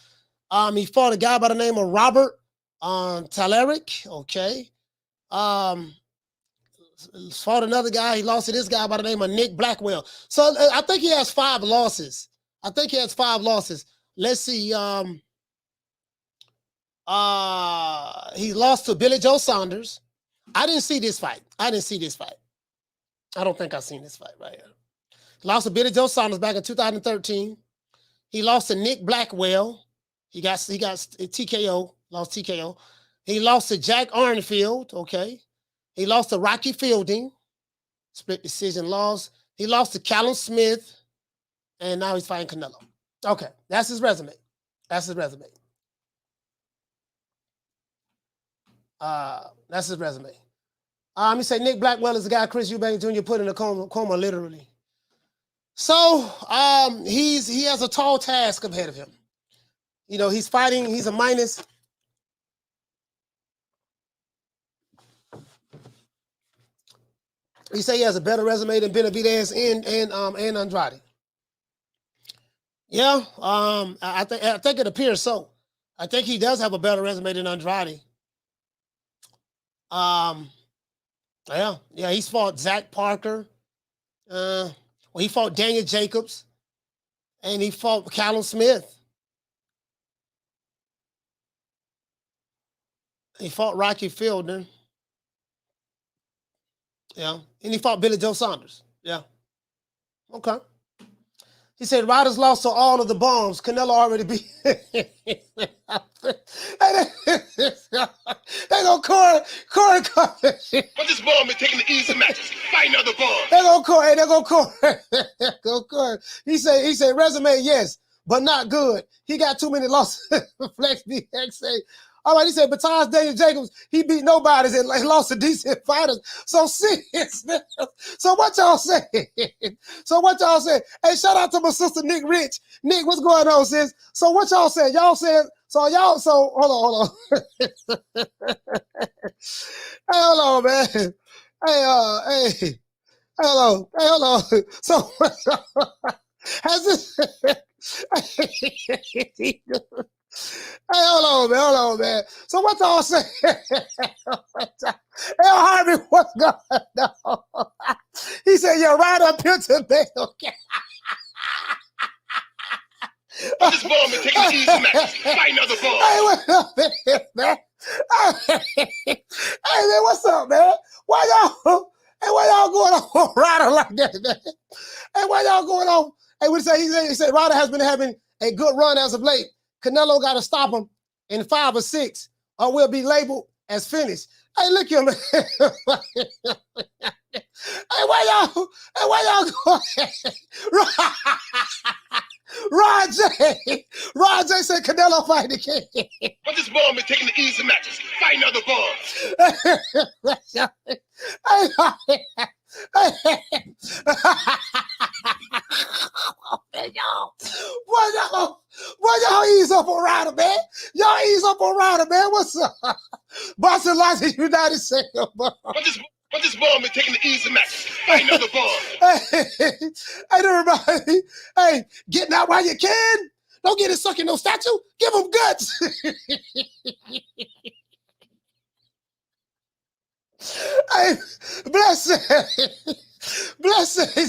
He fought a guy by the name of Robert Taleric. Okay. Fought another guy. He lost to this guy by the name of Nick Blackwell. So I think he has 5 losses. Let's see. He lost to Billy Joe Saunders. I didn't see this fight. I don't think I've seen this fight right here. Lost to Billy Joe Saunders back in 2013. He lost to Nick Blackwell. He got TKO, lost TKO. He lost to Jack Arnfield, okay. He lost to Rocky Fielding, split decision loss. He lost to Callum Smith, and now he's fighting Canelo. Okay, that's his resume. That's his resume. He said Nick Blackwell is the guy Chris Eubank Jr. put in a coma literally. So he has a tall task ahead of him. You know, he's fighting, he's a minus. He say he has a better resume than Benavidez and Andrade. Yeah, I think it appears so. I think he does have a better resume than Andrade. Yeah, he's fought Zach Parker. Well, he fought Daniel Jacobs, and he fought Callum Smith. He fought Rocky Fielding. Yeah, and he fought Billy Joe Saunders. Yeah. Okay. He said Ryder's lost to all of the bombs. Canelo already beat. They go Corey.
But this bomb is taking the easy matches. Fighting other bombs.
They go Corey. Go Corey. He said resume, yes, but not good. He got too many losses. Flex BX say. All right, he said, besides Daniel Jacobs, he beat nobody and lost to decent fighters. So serious. So what y'all saying? Hey, shout out to my sister Nick Rich. Nick, what's going on, sis? So what y'all saying? So hold on. Hey, hold on, man. Hey, hold on. So has this Hey, hold on, man. So what y'all saying? Hey, Harvey, what's going on? He said, "You're right up here today." Okay.
But this bomb is taking the easy matches. Fighting other bombs.
Hey, what's up, man? Hey, man, what's up, man? Why y'all going on Ryder like that, man? Hey, why y'all going on? Hey, what he said Ryder has been having a good run as of late. Canelo got to stop him in 5 or 6, or will be labeled as finished. Hey, look here, man. Hey, why y'all going? Rod J said Canelo fight the king.
But this bomb is taking the easy matches. Fighting other bombs.
Why y'all ease up on Ryder, man? Y'all ease up on Ryder, man. What's up? Boston Logic United States.
But this bomb is taking the easy matches. Fighting other bombs.
Hey, everybody. Hey, getting out while you can. Don't get it sucking no statue. Give them guts. Hey, bless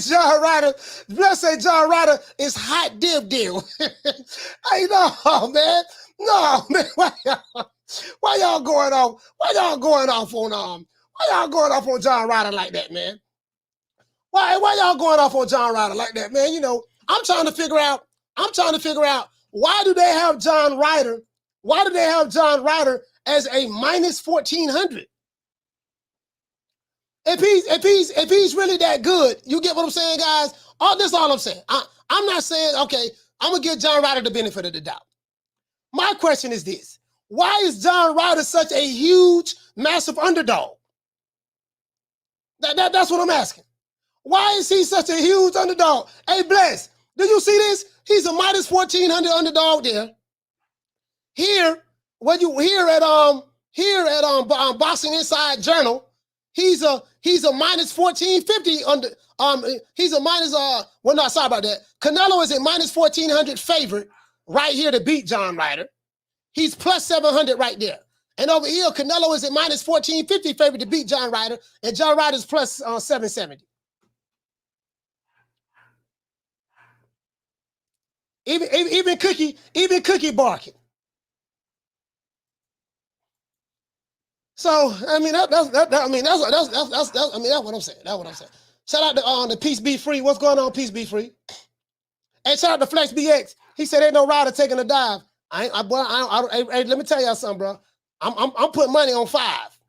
John Ryder. Bless John Ryder is hot deal. Hey, no, man. Why y'all going off? Why y'all going off on John Ryder like that, man? Why y'all going off on John Ryder like that, man? You know, I'm trying to figure out why do they have John Ryder? Why do they have John Ryder as a minus 1400? If he's really that good, you get what I'm saying, guys? That's all I'm saying. I'm not saying, okay, I'm going to give John Ryder the benefit of the doubt. My question is this. Why is John Ryder such a huge, massive underdog? That's what I'm asking. Why is he such a huge underdog? Hey, Bless, do you see this? He's a minus 1400 underdog there. Here at Boxing Inside Journal, he's a minus 1450 under. He's a minus sorry about that. Canelo is a minus 1400 favorite right here to beat John Ryder. He's plus 700 right there. And over here, Canelo is a minus 1450 favorite to beat John Ryder, and John Ryder's plus 770. Even Cookie barking. So I mean that's what I'm saying. That's what I'm saying. Shout out to the Peace Be Free. What's going on, Peace Be Free? And shout out to Flex BX. He said ain't no Ryder taking a dive. Hey, let me tell y'all something, bro. I'm putting money on 5.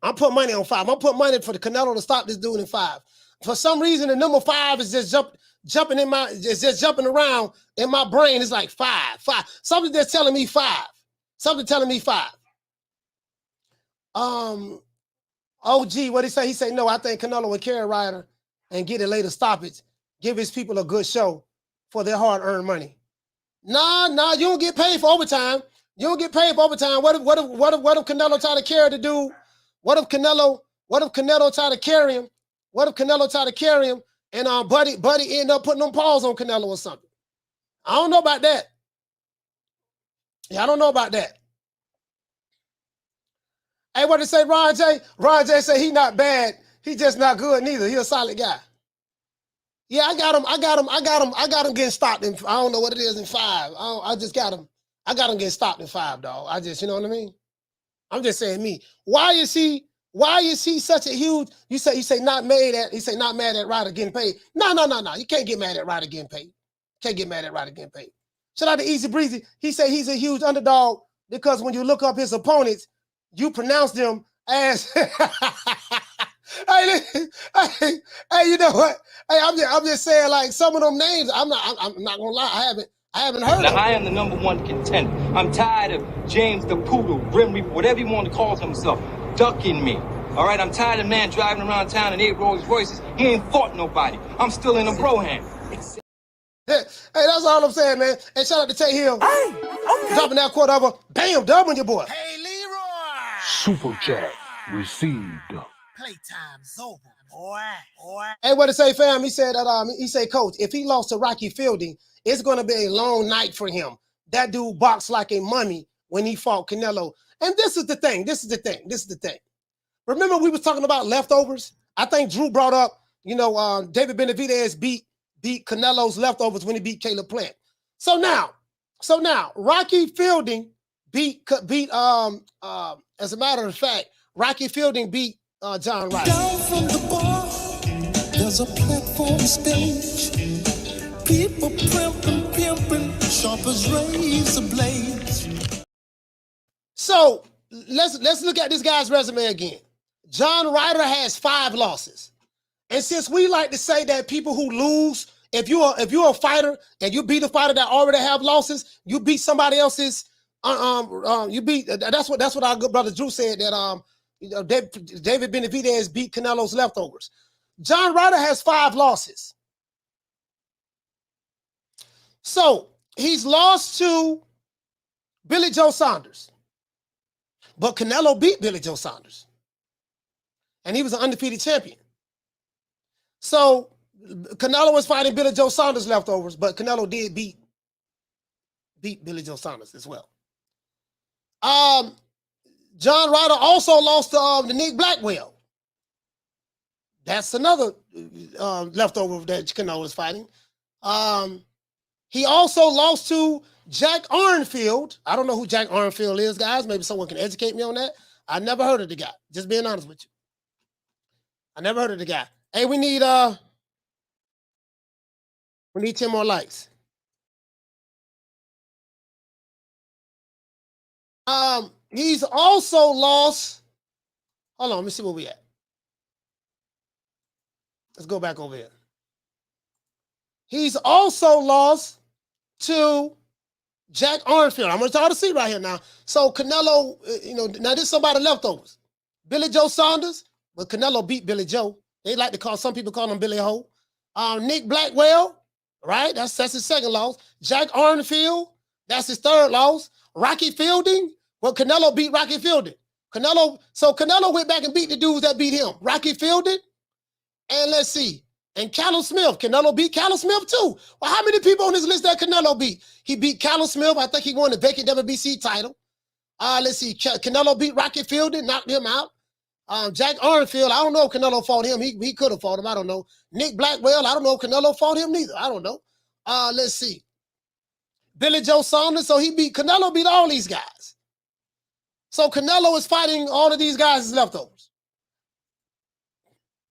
I'm putting money on 5. I'm putting money for the Canelo to stop this dude in 5. For some reason, the number 5 is just jumping around in my brain. It's like 5. Something that's telling me 5. Something telling me 5. OG, what he say? He say no. I think Canelo would carry Ryder and get a later stoppage. give his people a good show for their hard-earned money. Nah, you don't get paid for overtime. You don't get paid for overtime. What if Canelo tried to carry the dude? What if Canelo tried to carry him? What if Canelo tried to carry him and Buddy end up putting them paws on Canelo or something? I don't know about that. Yeah, I don't know about that. Hey, what did say Ron J? Ron J say he not bad. He just not good neither. He a solid guy. Yeah, I got him getting stopped in, I don't know what it is in 5. I just got him. I got him getting stopped in 5, dog. I just, you know what I mean? I'm just saying me. Why is he such a huge, you say not mad at Ryder getting paid? No. You can't get mad at Ryder getting paid. Can't get mad at Ryder getting paid. Shout out to Easy Breezy. He said he's a huge underdog because when you look up his opponents, you pronounce them as hey, you know what? Hey, I'm just saying, like, some of them names, I'm not gonna lie, I haven't heard of them.
Now, I am the #1 contender. I'm tired of James the Poodle, Grim Reaper, whatever you want to call himself, ducking me. All right, I'm tired of man driving around town in 8 Rolls Royces. He ain't fought nobody. I'm still in a bro hand.
Hey, that's all I'm saying, man. And shout out to Tay Hill. Hey, okay. Dropping that quote over. Bam, doubling your boy.
Hey, Leroy.
Super chat received.
Playtime's over, boy.
Hey, what to say, fam? He said that he said, Coach, if he lost to Rocky Fielding, it's gonna be a long night for him. That dude boxed like a mummy when he fought Canelo. And this is the thing. Remember we was talking about leftovers? I think Drew brought up, David Benavidez beat Canelo's leftovers when he beat Caleb Plant. So now, Rocky Fielding beat as a matter of fact, Rocky Fielding beat John Ryder.
Down from the bar, there's a platform stage. People pimping, sharp as razor blades.
So let's look at this guy's resume again. John Ryder has 5 losses. And since we like to say that people who lose, if you're a fighter and you beat a fighter that already have losses, you beat somebody else's. That's what our good brother Drew said that David Benavidez beat Canelo's leftovers. John Ryder has 5 losses. So he's lost to Billy Joe Saunders, but Canelo beat Billy Joe Saunders, and he was an undefeated champion. So Canelo was fighting Billy Joe Saunders leftovers, but Canelo did beat Billy Joe Saunders as well. John Ryder also lost to Nick Blackwell. That's another leftover that Canelo was fighting. He also lost to Jack Arnfield. I don't know who Jack Arnfield is, guys. Maybe someone can educate me on that. I never heard of the guy. Just being honest with you. I never heard of the guy. Hey, we need 10 more likes. He's also lost. Hold on, let me see where we at. Let's go back over here. He's also lost to Jack Arnfield. I'm going to try to see right here now. So Canelo, now this is somebody leftovers. Billy Joe Saunders, but Canelo beat Billy Joe. They like to call, some people call him Billy Ho. Nick Blackwell, right? That's his second loss. Jack Arnfield, that's his third loss. Rocky Fielding, well, Canelo beat Rocky Fielding. So Canelo went back and beat the dudes that beat him. Rocky Fielding, and let's see. And Callum Smith. Canelo beat Callum Smith too. Well, how many people on this list that Canelo beat? He beat Callum Smith. I think he won the vacant WBC title. Let's see. Canelo beat Rocky Fielding, knocked him out. Jack Arnfield, I don't know if Canelo fought him. He could have fought him. I don't know. Nick Blackwell, I don't know if Canelo fought him neither. I don't know. Let's see. Billy Joe Saunders. So Canelo beat all these guys. So Canelo is fighting all of these guys as leftovers.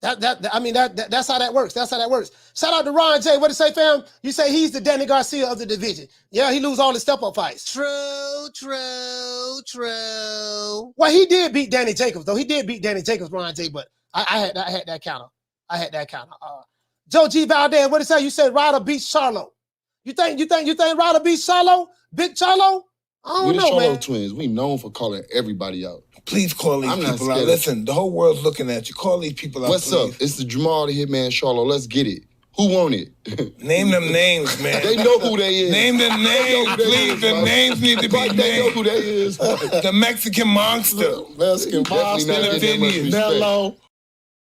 That's how that works. That's how that works. Shout out to Ron J. What did you say, fam? You say he's the Danny Garcia of the division. Yeah, he lose all his step-up fights.
True.
Well, he did beat Danny Jacobs, though. He did beat Danny Jacobs, Ron J. But I had that counter. Joe G. Valdez, what did you say? You said Ryder beats Charlo. You think Ryder beats Charlo? Big Charlo? I don't know, man.
We're the Charlo twins. We known for calling everybody out.
Please call these people out. Listen, the whole world's looking at you. Call these people out,
What's
please.
up? It's the Jamal the Hitman Charlo. Let's get it. Who won it?
Name them names, man.
They know who they is.
Name them names, please. The names need to be
But they know who they is.
The Mexican monster.
Mexican monster.
Canelo.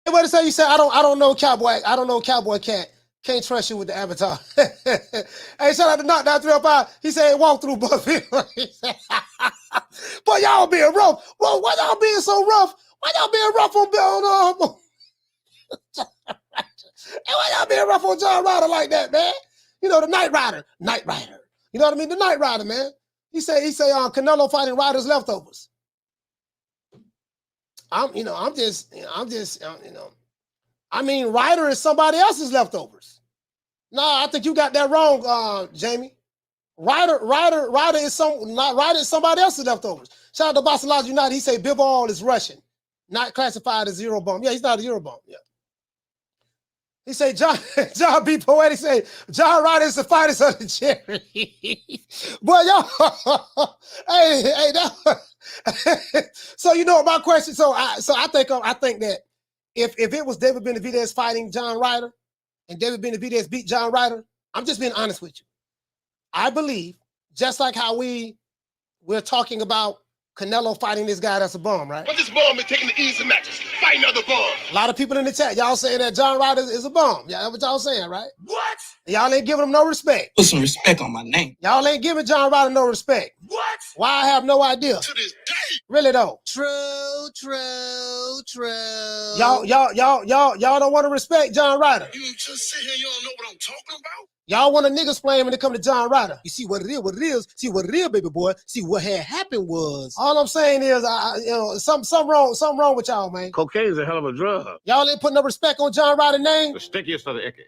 Hey, what to say? You said I don't know Cowboy. I don't know Cowboy Cat. Can't trust you with the avatar. Hey, shout out to Knockdown 305. He said walk through Buffy. Boy, y'all being rough. Well, why y'all being so rough? Why y'all being rough on Hey, why y'all being rough on John Ryder like that, man? You know, the Night Rider. Night Rider. You know what I mean? The Night Rider, man. He say Canelo fighting Ryder's leftovers. I mean, Ryder is somebody else's leftovers. No, I think you got that wrong, Jamie. Ryder is somebody else's leftovers. Shout out to Barcelona United. He say Bivol is Russian, not classified as Eurobomb. Yeah, he's not a Eurobomb. Yeah. He say John B. Poetic say John Ryder is the finest of the cherry. Boy, y'all, hey, so you know my question. So I think that if it was David Benavidez fighting John Ryder, and David Benavidez beat John Ryder, I'm just being honest with you. I believe, just like how we're talking about Canelo fighting this guy that's a bum, right?
But this bum is taking the easy matches, fighting other bums.
A lot of people in the chat, y'all saying that John Ryder is a bum. Yeah, that's what y'all saying, right?
What?
Y'all ain't giving him no respect.
Put some respect on my name.
Y'all ain't giving John Ryder no respect.
What?
Why, I have no idea.
To this day.
Really though.
True.
Y'all don't want to respect John Ryder.
You just sit here, you don't know what I'm talking about?
Y'all want a niggas playing when it come to John Ryder. You see what it is. See what it is, baby boy. See what had happened was. All I'm saying is, something wrong with y'all, man.
Cocaine is a hell of a drug.
Y'all ain't putting no respect on John Ryder's name.
The stickiest of the icky.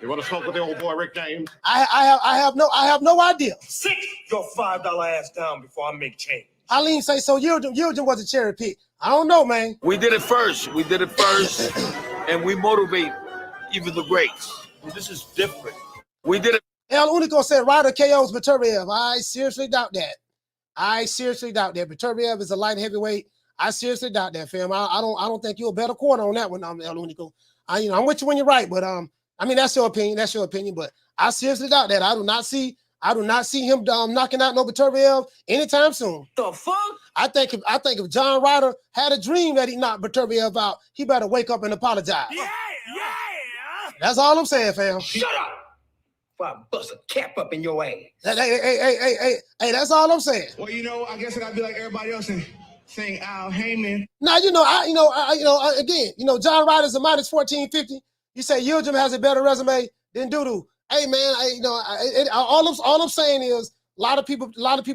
You want to smoke with the old boy Rick James?
I have no idea.
Sit your $5 ass down before I make change.
Eileen say so. Yildirim was a cherry pick. I don't know, man.
We did it first, and we motivate even the greats. This is different. We did it.
El Unico said Ryder KO's Beterbiev. I seriously doubt that. Beterbiev is a light heavyweight. I seriously doubt that, fam. I don't think you're a better corner on that one, El Unico. I'm with you when you're right, but I mean that's your opinion. But I seriously doubt that. I do not see him knocking out no Beterbiev anytime soon.
The fuck?
I think if John Ryder had a dream that he knocked Beterbiev out, he better wake up and apologize.
Yeah.
That's all I'm saying, fam.
Shut up. Before I bust a cap up in your ass.
Hey, that's all I'm saying.
Well, I guess I gotta be like everybody else and saying Al Heyman.
Now, again, John Ryder's a minus 1450. You say Yildirim has a better resume than Doodoo. Hey, man, all I'm saying is a lot of people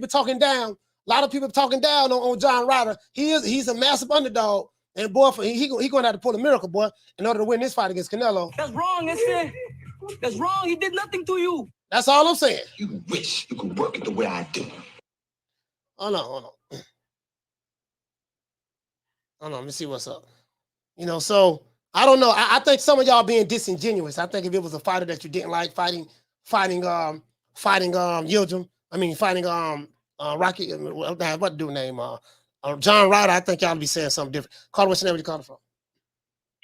talking down. A lot of people talking down on John Ryder. He's a massive underdog, and boy, he going to have to pull a miracle, boy, in order to win this fight against Canelo.
That's wrong, that's wrong. He did nothing to you.
That's all I'm saying.
You wish you could work it the way I do.
Hold on. Let me see what's up. So I don't know. I think some of y'all being disingenuous. I think if it was a fighter that you didn't like fighting Yildirim, fighting Rocky, what dude name? John Ryder, I think y'all be saying something different. Carter, what's your name? Where you calling from?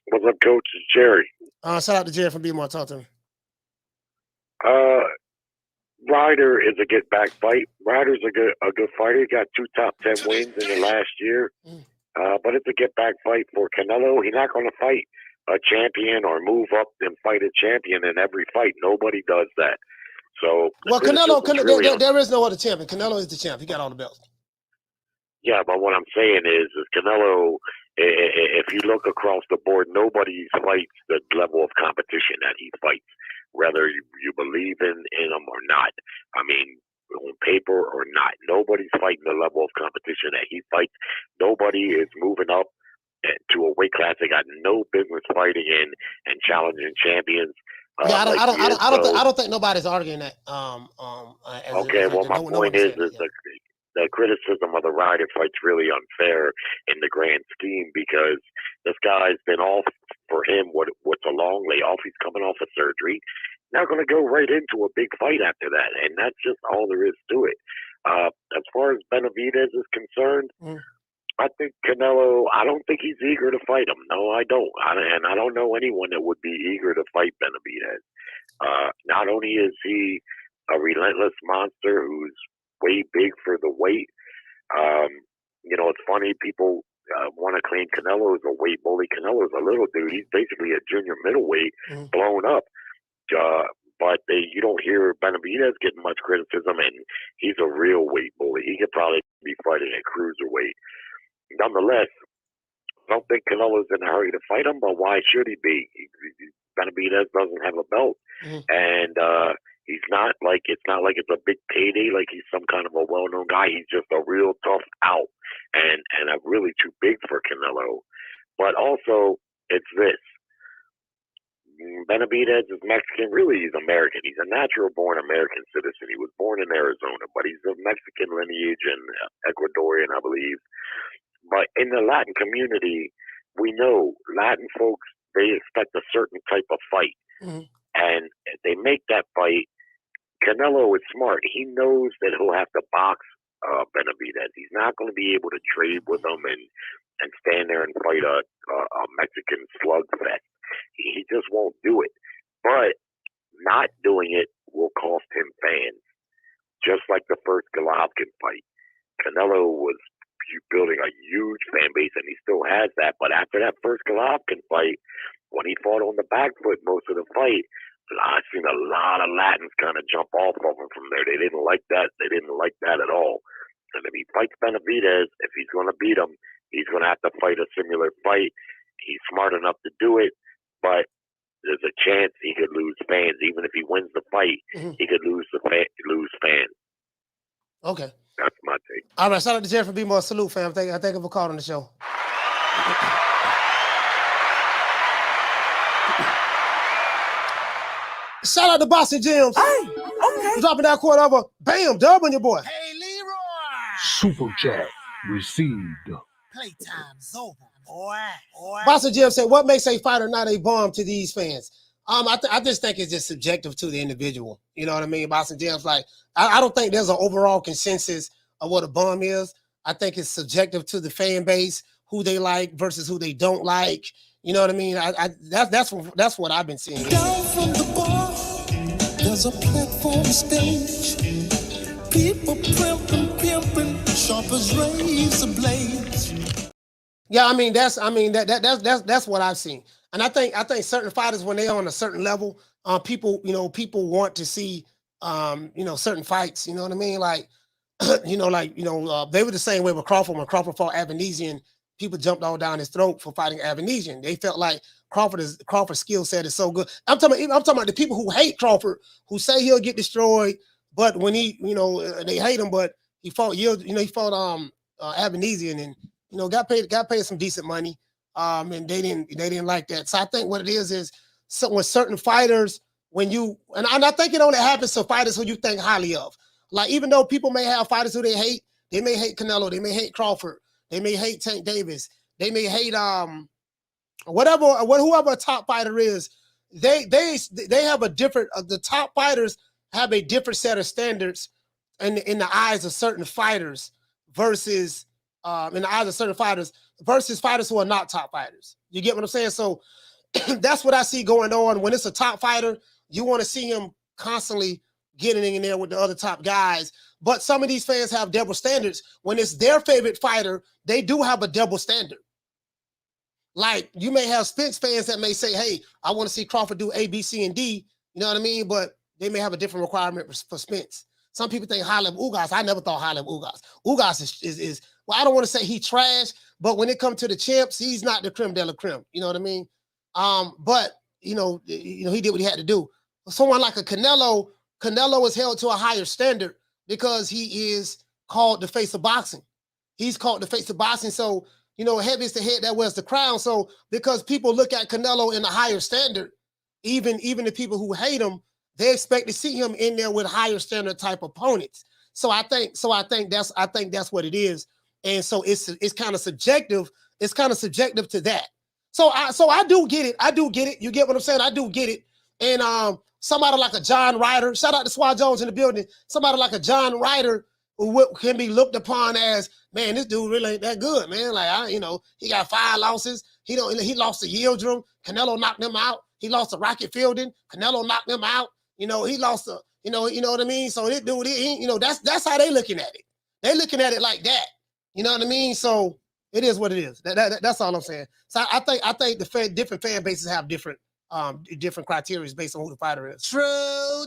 What's up, Coach? It's Jerry.
Shout out to Jerry from Be-More. Talk to me.
Ryder is a get back fight. Ryder's a good fighter. He got 2 top 10 wins in the last year. But it's a get back fight for Canelo. He's not going to fight a champion or move up and fight a champion in every fight. Nobody does that. So
Canelo, there is no other champion. Canelo is the champ. He got all the belts.
Yeah, but what I'm saying is Canelo, if you look across the board, nobody fights the level of competition that he fights, whether you believe in him or not. I mean, on paper or not, nobody's fighting the level of competition that he fights. Nobody is moving up to a weight class they got no business fighting in and challenging champions.
I don't think nobody's arguing that.
My point is the criticism of the Ryder fight's really unfair in the grand scheme because this guy's been off for him. What's a long layoff? He's coming off of surgery. Not going to go right into a big fight after that, and that's just all there is to it. As far as Benavidez is concerned, I think Canelo, I don't think he's eager to fight him. No, I don't. And I don't know anyone that would be eager to fight Benavidez. Not only is he a relentless monster who's way big for the weight, it's funny, people want to claim Canelo is a weight bully. Canelo's a little dude. He's basically a junior middleweight blown up. But you don't hear Benavidez getting much criticism, and he's a real weight bully. He could probably be fighting at cruiserweight. Nonetheless, I don't think Canelo's in a hurry to fight him, but why should he be? Benavidez doesn't have a belt, and it's not like it's a big payday, like he's some kind of a well-known guy. He's just a real tough out, and really too big for Canelo. But also, it's this. Benavidez is Mexican. Really, he's American. He's a natural-born American citizen. He was born in Arizona, but he's of Mexican lineage and Ecuadorian, I believe. But in the Latin community, we know Latin folks, they expect a certain type of fight. And they make that fight. Canelo is smart. He knows that he'll have to box Benavidez. He's not going to be able to trade with him and stand there and fight a Mexican slugfest. He just won't do it. But not doing it will cost him fans. Just like the first Golovkin fight. Canelo was building a huge fan base, and he still has that. But after that first Golovkin fight, when he fought on the back foot most of the fight, I've seen a lot of Latins kind of jump off of him from there. They didn't like that. They didn't like that at all. And if he fights Benavidez, if he's going to beat him, he's going to have to fight a similar fight. He's smart enough to do it, but there's a chance he could lose fans. Even if he wins the fight, he could lose fans.
Okay.
That's my take.
All right, shout out to Jerry for being more salute, fam. I thank him for calling the show. Shout out to Boston Gems. Hey, okay. Dropping that quarter over. Bam, dub on your boy.
Hey, Leroy.
Super chat received.
Playtime's over, boy.
Boston Gems said, what makes a fighter not a bomb to these fans? I just think it's just subjective to the individual. You know what I mean? Boston Gems, like, I don't think there's an overall consensus of what a bomb is. I think it's subjective to the fan base, who they like versus who they don't like. You know what I mean? That's what I've been seeing.
Down from the bar, there's a platform stage. People pimping, sharp as razor blades.
Yeah, that's what I've seen. And I think certain fighters, when they're on a certain level, people want to see certain fights. You know what I mean? Like, they were the same way with Crawford. When Crawford fought Avanesian, people jumped all down his throat for fighting Avanesian. They felt like Crawford's skill set is so good. I'm talking about the people who hate Crawford, who say he'll get destroyed, but when they hate him, but he fought Avanesian and got paid some decent money. And they didn't like that. So I think what it is so when certain fighters, and I think it only happens to fighters who you think highly of. Like, even though people may have fighters who they may hate Canelo, they may hate Crawford, they may hate Tank Davis, they may hate whoever a top fighter is. They have a different. The top fighters have a different set of standards in the eyes of certain fighters versus fighters who are not top fighters. You get what I'm saying? So that's what I see going on. When it's a top fighter, you want to see him constantly getting in there with the other top guys. But some of these fans have double standards. When it's their favorite fighter, they do have a double standard. Like, you may have Spence fans that may say, hey, I want to see Crawford do A, B, C, and D. You know what I mean? But they may have a different requirement for Spence. Some people think high-level Ugas. I never thought high-level Ugas. Ugas is well, I don't want to say he trash, but when it comes to the champs, he's not the creme de la creme. You know what I mean? But he did what he had to do. Someone like a Canelo is held to a higher standard because he is called the face of boxing. He's called the face of boxing. So, heavy is the head that wears the crown. So because people look at Canelo in a higher standard, even the people who hate him, they expect to see him in there with higher standard type opponents. So I think that's what it is. And so it's kind of subjective. It's kind of subjective to that. So I do get it. I do get it. You get what I'm saying? I do get it. And somebody like a John Ryder, shout out to Swad Jones in the building. Somebody like a John Ryder who can be looked upon as, man, this dude really ain't that good, man. Like, he got 5 losses. He lost to Yildirim. Canelo knocked him out. He lost to Rocket Fielding. Canelo knocked him out. He lost to, you know what I mean? So this dude, that's how they looking at it. They looking at it like that. You know what I mean? So it is what it is. That's all I'm saying. So I think the different fan bases have different criteria based on who the fighter is.
True.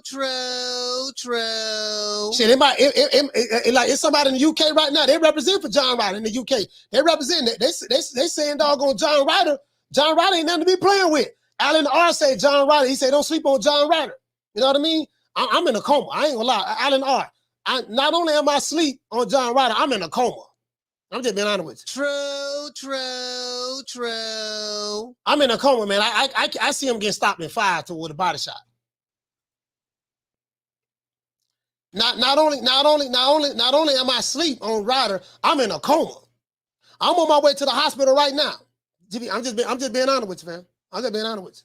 Shit, like it's somebody in the UK right now. They represent for John Ryder in the UK. They represent it. They saying doggone John Ryder. John Ryder ain't nothing to be playing with. Alan R said John Ryder. He said don't sleep on John Ryder. You know what I mean? I'm in a coma. I ain't gonna lie. Alan R. Not only am I asleep on John Ryder, I'm in a coma. I'm just being honest with you.
True.
I'm in a coma, man. I see him getting stopped and fired with a body shot. Not only am I asleep on Ryder, I'm in a coma. I'm on my way to the hospital right now. I'm just being honest with you, man. I'm just being honest with you.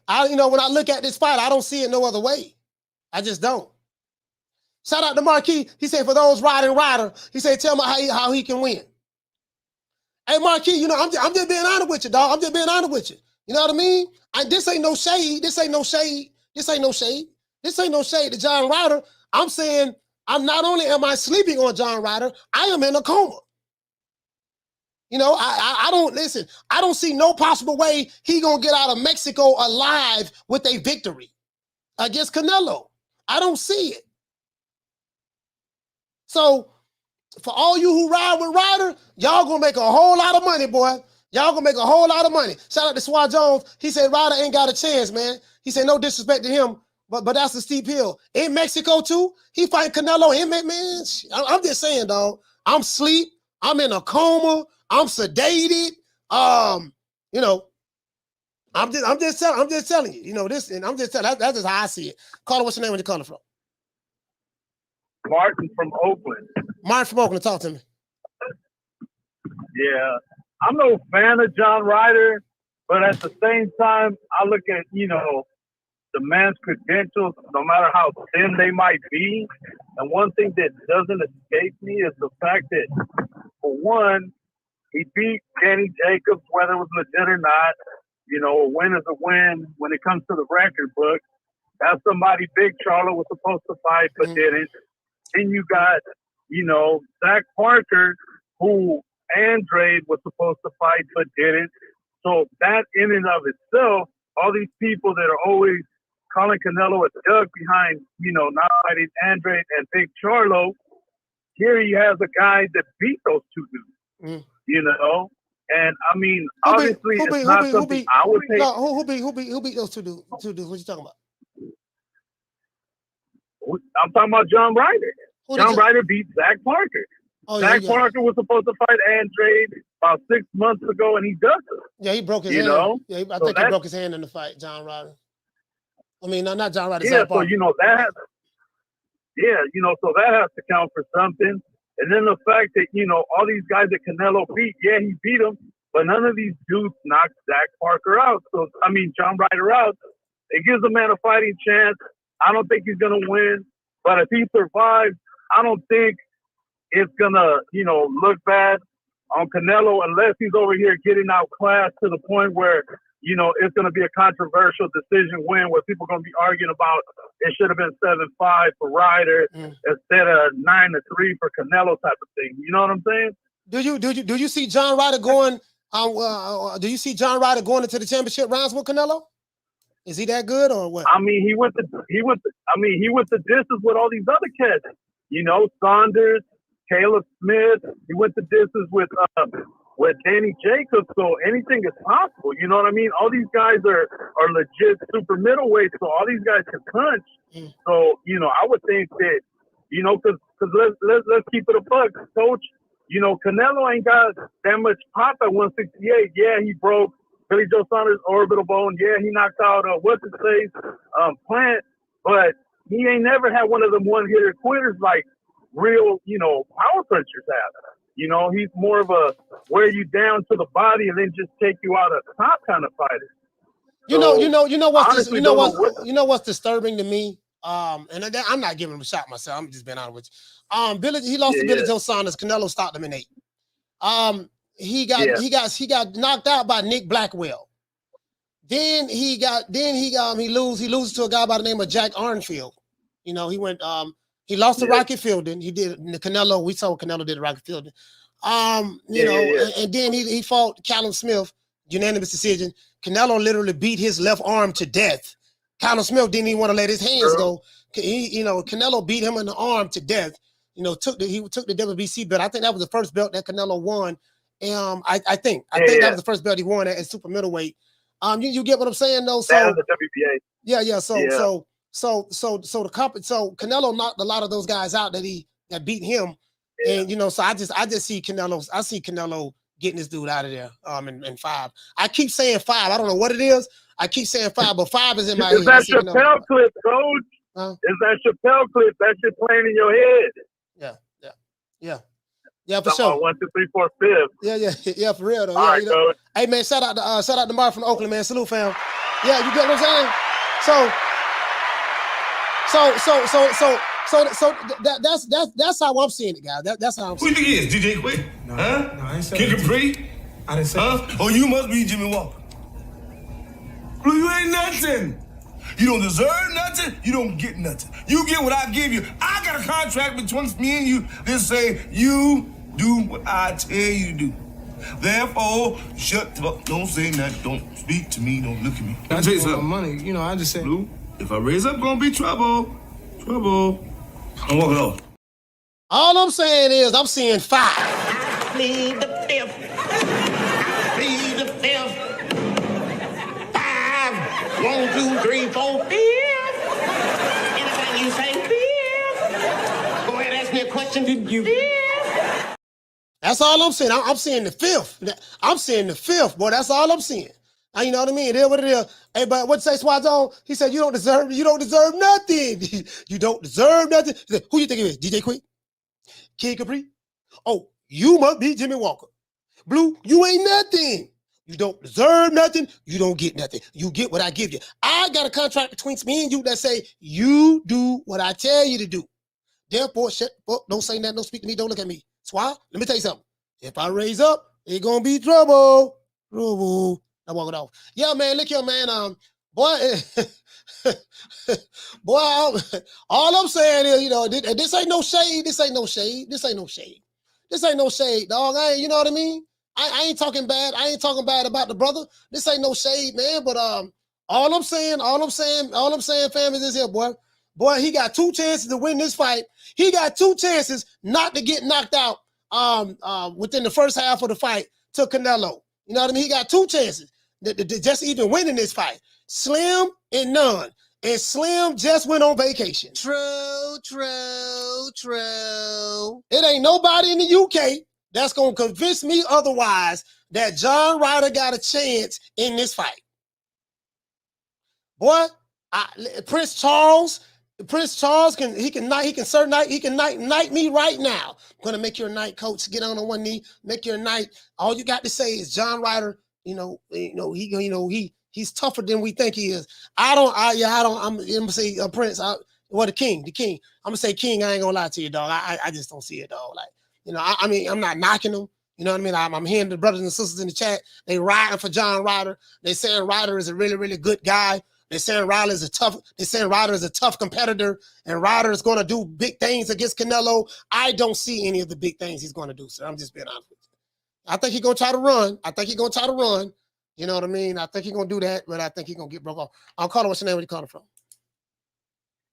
When I look at this fight, I don't see it no other way. I just don't. Shout out to Marquis. He said, for those riding Ryder, he said, tell me how he can win. Hey, Marquis, I'm just being honest with you, dog. I'm just being honest with you. You know what I mean? This ain't no shade. This ain't no shade to John Ryder. I'm saying, not only am I sleeping on John Ryder, I am in a coma. I don't listen. I don't see no possible way he gonna get out of Mexico alive with a victory against Canelo. I don't see it. So, for all you who ride with Ryder, y'all gonna make a whole lot of money, boy. Y'all gonna make a whole lot of money. Shout out to Swat Jones. He said Ryder ain't got a chance, man. He said no disrespect to him, but that's a steep hill. In Mexico too, he fighting Canelo. Man, I'm just saying, dog. I'm asleep. I'm in a coma. I'm sedated. I'm just telling you. This, and I'm just telling. That's just how I see it. Caller, what's your name? Where you calling from?
Martin from Oakland.
Martin from Oakland, talk to me.
Yeah, I'm no fan of John Ryder, but at the same time, I look at, the man's credentials, no matter how thin they might be. And one thing that doesn't escape me is the fact that, for one, he beat Danny Jacobs, whether it was legit or not. A win is a win when it comes to the record book. That's somebody Big Charlo was supposed to fight, but didn't. Then you got, Zach Parker, who Andrade was supposed to fight but didn't. So that in and of itself, all these people that are always calling Canelo a duck behind, not fighting Andrade and Big Charlo, here he has a guy that beat those two dudes, And I mean, obviously, it's not something I would take.
Who beat those two dudes? What you talking about?
I'm talking about John Ryder. John Ryder beat Zach Parker. Zach Parker was supposed to fight Andrade about 6 months ago, and he doesn't.
Yeah, he broke his hand. Yeah, I think he broke his hand in the fight, John Ryder. I mean, not John Ryder.
Yeah, so that. So that has to count for something. And then the fact that all these guys that Canelo beat, yeah, he beat them, but none of these dudes knocked Zach Parker out. So John Ryder out. It gives the man a fighting chance. I don't think he's gonna win, but if he survives, I don't think it's gonna, look bad on Canelo unless he's over here getting outclassed to the point where, it's gonna be a controversial decision win where people are gonna be arguing about it should have been 7-5 for Ryder instead of 9-3 for Canelo type of thing. You know what I'm saying?
Do you see John Ryder going? Do you see John Ryder going into the championship rounds with Canelo? Is he that good or what?
I mean, he went the distance with all these other cats. Saunders, Caleb Smith. He went the distance with Danny Jacobs. So anything is possible. You know what I mean? All these guys are legit super middleweights. So all these guys can punch. So I would think that because let's keep it a buck, coach. Canelo ain't got that much pop at 168. Yeah, he broke Billy Joe Saunders' orbital bone. Yeah, he knocked out Plant, but he ain't never had one of them one-hitter quitters like real, power punchers have. He's more of a wear you down to the body and then just take you out of top kind of fighter.
What's disturbing to me And I'm not giving him a shot myself. I'm just being honest with you. He lost to Billy Joe Saunders. Canelo stopped him in 8. He got knocked out by Nick Blackwell. Then he loses to a guy by the name of Jack Arnfield. You know, he lost to Rocky Fielding. He did Canelo. We saw what Canelo did to Rocky Fielding. And then he fought Callum Smith, unanimous decision. Canelo literally beat his left arm to death. Callum Smith didn't even want to let his hands go. Canelo beat him in the arm to death. He took the WBC belt. I think that was the first belt that Canelo won. I think that was the first belt he won at super middleweight. You get what I'm saying though? So
and the WBA.
Yeah. So Canelo knocked a lot of those guys out that beat him. And so I just see Canelo getting this dude out of there in 5. I keep saying 5. I don't know what it is. I keep saying 5, but 5 is in my head.
Is that Chappelle clip, coach? Is that Chappelle clip? That shit playing in your head.
Yeah, for sure.
1, 2, 3, 4, 5.
Yeah, for real though.
All right, coach.
Hey man, shout out to Mark from Oakland, man. Salute, fam. Yeah, you get what I'm saying? So that's how I'm seeing it, guys. That's how I'm seeing it.
Who you think he is? DJ Quick?
No,
huh?
No, I ain't saying
Kid Capri?
I didn't say that.
Oh, you must be Jimmy Walker. Blue, you ain't nothing. You don't deserve nothing. You don't get nothing. You get what I give you. I got a contract between me and you that say you do what I tell you to do. Therefore, shut the fuck. Don't say nothing. Don't speak to me. Don't look at me.
I tell you something. Money, I just said.
Blue, if I raise up, gonna be trouble. Trouble. I'm walking off.
All I'm saying is I'm seeing 5.
I plead the 5th. I plead the 5th. 5. 1, 2, 3, 4, 5. Anything you say, 5. Go ahead, ask me a question. Did you? 5.
That's all I'm saying. I'm seeing the 5th. I'm seeing the 5th, boy. That's all I'm seeing. You know what I mean? It is what it is. Hey, but what say Swazone? He said, you don't deserve nothing. You don't deserve nothing. He said, who you think it is? DJ Quick? Kid Capri? Oh, you must be Jimmy Walker. Blue, you ain't nothing. You don't deserve nothing. You don't get nothing. You get what I give you. I got a contract between me and you that say you do what I tell you to do. Therefore, shut up. Don't say nothing. Don't speak to me. Don't look at me. Swaz, let me tell you something. If I raise up, it's gonna be trouble. Trouble. I walk it off. Yeah, man. Look here, man. Boy, all I'm saying is, this ain't no shade. This ain't no shade. This ain't no shade. This ain't no shade, dog. You know what I mean? I ain't talking bad. I ain't talking bad about the brother. This ain't no shade, man. But all I'm saying, fam, is this here, boy. Boy, he got 2 chances to win this fight. He got 2 chances not to get knocked out within the first half of the fight to Canelo. You know what I mean? He got 2 chances to just even winning this fight. Slim and none. And Slim just went on vacation. True. It ain't nobody in the UK that's going to convince me otherwise that John Ryder got a chance in this fight. Boy, Prince Charles can knight me right now. I'm gonna make your night, coach. Get on one knee, make your night. All you got to say is John Ryder. He's tougher than we think he is. I'm gonna say Prince. The king. I'm gonna say King. I ain't gonna lie to you, dog. I just don't see it, dog. I mean, I'm not knocking him. You know what I mean? I'm hearing the brothers and sisters in the chat. They riding for John Ryder. They saying Ryder is a really, really good guy. They're saying Ryder is a tough competitor, and Ryder is going to do big things against Canelo. I don't see any of the big things he's going to do, sir. I'm just being honest with you. I think he's going to try to run. You know what I mean? I think he's going to do that, but I think he's going to get broke off. I'm calling. What's your name? Where you calling from?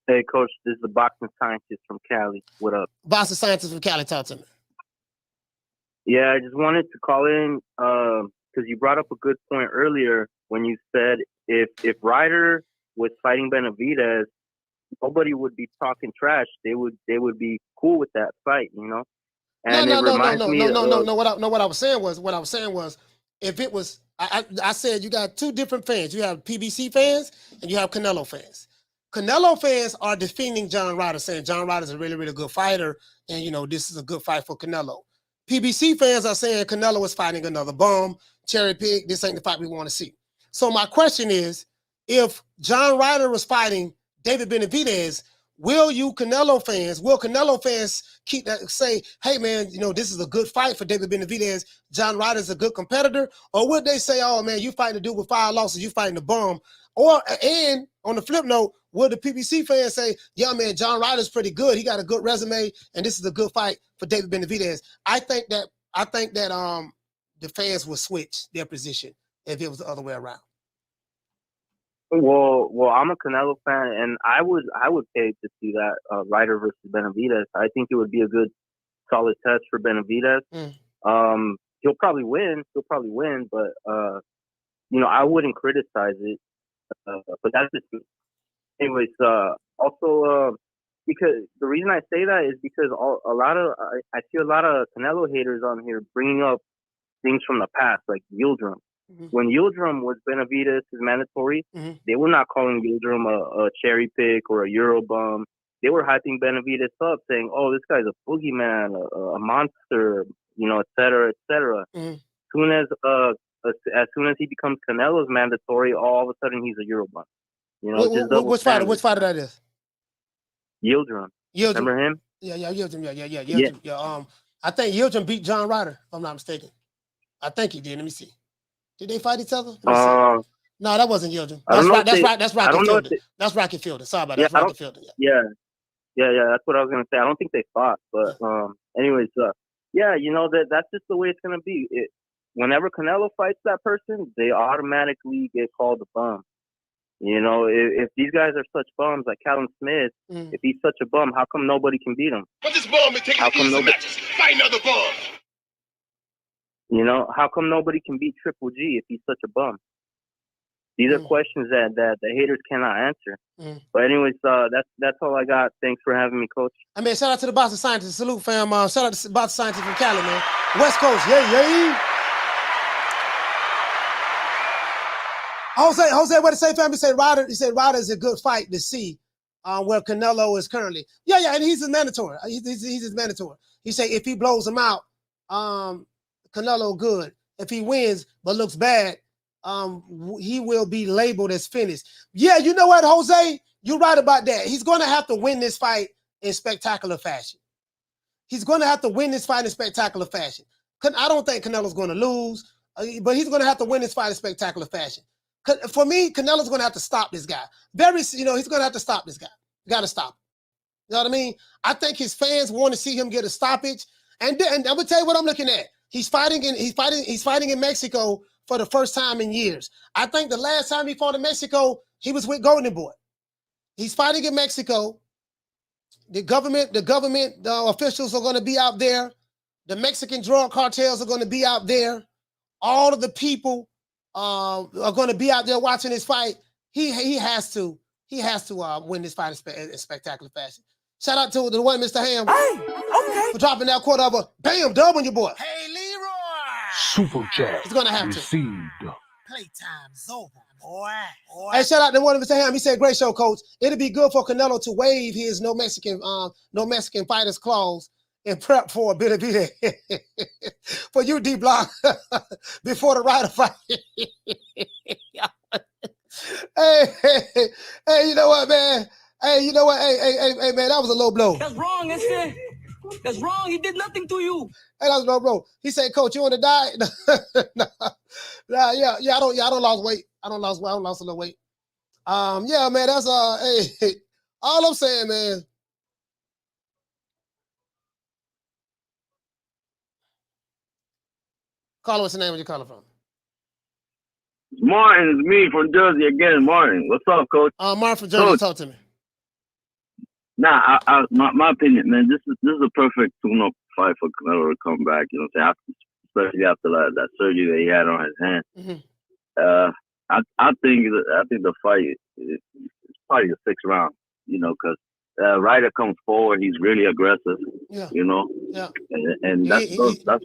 Hey, Coach. This is the boxing scientist from Cali. What up?
Boxing scientist from Cali. Talk to me.
Yeah, I just wanted to call in because you brought up a good point earlier when you said if Ryder was fighting Benavidez, nobody would be talking trash. They would be cool with that fight, you know. And
No. What I was saying was, if it was, I said you got 2 different fans. You have PBC fans and you have Canelo fans. Canelo fans are defending John Ryder, saying John Ryder is a really, really good fighter, and this is a good fight for Canelo. PBC fans are saying Canelo is fighting another bum, cherry pick. This ain't the fight we want to see. So my question is, if John Ryder was fighting David Benavidez, will Canelo fans keep that, say, hey man, this is a good fight for David Benavidez, John Ryder's a good competitor? Or would they say, oh man, you fighting a dude with 5 losses, you fighting a bum? And on the flip note, will the PBC fans say, yeah man, John Ryder's pretty good, he got a good resume, and this is a good fight for David Benavidez? I think that the fans will switch their position if it was the other way around.
Well, I'm a Canelo fan, and I would pay to see that Ryder versus Benavidez. I think it would be a good, solid test for Benavidez. He'll probably win, but I wouldn't criticize it. But that's just me. Anyways. Also, because the reason I say that is because I see a lot of Canelo haters on here bringing up things from the past, like Yildirim. When Yildirim was Benavidez' mandatory, they were not calling Yildirim a cherry pick or a Euro bum. They were hyping Benavidez up, saying, "Oh, this guy's a boogeyman, a monster, et cetera, et cetera." As soon as he becomes Canelo's mandatory, all of a sudden he's a Euro bum.
Which fighter that is?
Yildirim. Remember him?
Yeah, Yildirim. Yeah. I think Yildirim beat John Ryder, if I'm not mistaken. I think he did. Let me see. Did they fight each other? No, that wasn't Yildirim. That's Rocky Fielder. That's Rocky Fielder. Sorry about that. That's Rocky Fielder.
Yeah. That's what I was gonna say. I don't think they fought, but anyways, that's just the way it's gonna be. Whenever Canelo fights that person, they automatically get called a bum. If these guys are such bums, like Callum Smith, if he's such a bum, how come nobody can beat him?
But this bum is taking the easy matches, fighting other bums.
How come nobody can beat Triple G if he's such a bum? These are questions that the haters cannot answer. But anyways, that's all I got. Thanks for having me, Coach.
I mean, shout out to the Boston Scientists. Salute, fam. Shout out to the Boston Scientists from Cali, man. West Coast, yeah. Jose, what did he say, fam? He said Ryder is a good fight to see where Canelo is currently. Yeah, and he's his mandatory. He's his mandatory. He said if he blows him out, Canelo good. If he wins but looks bad, he will be labeled as finished. Yeah, you know what, Jose? You're right about that. He's going to have to win this fight in spectacular fashion. I don't think Canelo's going to lose, but he's going to have to win this fight in spectacular fashion. For me, Canelo's going to have to stop this guy. He's going to have to stop this guy. You got to stop him. You know what I mean? I think his fans want to see him get a stoppage. And I'm going to tell you what I'm looking at. He's fighting in Mexico for the first time in years. I think the last time he fought in Mexico, he was with Golden Boy. He's fighting in Mexico. The government officials are going to be out there. The Mexican drug cartels are going to be out there. All of the people are going to be out there watching this fight. He has to win this fight in spectacular fashion. Shout out to the one, Mr. Ham. For dropping that quarter of a bam dub on your boy.
Hey, Leroy.
Super chat.
He's gonna have
received.
Playtime's over, boy.
Hey, shout out to one of Mr. Ham. He said, "Great show, Coach. It'd be good for Canelo to waive his no Mexican fighters clause and prep for a bit of it for you, D Block, before the Ryder fight." Hey, you know what, man? Hey, man, that was a low blow.
That's wrong, isn't it? That's wrong. He did nothing to you.
Hey, that was low blow. He said, "Coach, you want to die?" Yeah. I don't lose weight. I don't lost a little weight. Yeah, man. That's hey. All I'm saying, man. Caller, what's the name? Where you calling from?
Martin, it's me from Jersey again. Martin, what's up, Coach?
Martin from Jersey, talk to me.
Nah, my opinion, man. This is a perfect tune-up fight for Canelo to come back. You know what I'm saying? Especially after that surgery that he had on his hand. I think the fight is probably the 6th round. Because Ryder comes forward, he's really aggressive.
Yeah.
Yeah. And that's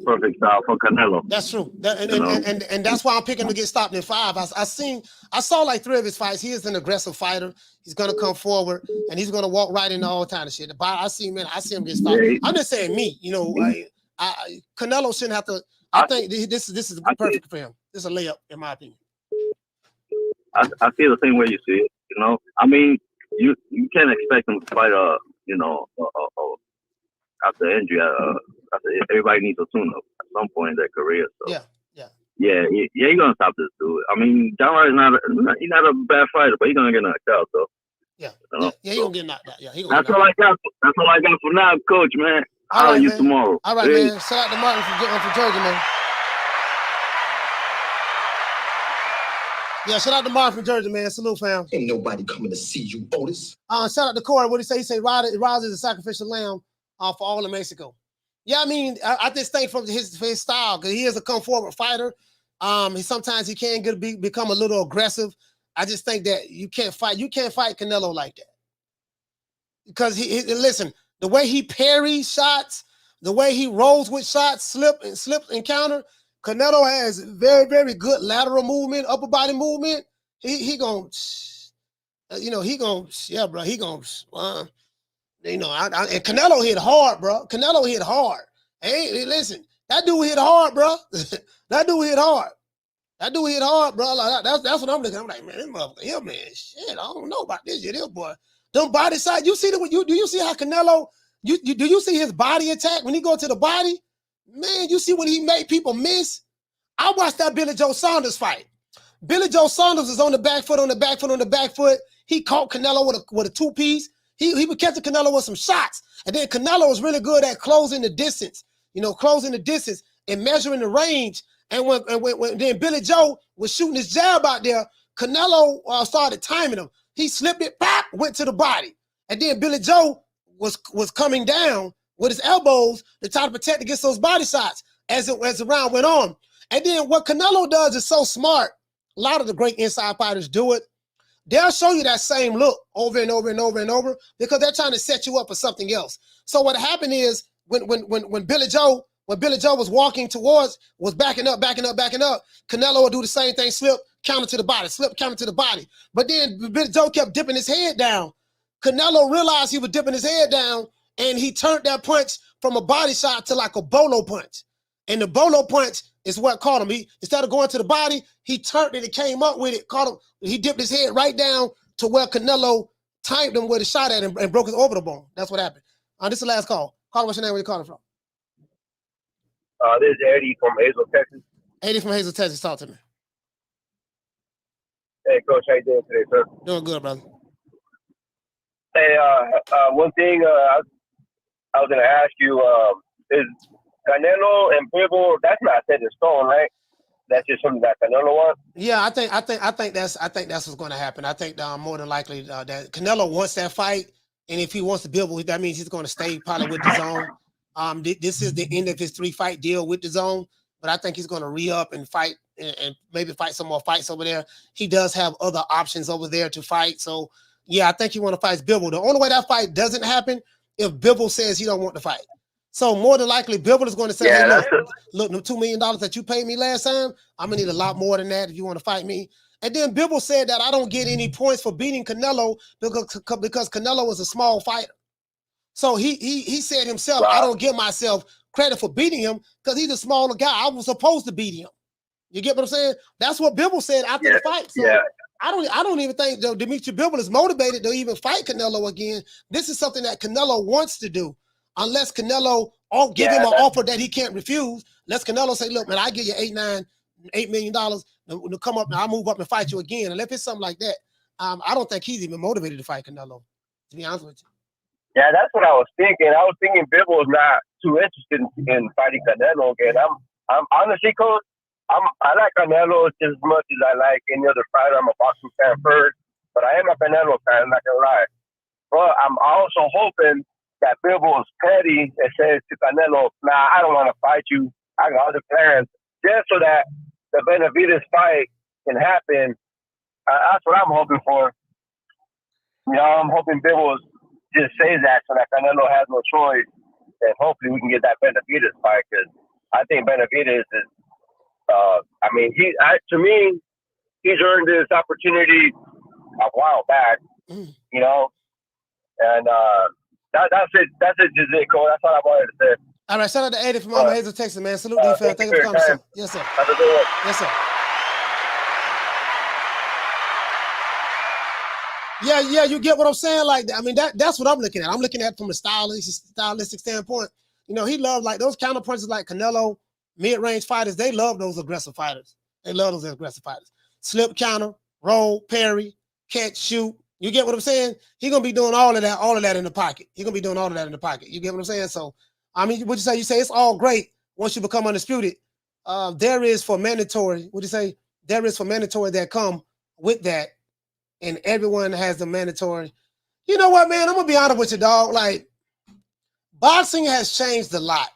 perfect style for Canelo.
That's true. And that's why I'm picking to get stopped in 5. I saw like 3 of his fights. He is an aggressive fighter. He's gonna come forward and he's gonna walk right into all kind of shit. I see him get stopped. Yeah, I'm just saying me. Canelo shouldn't have to. I think this is perfect for him. This is a layup, in my opinion.
I feel the same way you see it. I mean, you can't expect him to fight after injury. After everybody needs a tune-up at some point in their career. So yeah, he's gonna stop this dude. I mean, John Ryder's he's not a bad fighter, but he's gonna get knocked out though.
Yeah, he's gonna get knocked out. Yeah,
that's all I got. That's all I got for now, Coach. Man, I'll see you tomorrow.
All right, man. Shout out to Martin from Georgia, man. Yeah, shout out to Martin from Georgia, man. Salute, fam.
Ain't nobody coming to see you, Otis.
Shout out to Corey. What did he say? He said Ryder is a sacrificial lamb for all of Mexico. Yeah, I mean, I just think from his style, because he is a come forward fighter. Sometimes he can become a little aggressive. I just think that you can't fight Canelo like that. Because listen, the way he parries shots, the way he rolls with shots, slips and counter, Canelo has very, very good lateral movement, upper body movement. He gonna, yeah, bro. He gonna, and Canelo hit hard, bro. Canelo hit hard. Hey, listen, that dude hit hard, bro. That dude hit hard. That dude hit hard, bro. Like, that's what I'm looking at. I'm like, man, this motherfucker, yeah, man, shit, I don't know about this shit, boy. Them body side, you see do you see how Canelo, do you see his body attack when he go to the body? Man, you see when he made people miss? I watched that Billy Joe Saunders fight. Billy Joe Saunders was on the back foot. He caught Canelo with a two-piece. He would catch Canelo with some shots. And then Canelo was really good at closing the distance, and measuring the range. And when then Billy Joe was shooting his jab out there, Canelo started timing him. He slipped it, pop, went to the body. And then Billy Joe was coming down with his elbows to try to protect against those body shots as the round went on. And then what Canelo does is so smart. A lot of the great inside fighters do it. They'll show you that same look over and over and over and over because they're trying to set you up for something else. So what happened is when Billy Joe was walking towards, was backing up, Canelo would do the same thing, slip, counter to the body, slip, counter to the body. But then Billy Joe kept dipping his head down. Canelo realized he was dipping his head down, and he turned that punch from a body shot to like a bolo punch. And the bolo punch is what caught him. He, instead of going to the body, he turned it and came up with it, caught him. He dipped his head right down to where Canelo timed him with a shot at him and broke his orbital bone. That's what happened. This is the last call. Call, what's your name? Where you calling from?
This is Eddie from Hazel, Texas.
Eddie from Hazel, Texas. Talk to me.
Hey, Coach, how you doing today, sir?
Doing good, brother.
Hey, one thing I was going to ask you is Canelo and Bivol, that's not set in stone, right? That's just something that Canelo wants.
Yeah, I think that's what's going to happen. I think more than likely that Canelo wants that fight, and if he wants to Bivol, that means he's going to stay probably with DAZN. This is the end of his 3-fight deal with DAZN, but I think he's going to re-up and fight and maybe fight some more fights over there. He does have other options over there to fight, so yeah, I think he want to fight Bivol. The only way that fight doesn't happen if Bivol says he don't want to fight. So more than likely, Bivol is going to say, hey, look, the $2 million that you paid me last time, I'm going to need a lot more than that if you want to fight me. And then Bivol said that I don't get any points for beating Canelo because Canelo is a small fighter. So he said himself, wow, I don't give myself credit for beating him because he's a smaller guy. I was supposed to beat him. You get what I'm saying? That's what Bivol said after the fight. So I don't even think Dimitri Bivol is motivated to even fight Canelo again. This is something that Canelo wants to do. Unless Canelo give him an offer that he can't refuse. Unless Canelo say, look, man, I give you $8 million to come up and I'll move up and fight you again. And if it's something like that, I don't think he's even motivated to fight Canelo, to be honest with you.
Yeah, that's what I was thinking. I was thinking Bivol is not too interested in fighting Canelo again. I'm honestly, Coach, I like Canelo just as much as I like any other fighter. I'm a boxing fan first, but I am a Canelo fan, I'm not gonna lie. But I'm also hoping that Bivol is petty and says to Canelo, nah, I don't want to fight you. I got other plans. Just so that the Benavidez fight can happen. That's what I'm hoping for. You know, I'm hoping Bivol just says that so that Canelo has no choice. And hopefully we can get that Benavidez fight because I think Benavidez is, to me, he's earned this opportunity a while back, you know, and that's it. That's it, Cole. That's all I wanted to say.
All right, shout out to Eddie from Hazel, Texas, man. Salute to you, fam. Thank you for coming. Yes, sir.
Have a good one.
Yes, sir. Yeah, you get what I'm saying? Like, I mean, that's what I'm looking at. I'm looking at it from a stylistic standpoint. You know, he loved like those counterpunches like Canelo, mid-range fighters. They love those aggressive fighters. They love those aggressive fighters. Slip counter, roll, parry, catch, shoot. You get what I'm saying? He's gonna be doing all of that in the pocket. He's gonna be doing all of that in the pocket. You get what I'm saying? So, I mean, what you say? You say it's all great once you become undisputed. There is for mandatory. What you say? There is for mandatory that come with that, and everyone has the mandatory. You know what, man? I'm gonna be honest with you, dog. Like, boxing has changed a lot.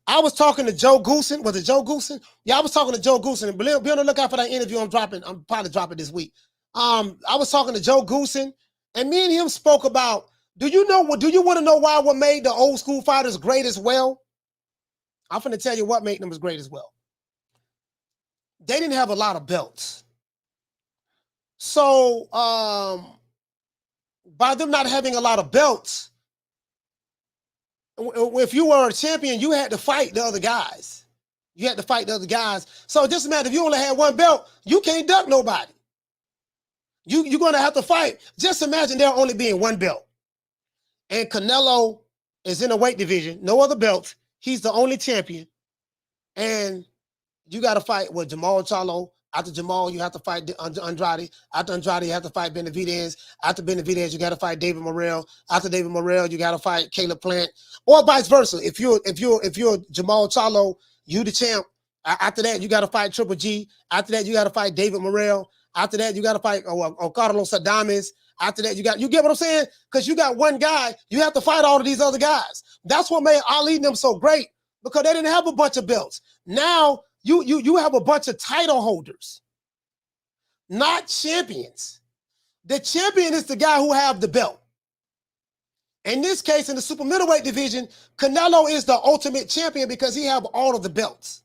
I was talking to Joe Goosen. Was it Joe Goosen? Yeah, I was talking to Joe Goosen. And be on the lookout for that interview I'm dropping. I'm probably dropping this week. I was talking to Joe Goosen, and me and him spoke about, do you want to know why what made the old school fighters great as well? I'm going to tell you what made them as great as well. They didn't have a lot of belts. So by them not having a lot of belts, if you were a champion, you had to fight the other guys. You had to fight the other guys. So it doesn't matter if you only had one belt, you can't duck nobody. You're going to have to fight. Just imagine there only being one belt. And Canelo is in a weight division, no other belts. He's the only champion. And you got to fight with Jamal Charlo. After Jamal, you have to fight Andrade. After Andrade, you have to fight Benavidez. After Benavidez, you got to fight David Morrell. After David Morrell, you got to fight Caleb Plant, or vice versa. If you're Jamal Charlo, you the champ. After that, you got to fight Triple G. After that, you got to fight David Morrell. After that, you got to fight Carlos Adames. After that, you get what I'm saying? Because you got one guy, you have to fight all of these other guys. That's what made Ali and them so great, because they didn't have a bunch of belts. Now you have a bunch of title holders, not champions. The champion is the guy who have the belt. In this case, in the super middleweight division, Canelo is the ultimate champion because he have all of the belts.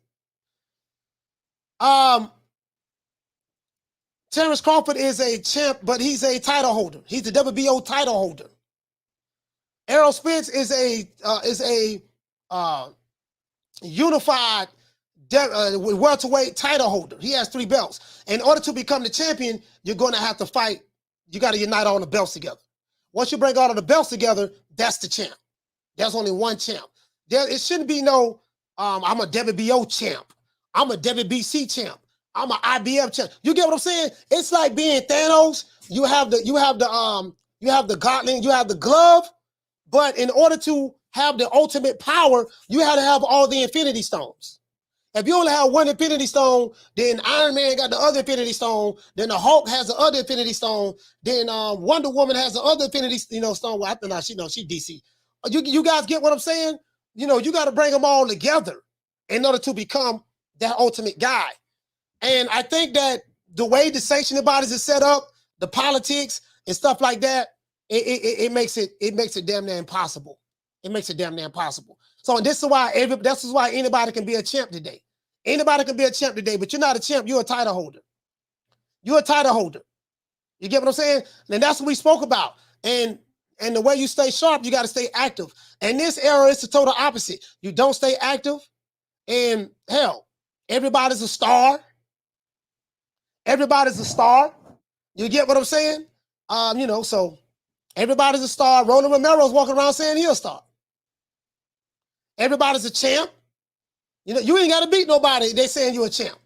Terrence Crawford is a champ, but he's a title holder. He's the WBO title holder. Errol Spence is a unified welterweight title holder. He has 3 belts. In order to become the champion, you're going to have to fight. You got to unite all the belts together. Once you bring all of the belts together, that's the champ. There's only one champ. It shouldn't be no, I'm a WBO champ. I'm a WBC champ. I'm an IBF champ. You get what I'm saying? It's like being Thanos. You have the gauntlet, you have the glove, but in order to have the ultimate power, you have to have all the Infinity Stones. If you only have one Infinity Stone, then Iron Man got the other Infinity Stone, then the Hulk has the other Infinity Stone, then Wonder Woman has the other Infinity Stone. Well, I think she DC. You guys get what I'm saying? You know, you got to bring them all together in order to become that ultimate guy. And I think that the way the sanctioning bodies are set up, the politics and stuff like that, it makes it damn near impossible. It makes it damn near impossible. So this is why anybody can be a champ today. Anybody can be a champ today, but you're not a champ. You're a title holder. You're a title holder. You get what I'm saying? And that's what we spoke about. And the way you stay sharp, you got to stay active. And this era is the total opposite. You don't stay active, and hell, everybody's a star. Everybody's a star. You get what I'm saying? So everybody's a star. Roland Romero's walking around saying he's a star. Everybody's a champ. You know, you ain't got to beat nobody. They saying you're a champ.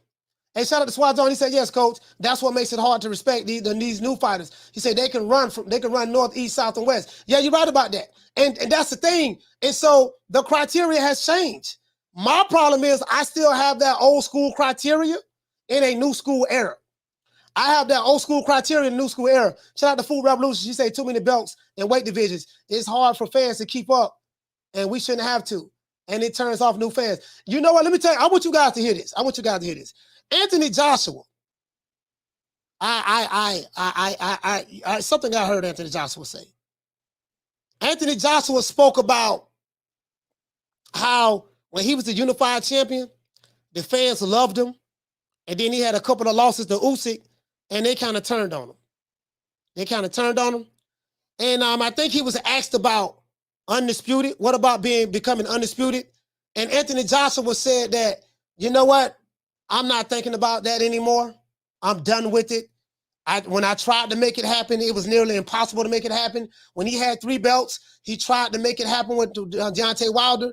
Hey, shout out to Swat Zone. He said, yes, coach. That's what makes it hard to respect these new fighters. He said they can run north, east, south, and west. Yeah, you're right about that. And that's the thing. And so the criteria has changed. My problem is I still have that old school criteria in a new school era. I have that old school criteria in the new school era. Shout out to Food Revolution. She said too many belts and weight divisions. It's hard for fans to keep up, and we shouldn't have to. And it turns off new fans. You know what? Let me tell you. I want you guys to hear this. Anthony Joshua. Something I heard Anthony Joshua say. Anthony Joshua spoke about how when he was the unified champion, the fans loved him. And then he had a couple of losses to Usyk, and they kind of turned on him. And I think he was asked about undisputed. What about becoming undisputed? And Anthony Joshua said that, you know what? I'm not thinking about that anymore. I'm done with it. When I tried to make it happen, it was nearly impossible to make it happen. When he had 3 belts, he tried to make it happen with Deontay Wilder.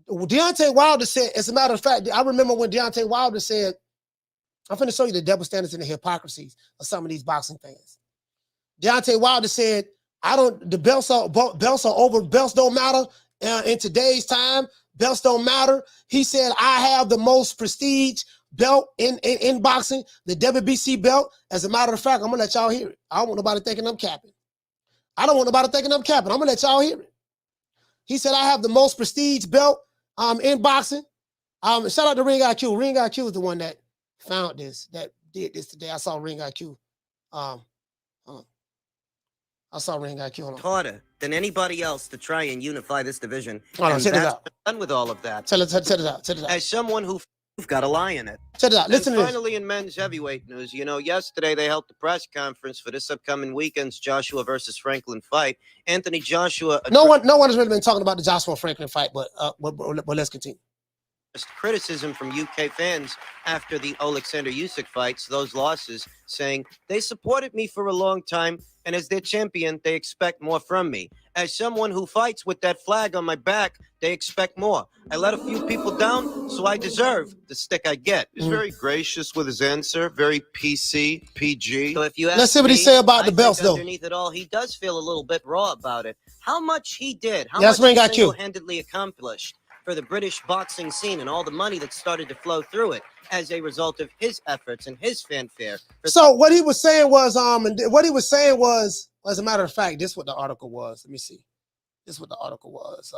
Deontay Wilder said, as a matter of fact, I remember when Deontay Wilder said, I'm going to show you the double standards and the hypocrisies of some of these boxing fans. Deontay Wilder said, the belts are over, belts don't matter in today's time, belts don't matter. He said, I have the most prestige belt in boxing, the WBC belt. As a matter of fact, I'm going to let y'all hear it. I don't want nobody thinking I'm capping. I'm going to let y'all hear it. He said, I have the most prestige belt in boxing. Shout out to Ring IQ. Ring IQ is the one that found this, that did this today. I saw Ring IQ. I saw Ring IQ.
Harder than anybody else to try and unify this division.
Hold on,
and
check it
that's
out.
done with all of that.
Check it out.
As someone who's got a lie in it.
Check it out. Listen to this.
Finally, in men's heavyweight news, yesterday they held the press conference for this upcoming weekend's Joshua versus Franklin fight. Anthony Joshua.
No one has really been talking about the Joshua Franklin fight, but let's continue.
Criticism from UK fans after the Oleksandr Usyk fights, those losses, saying they supported me for a long time, and as their champion, they expect more from me. As someone who fights with that flag on my back, they expect more. I let a few people down, so I deserve the stick I get.
He's very gracious with his answer, very PC, PG.
So if you ask
Let's see what he
me,
say about the
I
belts,
think
though.
Underneath it all, he does feel a little bit raw about it. How much he did, how
Yes,
much
Ring
he
IQ.
single-handedly accomplished for the British boxing scene and all the money that started to flow through it as a result of his efforts and his fanfare.
So what he was saying was, as a matter of fact, this is what the article was. Let me see. This is what the article was.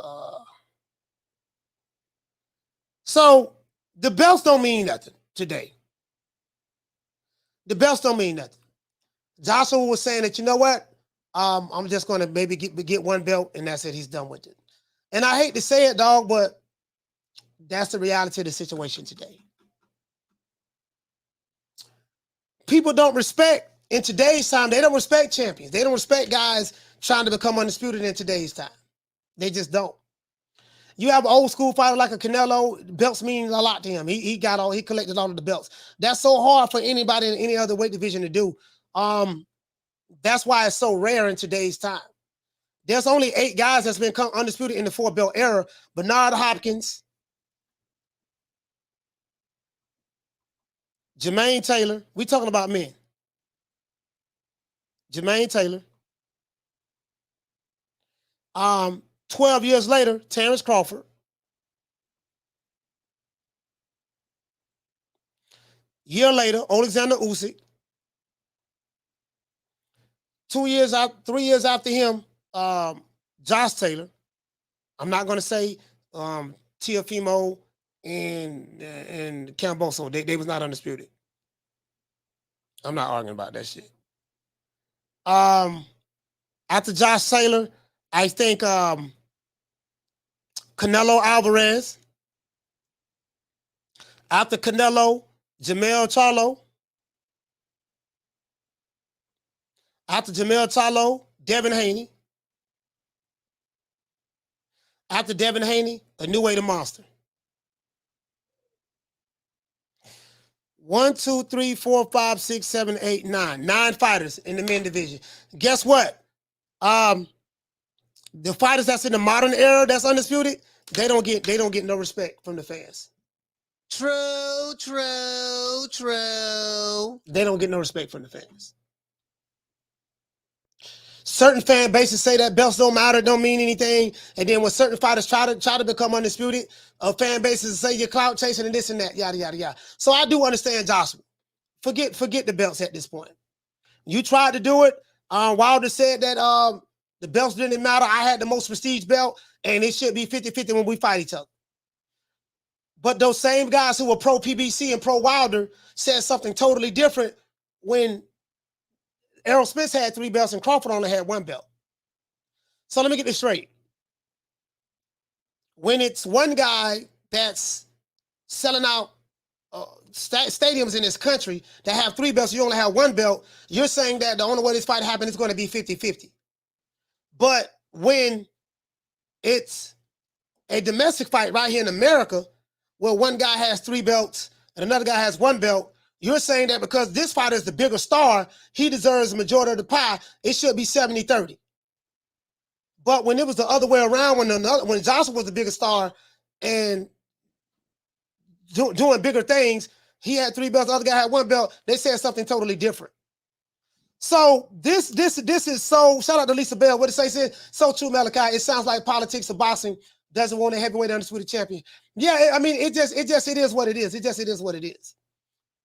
So the belts don't mean nothing today. The belts don't mean nothing. Joshua was saying that, you know what? I'm just going to maybe get 1 belt, and that's it. He's done with it. And I hate to say it, dog, but that's the reality of the situation today. People don't respect, in today's time, they don't respect champions. They don't respect guys trying to become undisputed in today's time. They just don't. You have an old school fighter like a Canelo, belts mean a lot to him. He collected all of the belts. That's so hard for anybody in any other weight division to do. That's why it's so rare in today's time. There's only 8 guys that's been undisputed in the 4-belt era. Bernard Hopkins, Jermaine Taylor. We talking about men. Jermaine Taylor. 12 years later, Terrence Crawford. Year later, Alexander Usyk. 3 years after him, Josh Taylor. I'm not going to say Teofimo and Camboso. They was not undisputed. I'm not arguing about that shit. After Josh Taylor, I think Canelo Alvarez. After Canelo, Jamel Charlo. After Jamel Charlo, Devin Haney. After Devin Haney, a new way to monster. 1, 2, 3, 4, 5, 6, 7, 8, 9. 9 fighters in the men division. Guess what? The fighters that's in the modern era that's undisputed, they don't get no respect from the fans.
True.
They don't get no respect from the fans. Certain fan bases say that belts don't matter, don't mean anything, and then when certain fighters try to become undisputed, fan bases say you're clout chasing and this and that, yada yada yada. So I do understand Joshua. Forget the belts at this point. You tried to do it. Wilder said that the belts didn't matter. I had the most prestige belt, and it should be 50-50 when we fight each other. But those same guys who were pro PBC and pro Wilder said something totally different when Errol Spence had 3 belts and Crawford only had 1 belt. So let me get this straight. When it's one guy that's selling out stadiums in this country that have 3 belts, you only have 1 belt, you're saying that the only way this fight happens is going to be 50-50. But when it's a domestic fight right here in America, where one guy has 3 belts and another guy has 1 belt, You're saying that because this fighter is the bigger star, he deserves the majority of the pie. It should be 70-30. But when it was the other way around, when Joshua was the bigger star and doing bigger things, he had 3 belts, the other guy had 1 belt, they said something totally different. So this is so, shout out to Lisa Bell, what it say, so true, Malachi. It sounds like politics of boxing doesn't want a heavyweight undisputed champion. Yeah, I mean, it is what it is. It is what it is.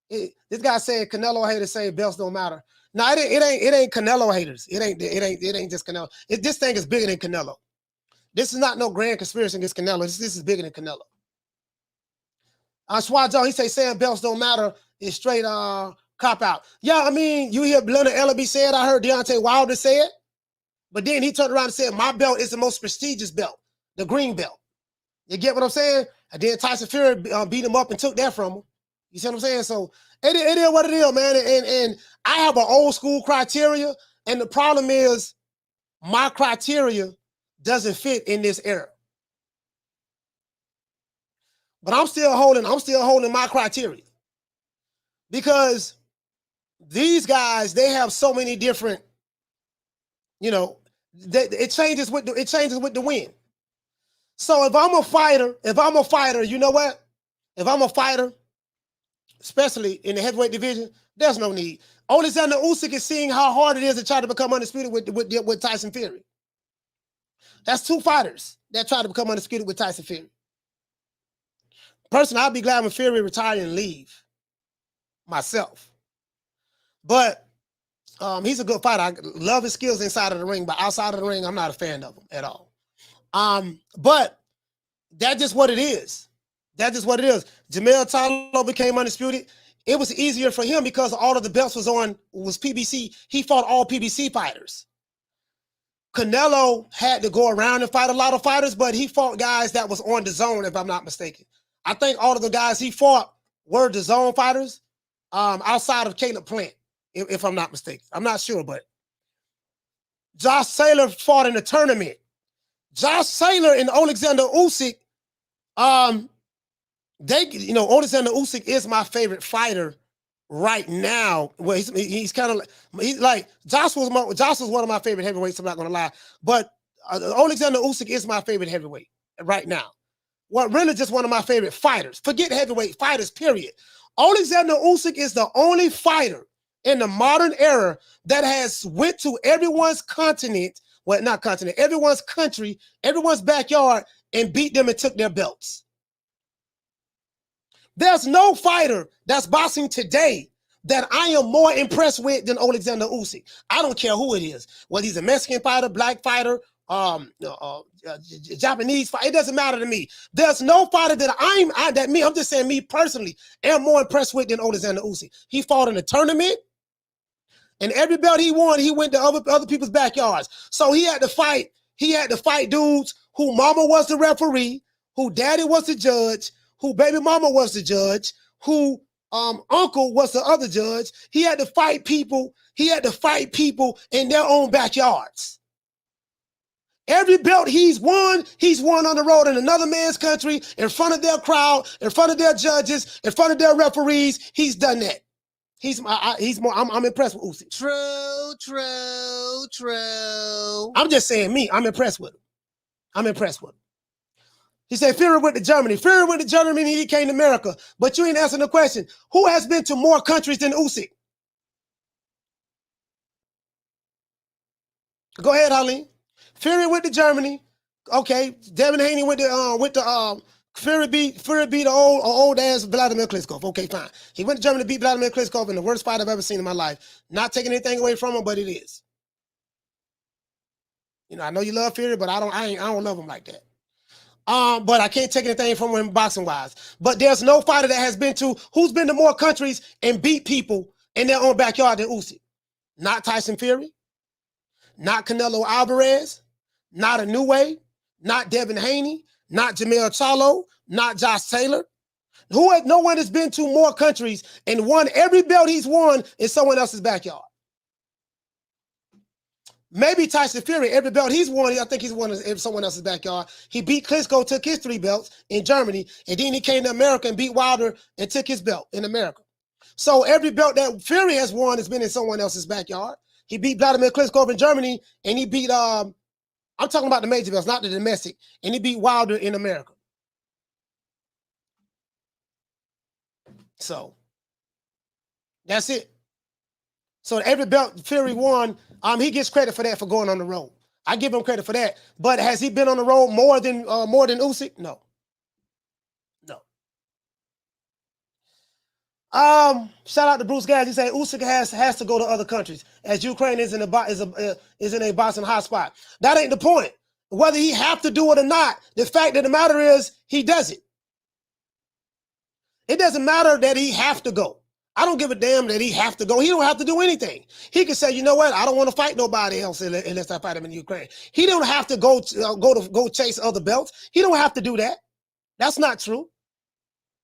This guy said Canelo haters say belts don't matter. No, it ain't Canelo haters. It ain't just Canelo. This thing is bigger than Canelo. This is not no grand conspiracy against Canelo. This is bigger than Canelo. Schwab Joe, he say saying belts don't matter is straight cop out. Yeah, I mean, you hear Leonard Ellaby say it. I heard Deontay Wilder say it. But then he turned around and said, my belt is the most prestigious belt, the green belt. You get what I'm saying? And then Tyson Fury beat him up and took that from him. You see what I'm saying? So it is what it is, man. And I have an old school criteria. And the problem is my criteria doesn't fit in this era. But I'm still holding my criteria. Because these guys, they have so many different, it changes with the win. So if I'm a fighter, you know what? If I'm a fighter, especially in the heavyweight division, there's no need. Alexander Usyk is seeing how hard it is to try to become undisputed with Tyson Fury. That's 2 fighters that try to become undisputed with Tyson Fury. Personally, I'd be glad when Fury retire and leave myself. But he's a good fighter. I love his skills inside of the ring, but outside of the ring, I'm not a fan of him at all. But that's just what it is. That's just what it is. Jamel Charlo became undisputed. It was easier for him because all of the belts was PBC. He fought all PBC fighters. Canelo had to go around and fight a lot of fighters, but he fought guys that was on the zone, if I'm not mistaken. I think all of the guys he fought were the zone fighters outside of Caleb Plant, if I'm not mistaken. I'm not sure, but Josh Taylor fought in the tournament. Josh Taylor and Alexander Usyk, Alexander Usyk is my favorite fighter right now. Well, he's kind of like Josh was one of my favorite heavyweights. I'm not gonna lie, but Alexander Usyk is my favorite heavyweight right now. What really just one of my favorite fighters. Forget heavyweight fighters, period. Alexander Usyk is the only fighter in the modern era that has went to everyone's continent. Well, not continent, everyone's country, everyone's backyard, and beat them and took their belts. There's no fighter that's boxing today that I am more impressed with than Alexander Usyk. I don't care who it is, whether he's a Mexican fighter, black fighter, Japanese fighter. It doesn't matter to me. There's no fighter that I'm just saying me personally, am more impressed with than Alexander Usyk. He fought in a tournament. And every belt he won, he went to other people's backyards. So he had to fight dudes who mama was the referee, who daddy was the judge, who baby mama was the judge, who uncle was the other judge. He had to fight people in their own backyards. Every belt he's won on the road in another man's country, in front of their crowd, in front of their judges, in front of their referees. He's done that. I'm impressed with Usyk. True. I'm just saying me. I'm impressed with him. He said Fury went to Germany. Fury went to Germany and he came to America. But you ain't answering the question. Who has been to more countries than Usyk? Go ahead, Harleen. Fury went to Germany. Okay. Devin Haney went to Fury beat the old ass Vladimir Klitschko. Okay, fine. He went to Germany to beat Vladimir Klitschko in the worst fight I've ever seen in my life. Not taking anything away from him, but it is. I know you love Fury, but I don't love him like that. But I can't take anything from him boxing wise. But there's no fighter that has been to who's been to more countries and beat people in their own backyard than Usyk. Not Tyson Fury, not Canelo Alvarez, not Inoue, not Devin Haney, not Jamel Charlo, not Josh Taylor. No one has been to more countries and won every belt he's won in someone else's backyard. Maybe Tyson Fury, every belt he's won, I think he's won in someone else's backyard. He beat Klitschko, took his 3 belts in Germany, and then he came to America and beat Wilder and took his belt in America. So every belt that Fury has won has been in someone else's backyard. He beat Vladimir Klitschko in Germany, and he beat, I'm talking about the major belts, not the domestic, and he beat Wilder in America. So that's it. So every belt Fury won, he gets credit for that for going on the road. I give him credit for that. But has he been on the road more than Usyk? No. Shout out to Bruce Gaz. He said Usyk has to go to other countries as Ukraine is in a boxing hotspot. That ain't the point. Whether he have to do it or not, the fact of the matter is he does it. It doesn't matter that he have to go. I don't give a damn that he have to go. He don't have to do anything. He can say, you know what? I don't want to fight nobody else unless I fight him in Ukraine. He don't have to go chase other belts. He don't have to do that. That's not true.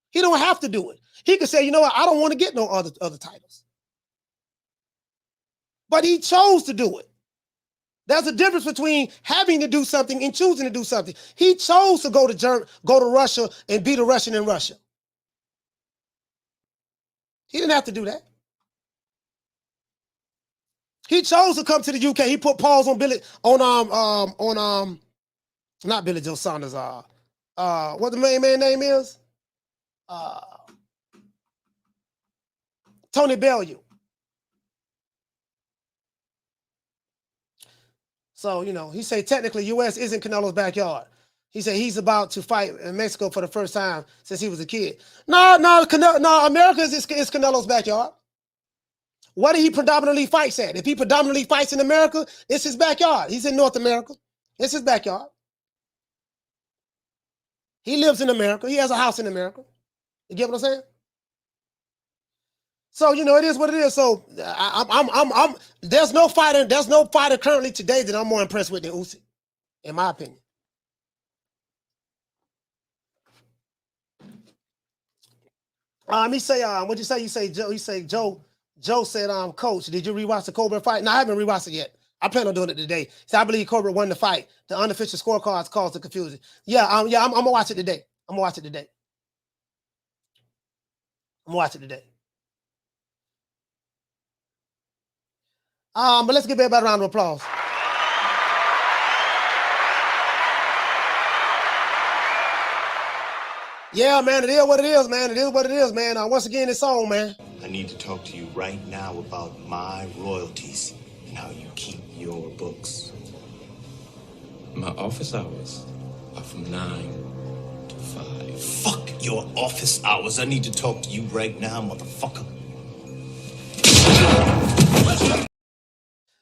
He don't have to do it. He could say, you know what? I don't want to get no other titles. But he chose to do it. There's a difference between having to do something and choosing to do something. He chose to go to Russia and beat a Russian in Russia. He didn't have to do that. He chose to come to the UK. He put pause on not Billy Joe Saunders. What the main man name is? Tony Bellew. So, you know, he said technically U.S. isn't Canelo's backyard. He said he's about to fight in Mexico for the first time since he was a kid. No, America is Canelo's backyard. What did he predominantly fights at? If he predominantly fights in America, it's his backyard. He's in North America. It's his backyard. He lives in America. He has a house in America. You get what I'm saying? So, you know, it is what it is. So there's no fighter currently today that I'm more impressed with than Usyk, in my opinion. He say, what'd you say? You say Joe. He say Joe said, Coach, did you rewatch the Cobra fight? No, I haven't rewatched it yet. I plan on doing it today. So I believe Cobra won the fight. The unofficial scorecards caused the confusion. I'm gonna watch it today. I'm gonna watch it today. But let's give everybody a round of applause. Yeah, man, it is what it is, man. It is what it is, man. Once again, it's on, man.
I need to talk to you right now about my royalties and how you keep your books.
My office hours are from 9 to 5.
Fuck your office hours. I need to talk to you right now, motherfucker.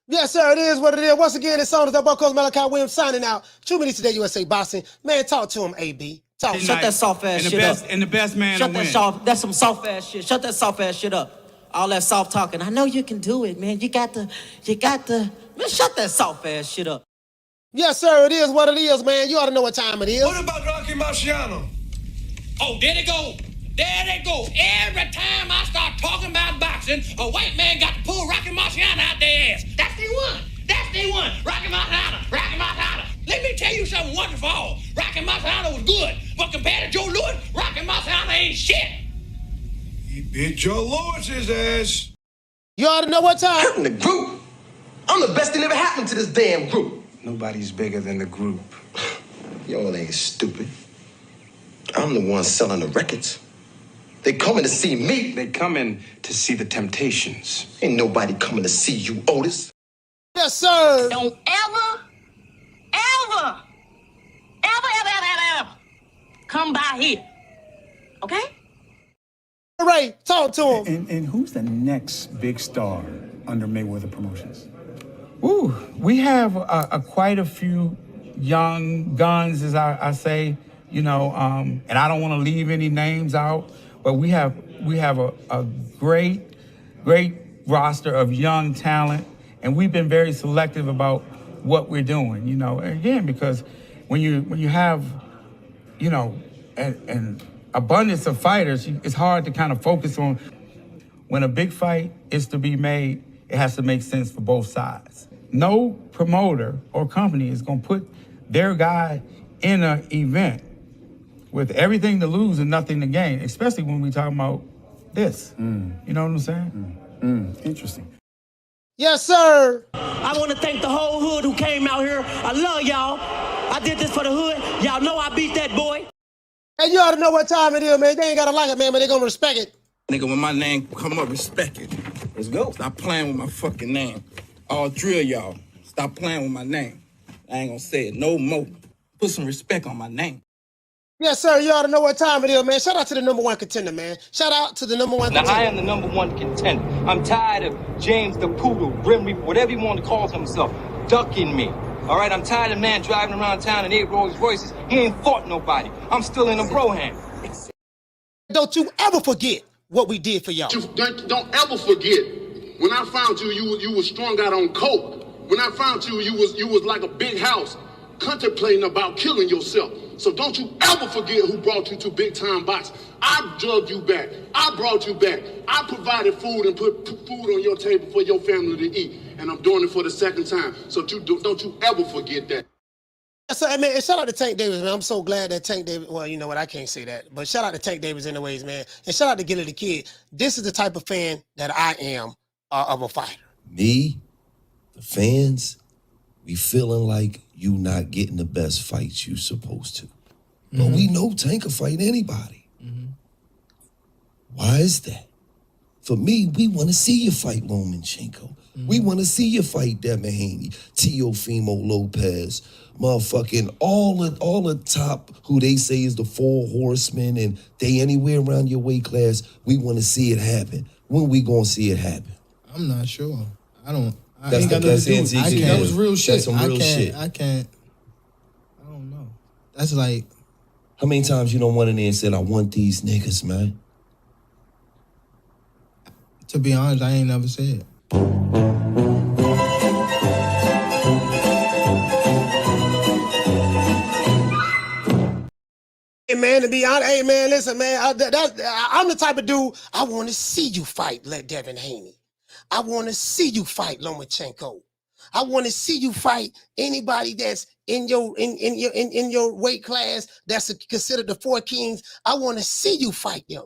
Yes, sir, it is what it is. Once again, it's on. It's that boy Coach Malachi Williams signing out. 2 minutes today, USA Boxing. Man, talk to him, AB. Talk.
Shut that soft ass shit up.
And the best man
Shut
to
that
win.
soft. That's some soft ass shit. Shut that soft ass shit up. All that soft talking. I know you can do it, man. You got the. Man, shut that soft ass shit up.
Yes, sir, it is what it is, man. You ought to know what time it is.
What about Rocky Marciano?
Oh, there they go. There they go. Every time I start talking about boxing, a white man got to pull Rocky Marciano out their ass. That's the one. That's the one. Rocky Marciano. Rocky Marciano. Let me tell you something wonderful. Rocky Marciano was good, but compared to Joe Louis, Rocky Marciano ain't shit.
He beat Joe Louis's ass.
You ought to know what time.
I'm the group. I'm the best thing ever happened to this damn group.
Nobody's bigger than the group.
Y'all ain't stupid. I'm the one selling the records. They coming to see me.
They coming to see the Temptations.
Ain't nobody coming to see you, Otis.
Yes, sir.
Don't ever come by here. Okay?
Ray, talk to him.
And who's the next big star under Mayweather Promotions? Ooh, we have quite a few young guns, as I say, you know, and I don't want to leave any names out, but we have a great roster of young talent, and we've been very selective about what we're doing, you know, again, because when you have, you know, an abundance of fighters, it's hard to kind of focus on. When a big fight is to be made, it has to make sense for both sides. No promoter or company is going to put their guy in an event with everything to lose and nothing to gain, especially when we talk about this. You know what I'm saying? Interesting.
Yes, sir.
I want to thank the whole hood who came out here. I love y'all. I did this for the hood. Y'all know I beat that boy.
And you ought to know what time it is, man. They ain't got to like it, man, but they going to respect it.
Nigga, when my name come up, respect it. Let's go. Stop playing with my fucking name. All three of y'all, stop playing with my name. I ain't gonna say it no more. Put some respect on my name.
Yes, sir. You ought to know what time it is, man. Shout out to the #1 contender, man. Shout out to the #1 contender.
Now, I am the #1 contender. I'm tired of James the Poodle, Grim Reaper, whatever you want to call himself, ducking me. All right, I'm tired of man driving around town in 8 Rolls Royces. He ain't fought nobody. I'm still in a bro hand.
Don't you ever forget what we did for y'all.
Don't ever forget, when I found you, you was strung out on coke. When I found you, you was like a big house, contemplating about killing yourself. So don't you ever forget who brought you to Big Time Box. I drugged you back. I brought you back. I provided food and put food on your table for your family to eat. And I'm doing it for the second time. So don't you ever forget that.
So, man, and shout out to Tank Davis, man. I'm so glad that Tank Davis, well, you know what, I can't say that. But shout out to Tank Davis anyways, man. And shout out to Gilly the Kid. This is the type of fan that I am of a fighter.
Me, the fans, we feeling like you not getting the best fights you supposed to. But we know Tank can fight anybody. Why is that? For me, we want to see you fight Lomachenko. We want to see you fight Devin Haney, Teofimo Lopez, motherfucking all the top who they say is the 4 horsemen, and they anywhere around your weight class. We want to see it happen. When we gonna see it happen?
I'm not sure. I don't. I
That's
ain't got
the
nothing
best
to do.
NTG.
That was real shit.
That's some real shit.
I can't. I don't know. That's like.
How many times you don't went in there and said, I want these niggas, man?
To be honest, I ain't never said.
Hey, man, to be honest, hey, man, listen, man, I'm the type of dude, I want to see you fight Devin Haney. I want to see you fight Lomachenko. I want to see you fight anybody that's in your weight class that's considered the 4 kings. I want to see you fight them.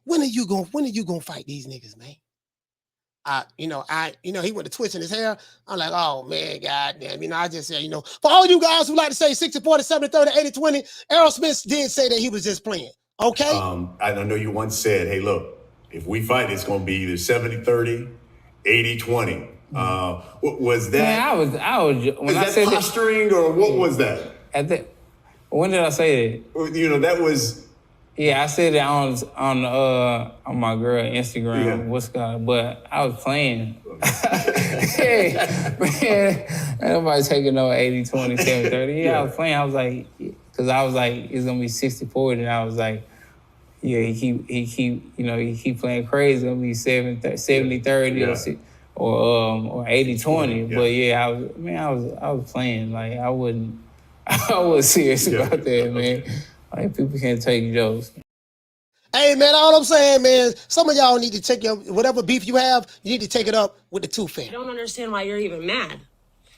When are you gonna fight these niggas, man? He went to twitching his hair. I'm like, oh man, goddamn. I just said, for all you guys who like to say 60-40, 70-30, 80-20, Errol Smith did say that he was just playing. Okay.
I know you once said, hey, look, if we fight, it's gonna be either 70-30, 80-20. Was that?
Man, I was. When
I said posturing, or what was that?
When did I say that?
That was.
Yeah, I said it on my girl Instagram. Yeah. What's going? But I was playing. Hey, man, nobody taking no 80-20, 70-30. Yeah, I was playing. I was like, because I was like, it's gonna be 60-40, and I was like, yeah, he keep playing crazy. It's gonna be 70-30 or 80-20. But yeah, I was playing. Like I wasn't serious about that, man. Like, people can't take jokes.
Hey, man, all I'm saying, man, some of y'all need to take whatever beef you have, you need to take it up with the Tooth Fairy.
I don't understand why you're even mad.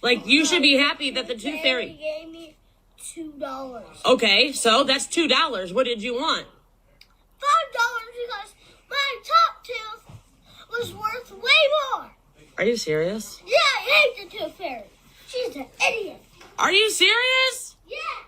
Like, you should be happy that the Tooth Fairy
gave me $2.
Okay, so that's $2. What did you want?
$5 because my top tooth was worth way more.
Are you serious?
Yeah, I hate the Tooth Fairy. She's an idiot.
Are you serious?
Yeah.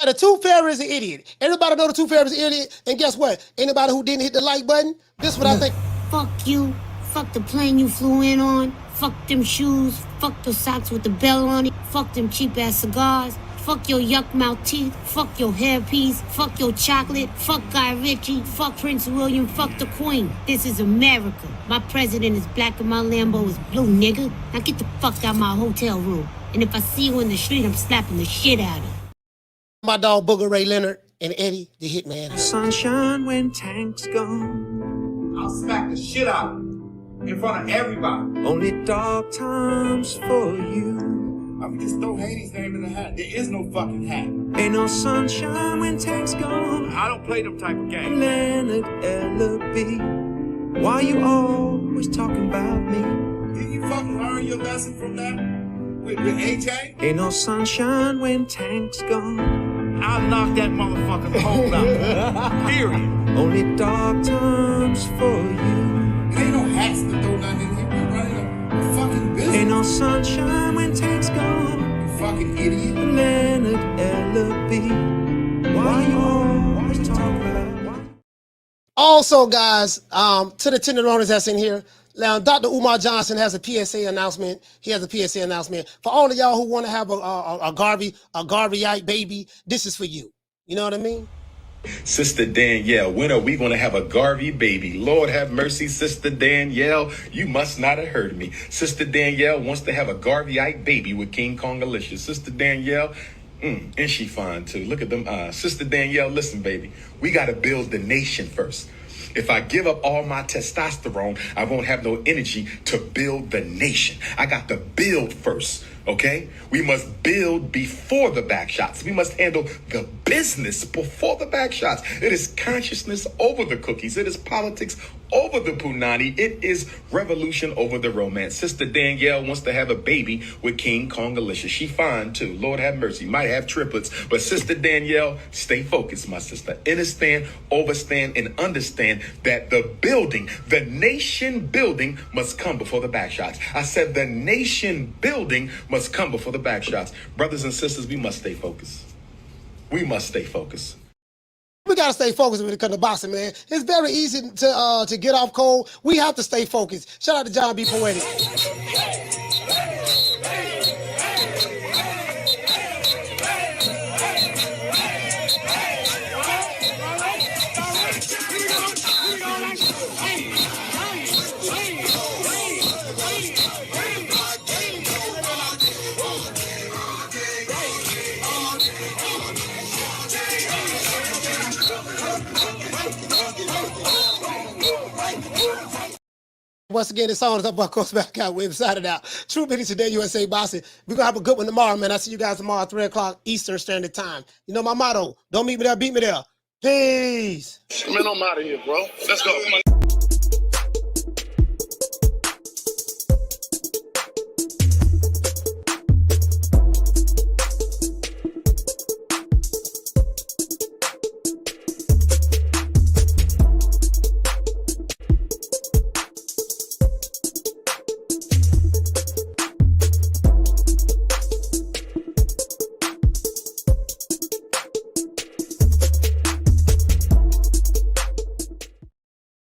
The Tooth Fairy is an idiot. Everybody know the Tooth Fairy is an idiot. And guess what? Anybody who didn't hit the like button, this is what I think.
Fuck you. Fuck the plane you flew in on. Fuck them shoes. Fuck the socks with the bell on it. Fuck them cheap ass cigars. Fuck your yuck mouth teeth. Fuck your hairpiece. Fuck your chocolate. Fuck Guy Ritchie. Fuck Prince William. Fuck the Queen. This is America. My president is black and my Lambo is blue, nigga. Now get the fuck out my hotel room. And if I see you in the street, I'm slapping the shit out of you.
My dog Booger Ray Leonard and Eddie, the Hitman.
Sunshine when Tank's gone.
I'll smack the shit out of him in front of everybody.
Only dark times for you.
I mean, just throw Haney's name in the hat. There is no fucking hat.
Ain't no sunshine when Tank's gone.
I don't play them type of games.
Leonard Ellaby. Why you always talking about me?
Didn't you fucking learn your lesson from that? With AJ?
Ain't no sunshine when Tank's gone.
I'll knock that motherfucking hole out. Period.
Only dark times comes for you.
It ain't no hats to throw nothing in here. We're running a fucking business.
Ain't no sunshine when tank's gone.
You fucking idiot.
Leonard L.B. Why you always talk about?
Also, guys, to the tenderonis that's in here, now Dr. Umar Johnson has a PSA announcement. He has a PSA announcement for all of y'all who want to have a Garveyite baby. This is for you. You know what I mean?
Sister Danielle, when are we going to have a Garvey baby? Lord have mercy, Sister Danielle. You must not have heard me. Sister Danielle wants to have a Garveyite baby with King Kong Alicia. Sister Danielle, and she fine too. Look at them eyes. Sister Danielle, listen, baby. We got to build the nation first. If I give up all my testosterone, I won't have no energy to build the nation. I got to build first, okay? We must build before the back shots. We must handle the business before the back shots. It is consciousness over the cookies. It is politics over the punani. It is revolution over the romance. Sister Danielle wants to have a baby with King Kong Alicia. She fine too. Lord have mercy. Might have triplets. But Sister Danielle, stay focused, my sister. Understand, overstand, and understand that the building, the nation building must come before the back shots. I said the nation building must come before the back shots. Brothers and sisters, we must stay focused. We must stay focused.
We got to stay focused when it comes to boxing, man. It's very easy to get off cold. We have to stay focused. Shout out to John B. Poetic. Once again, this song is up by Coast Back Out. We're excited out. True Bitty Today, USA Boxing. We're going to have a good one tomorrow, man. I'll see you guys tomorrow at 3 o'clock Eastern Standard Time. You know my motto. Don't meet me there, beat me there. Peace.
Man, I'm out of here, bro. Let's go.